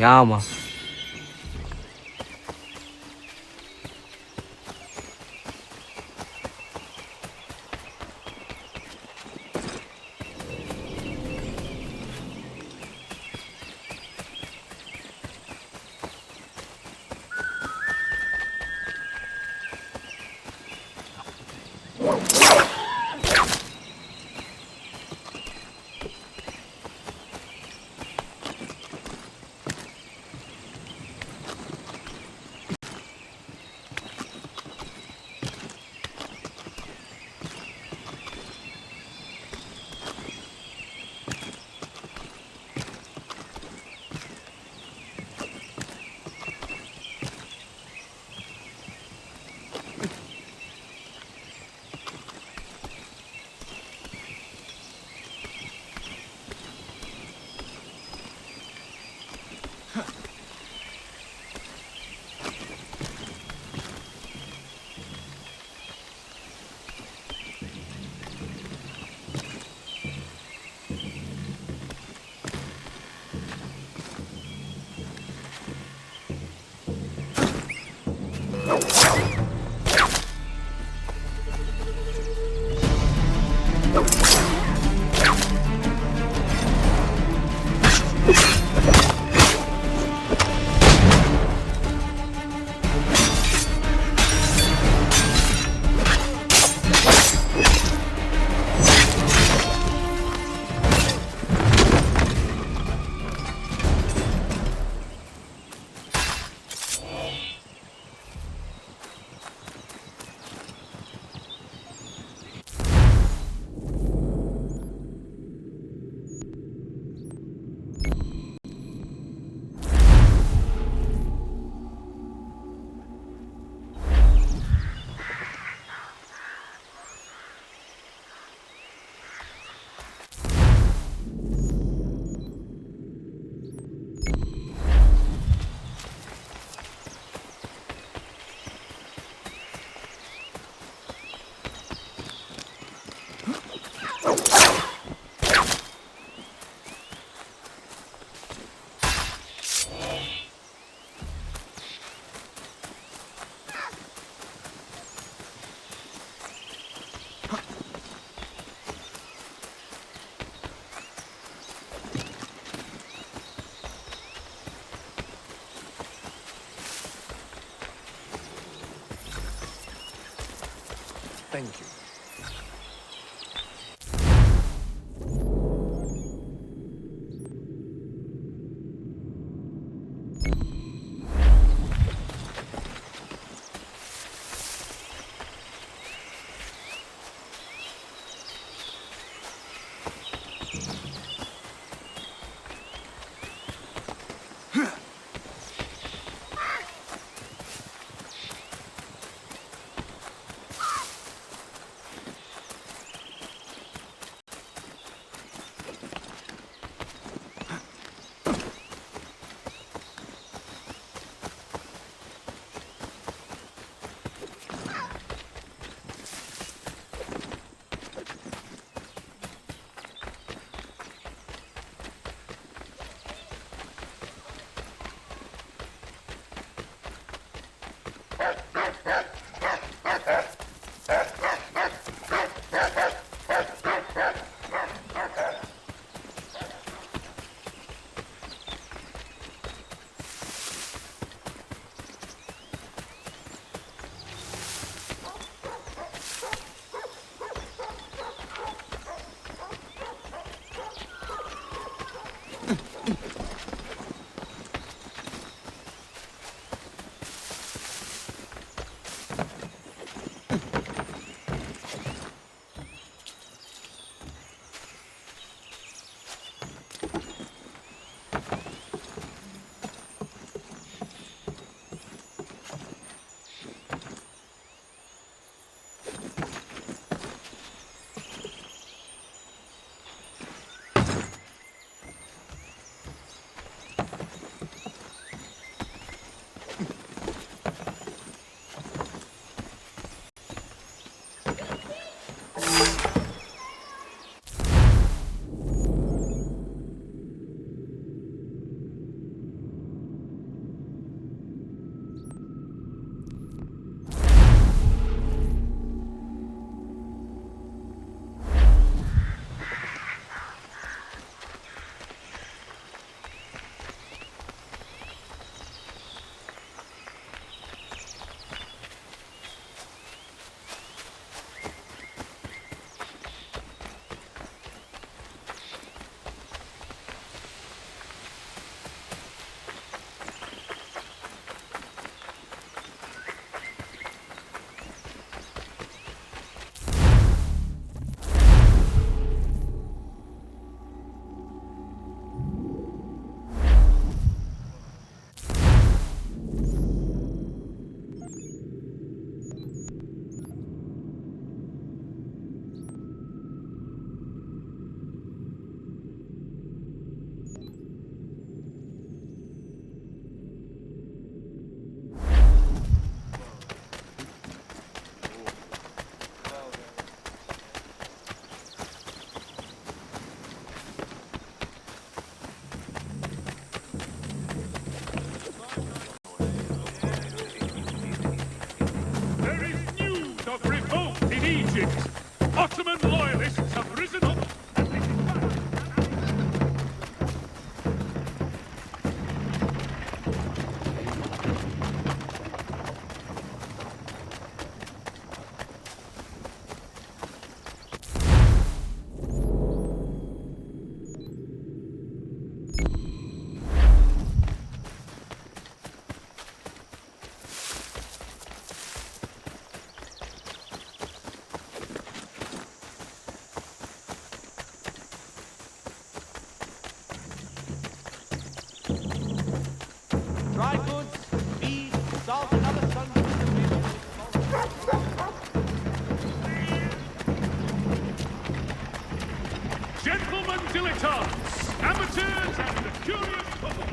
Yama. Thank you. Ottoman loyalists have risen up. Dry goods, feed, salt, and other sundry Gentlemen dilettantes, amateurs, and the curious public.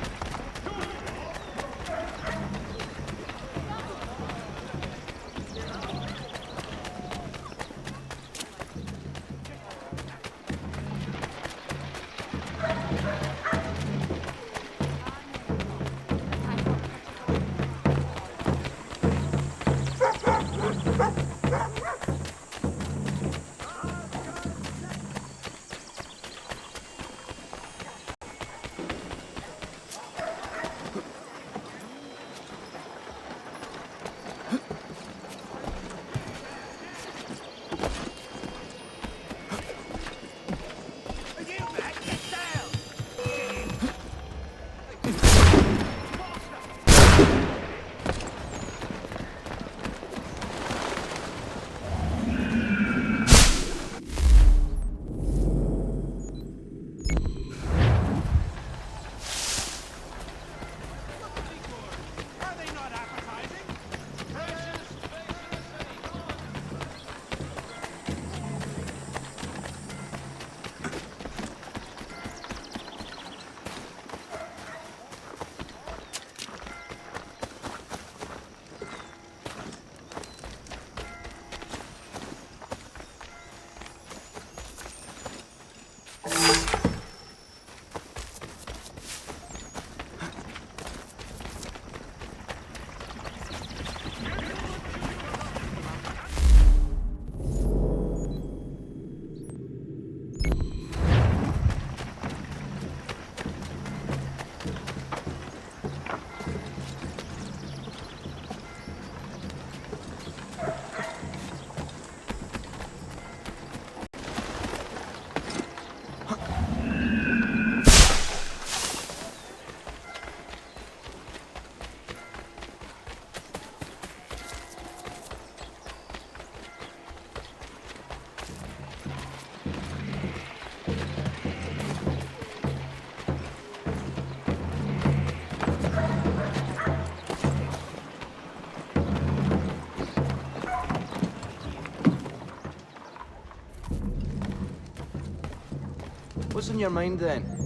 What's on your mind then?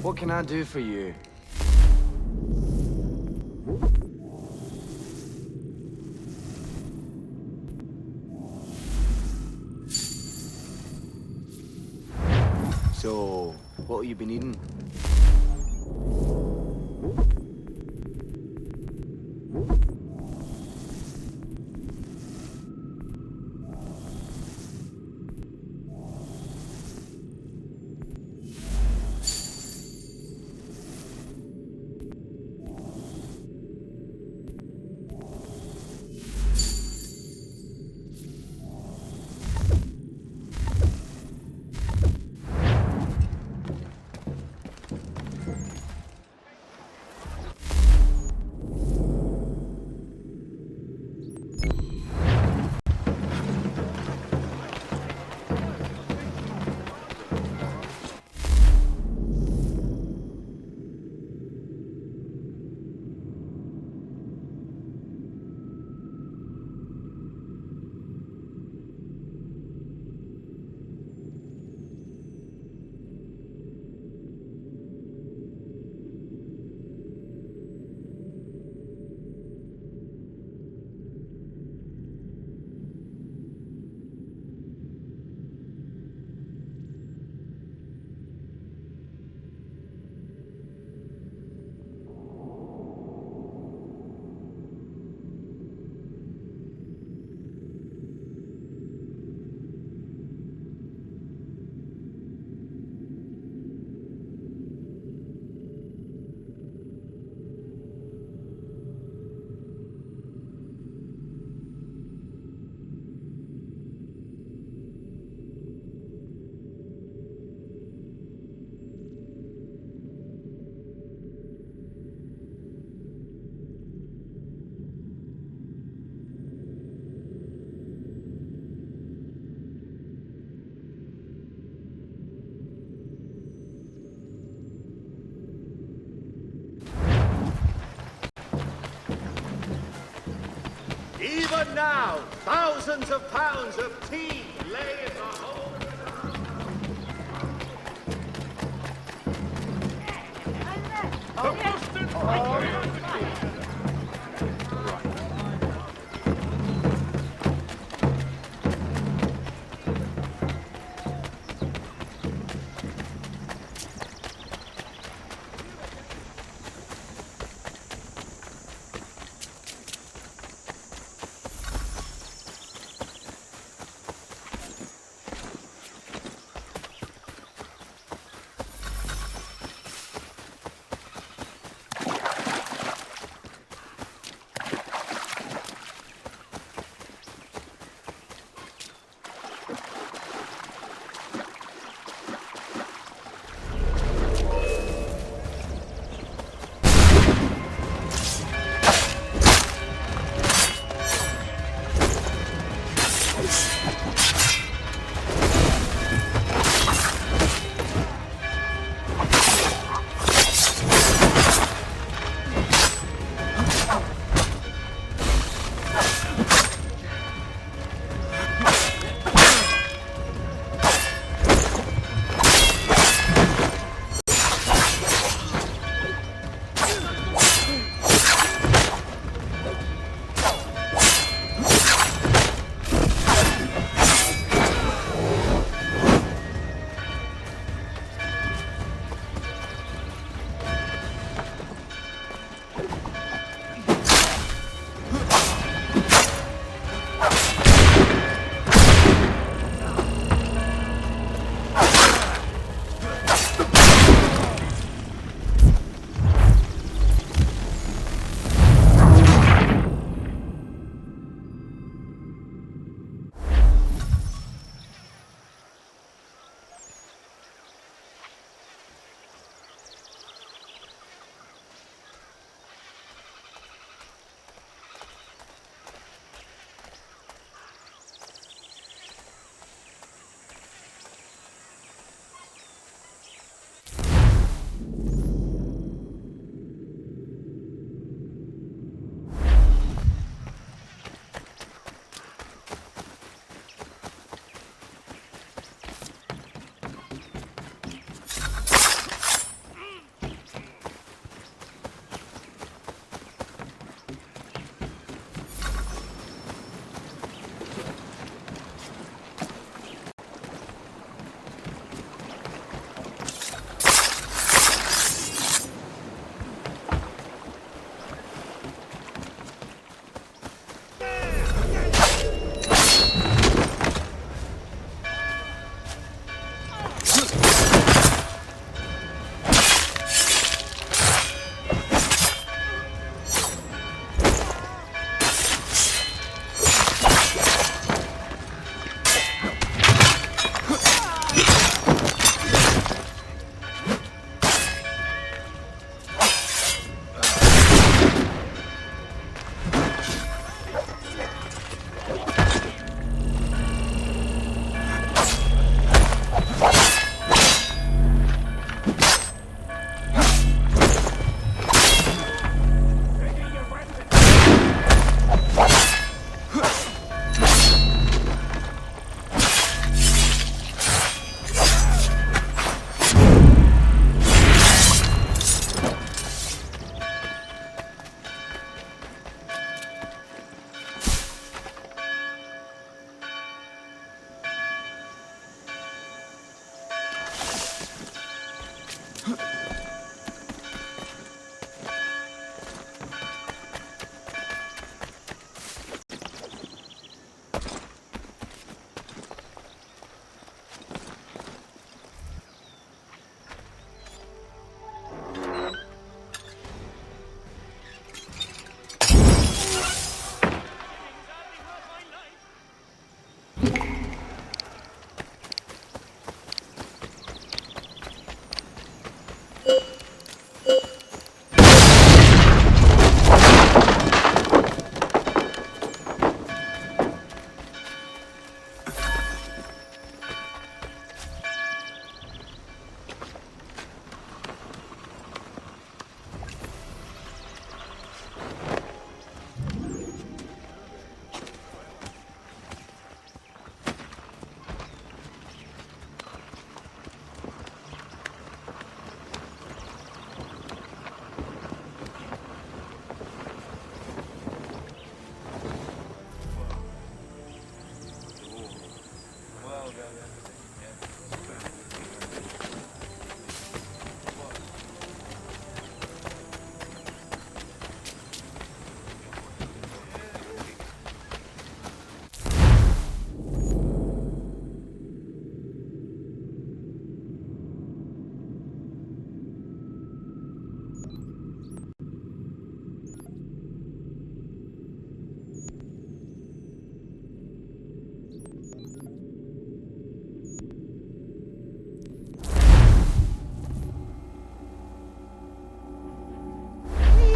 What can I do for you? So, what have you been eating? Even now, thousands of pounds of tea lay in the hold.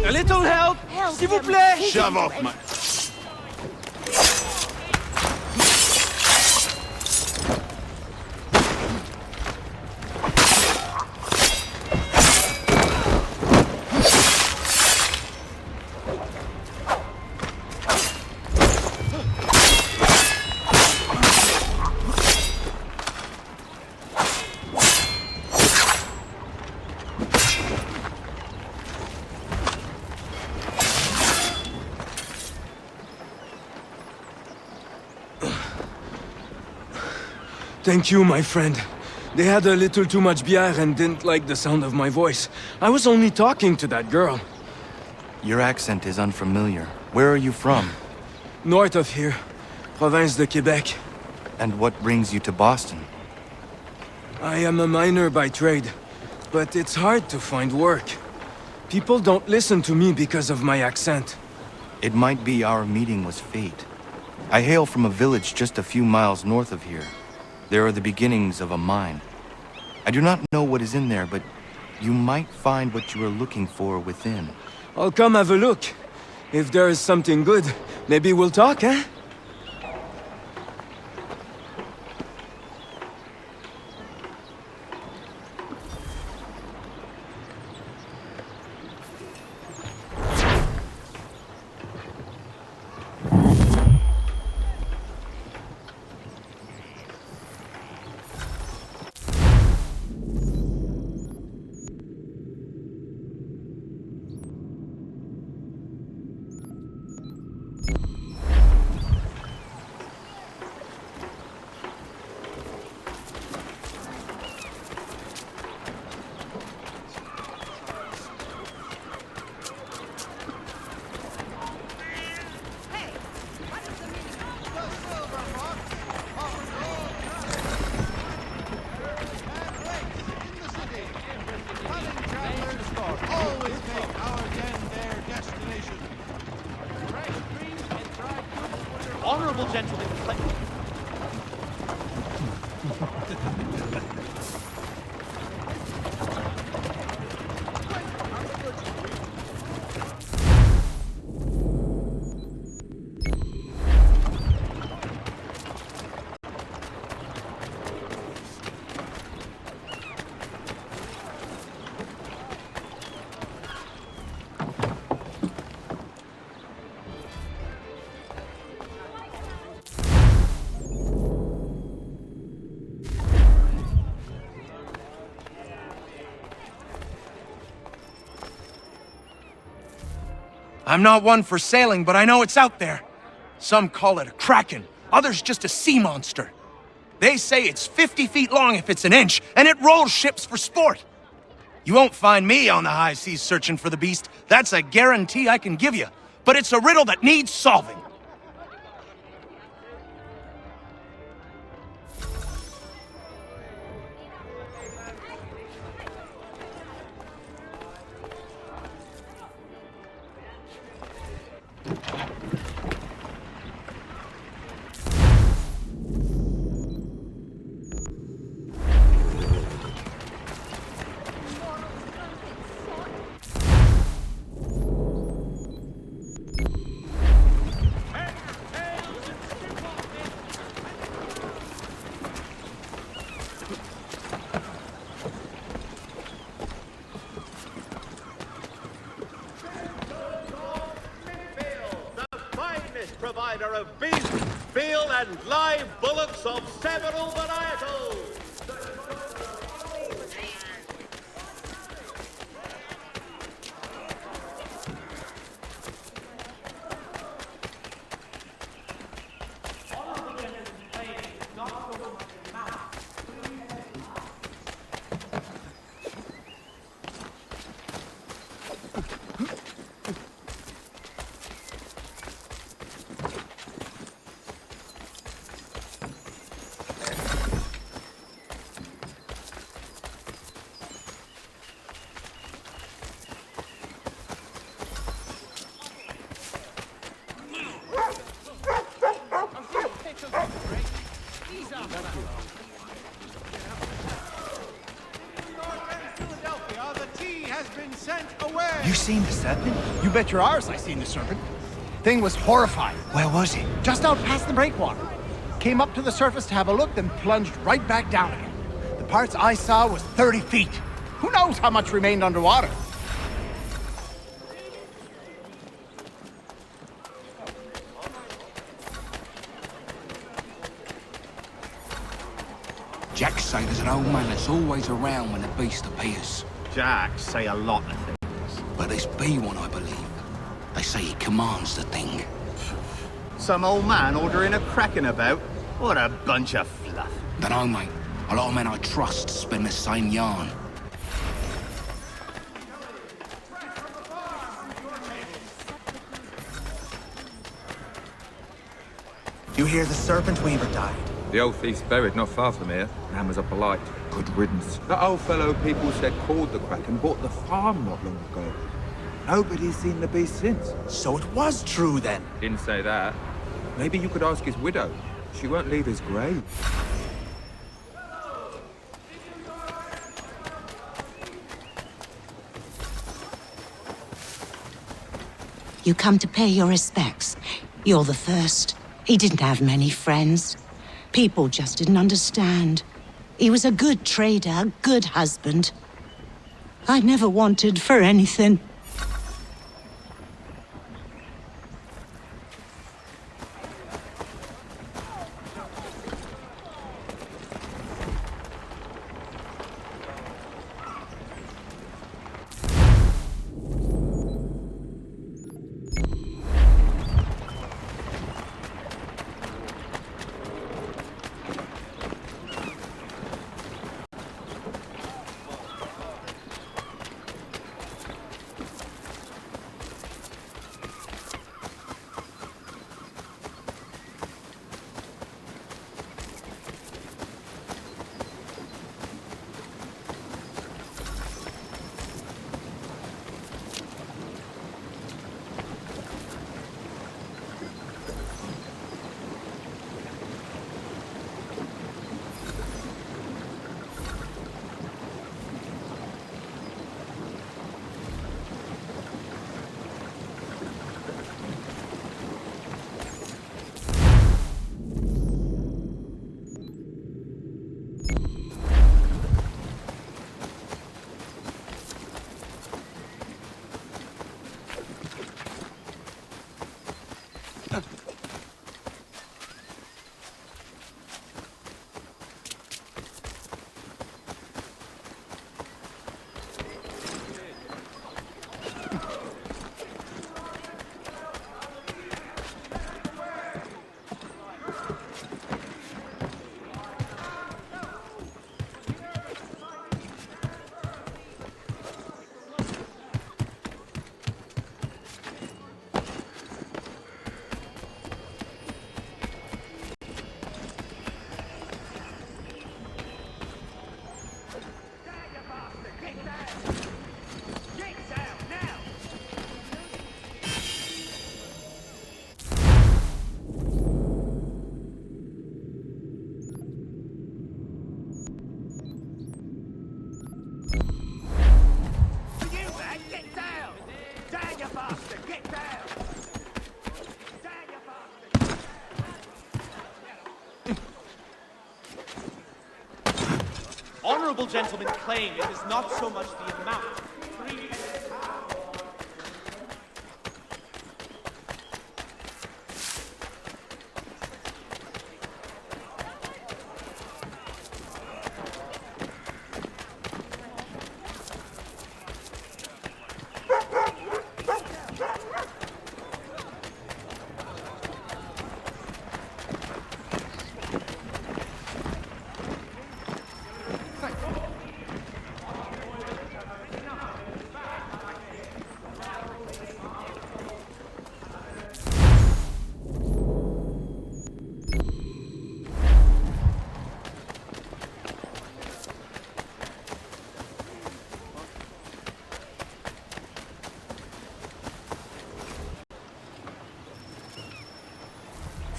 A little help, s'il vous plaît. Shove off, mate. Thank you, my friend. They had a little too much beer and didn't like the sound of my voice. I was only talking to that girl. Your accent is unfamiliar. Where are you from? North of here. Province de Quebec. And what brings you to Boston? I am a miner by trade, but it's hard to find work. People don't listen to me because of my accent. It might be our meeting was fate. I hail from a village just a few miles north of here. There are the beginnings of a mine. I do not know what is in there, but you might find what you are looking for within. I'll come have a look. If there is something good, maybe we'll talk, eh? Honorable gentlemen, I'm not one for sailing, but I know it's out there. Some call it a kraken, others just a sea monster. They say it's 50 feet long if it's an inch, and it rolls ships for sport. You won't find me on the high seas searching for the beast. That's a guarantee I can give you. But it's a riddle that needs solving. Provider of beef, veal, and live bullocks of several varietals. been sent away. You seen the serpent? You bet your arse I seen the serpent. Thing was horrifying. Where was it? Just out past the breakwater. Came up to the surface to have a look, then plunged right back down again. The parts I saw was 30 feet. Who knows how much remained underwater? Jack say there's an old man that's always around when the beast appears. Jack say a lot of things. But there's be one, I believe. They say he commands the thing. Some old man ordering a cracking about? What a bunch of fluff. Dunno, mate. A lot of men I trust spin the same yarn. You hear the serpent weaver died? The old thief's buried not far from here. Hammers up a light. Good riddance. That old fellow people said called the Kraken bought the farm not long ago. Nobody's seen the beast since. So it was true then? Didn't say that. Maybe you could ask his widow. She won't leave his grave. You come to pay your respects. You're the first. He didn't have many friends. People just didn't understand. He was a good trader, a good husband. I never wanted for anything. Honorable gentlemen claim it is not so much the amount.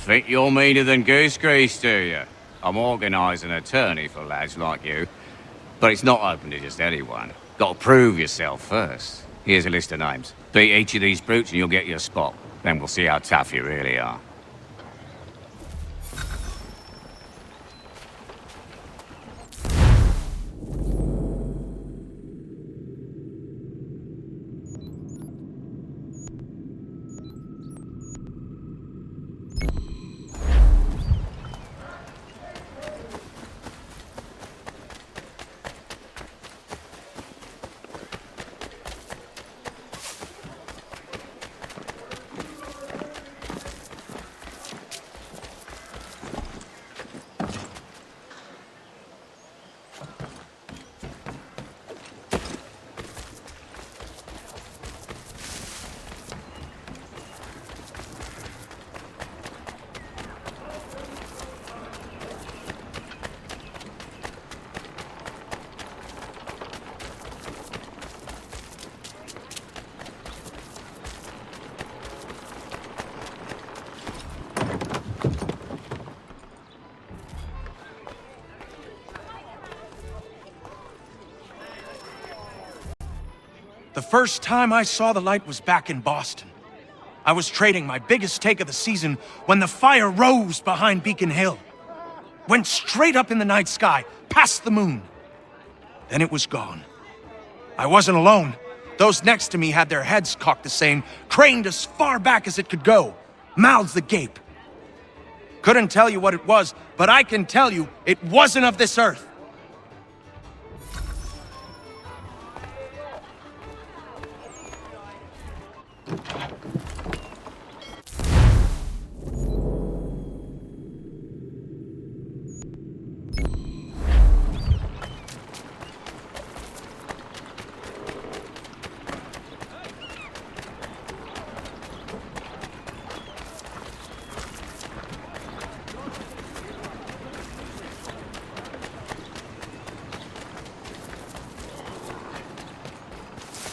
Think you're meaner than goose grease, do you? I'm organising an attorney for lads like you. But it's not open to just anyone. Gotta prove yourself first. Here's a list of names. Beat each of these brutes and you'll get your spot. Then we'll see how tough you really are. The first time I saw the light was back in Boston. I was trading my biggest take of the season when the fire rose behind Beacon Hill. Went straight up in the night sky, past the moon. Then it was gone. I wasn't alone. Those next to me had their heads cocked the same, craned as far back as it could go, mouths agape. Couldn't tell you what it was, but I can tell you it wasn't of this earth.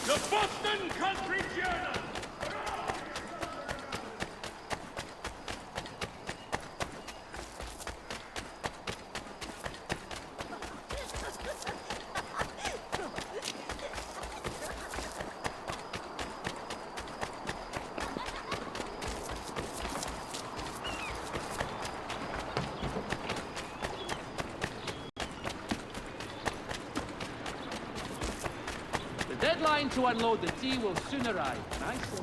The Boston Country Journal! The deadline to unload the tea will soon arrive, and I say...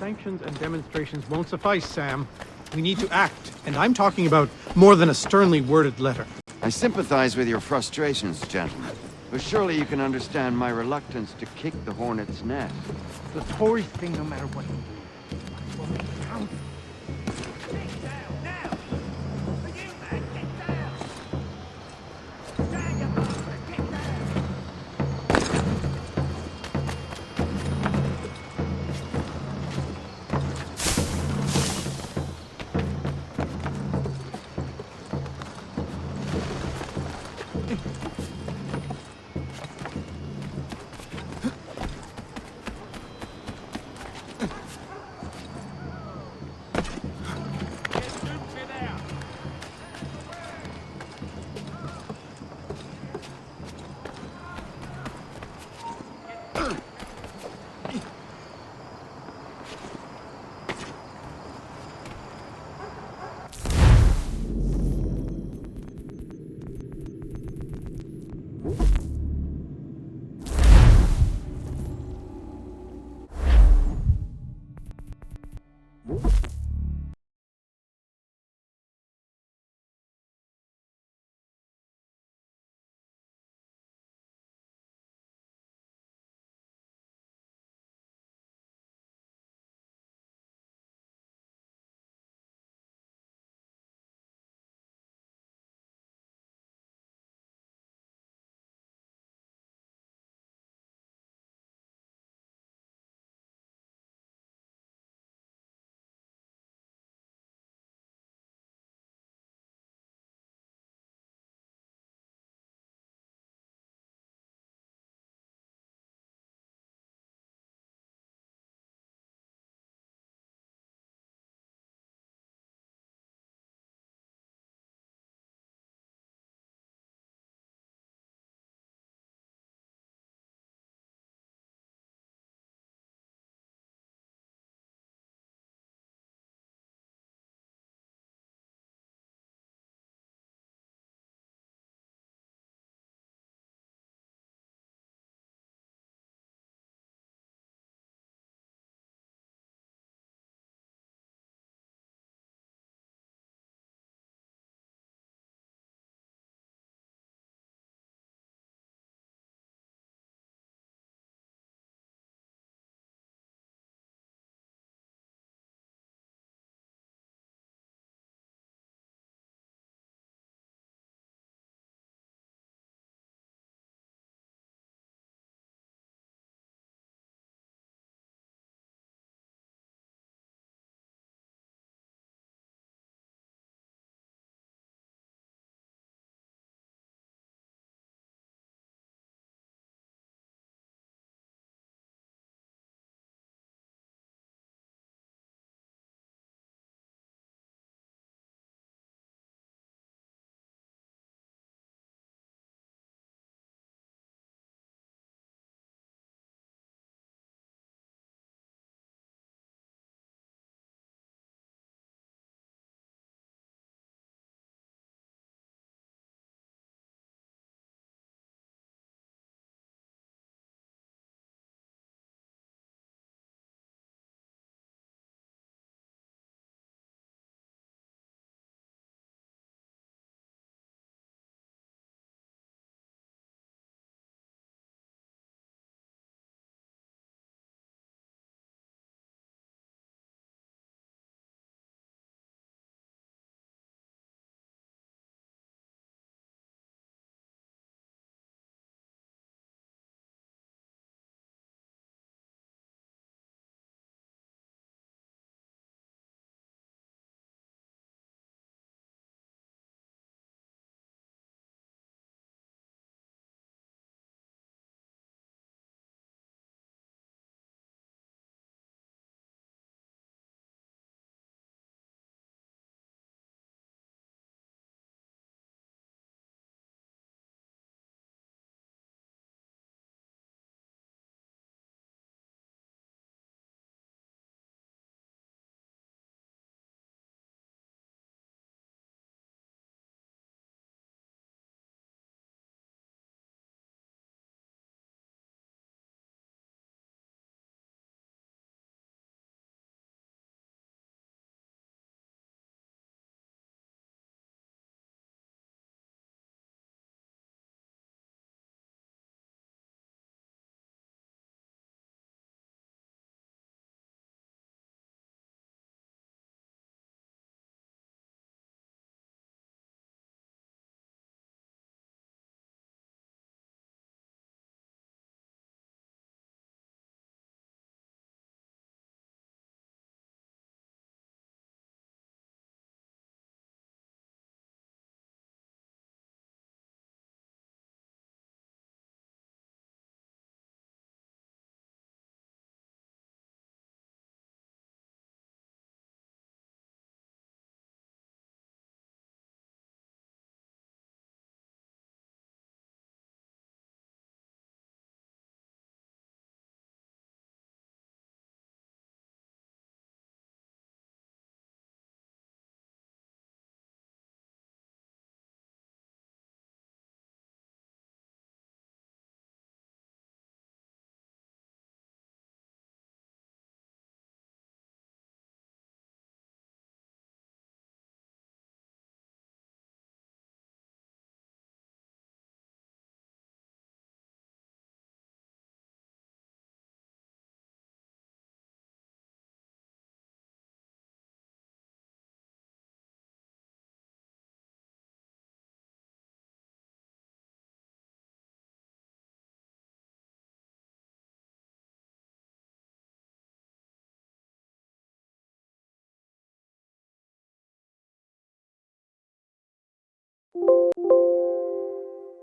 Sanctions and demonstrations won't suffice, Sam. We need to act, and I'm talking about more than a sternly worded letter. I sympathize with your frustrations, gentlemen. But surely you can understand my reluctance to kick the hornet's nest. The Tories thing, no matter what you do, will make it count.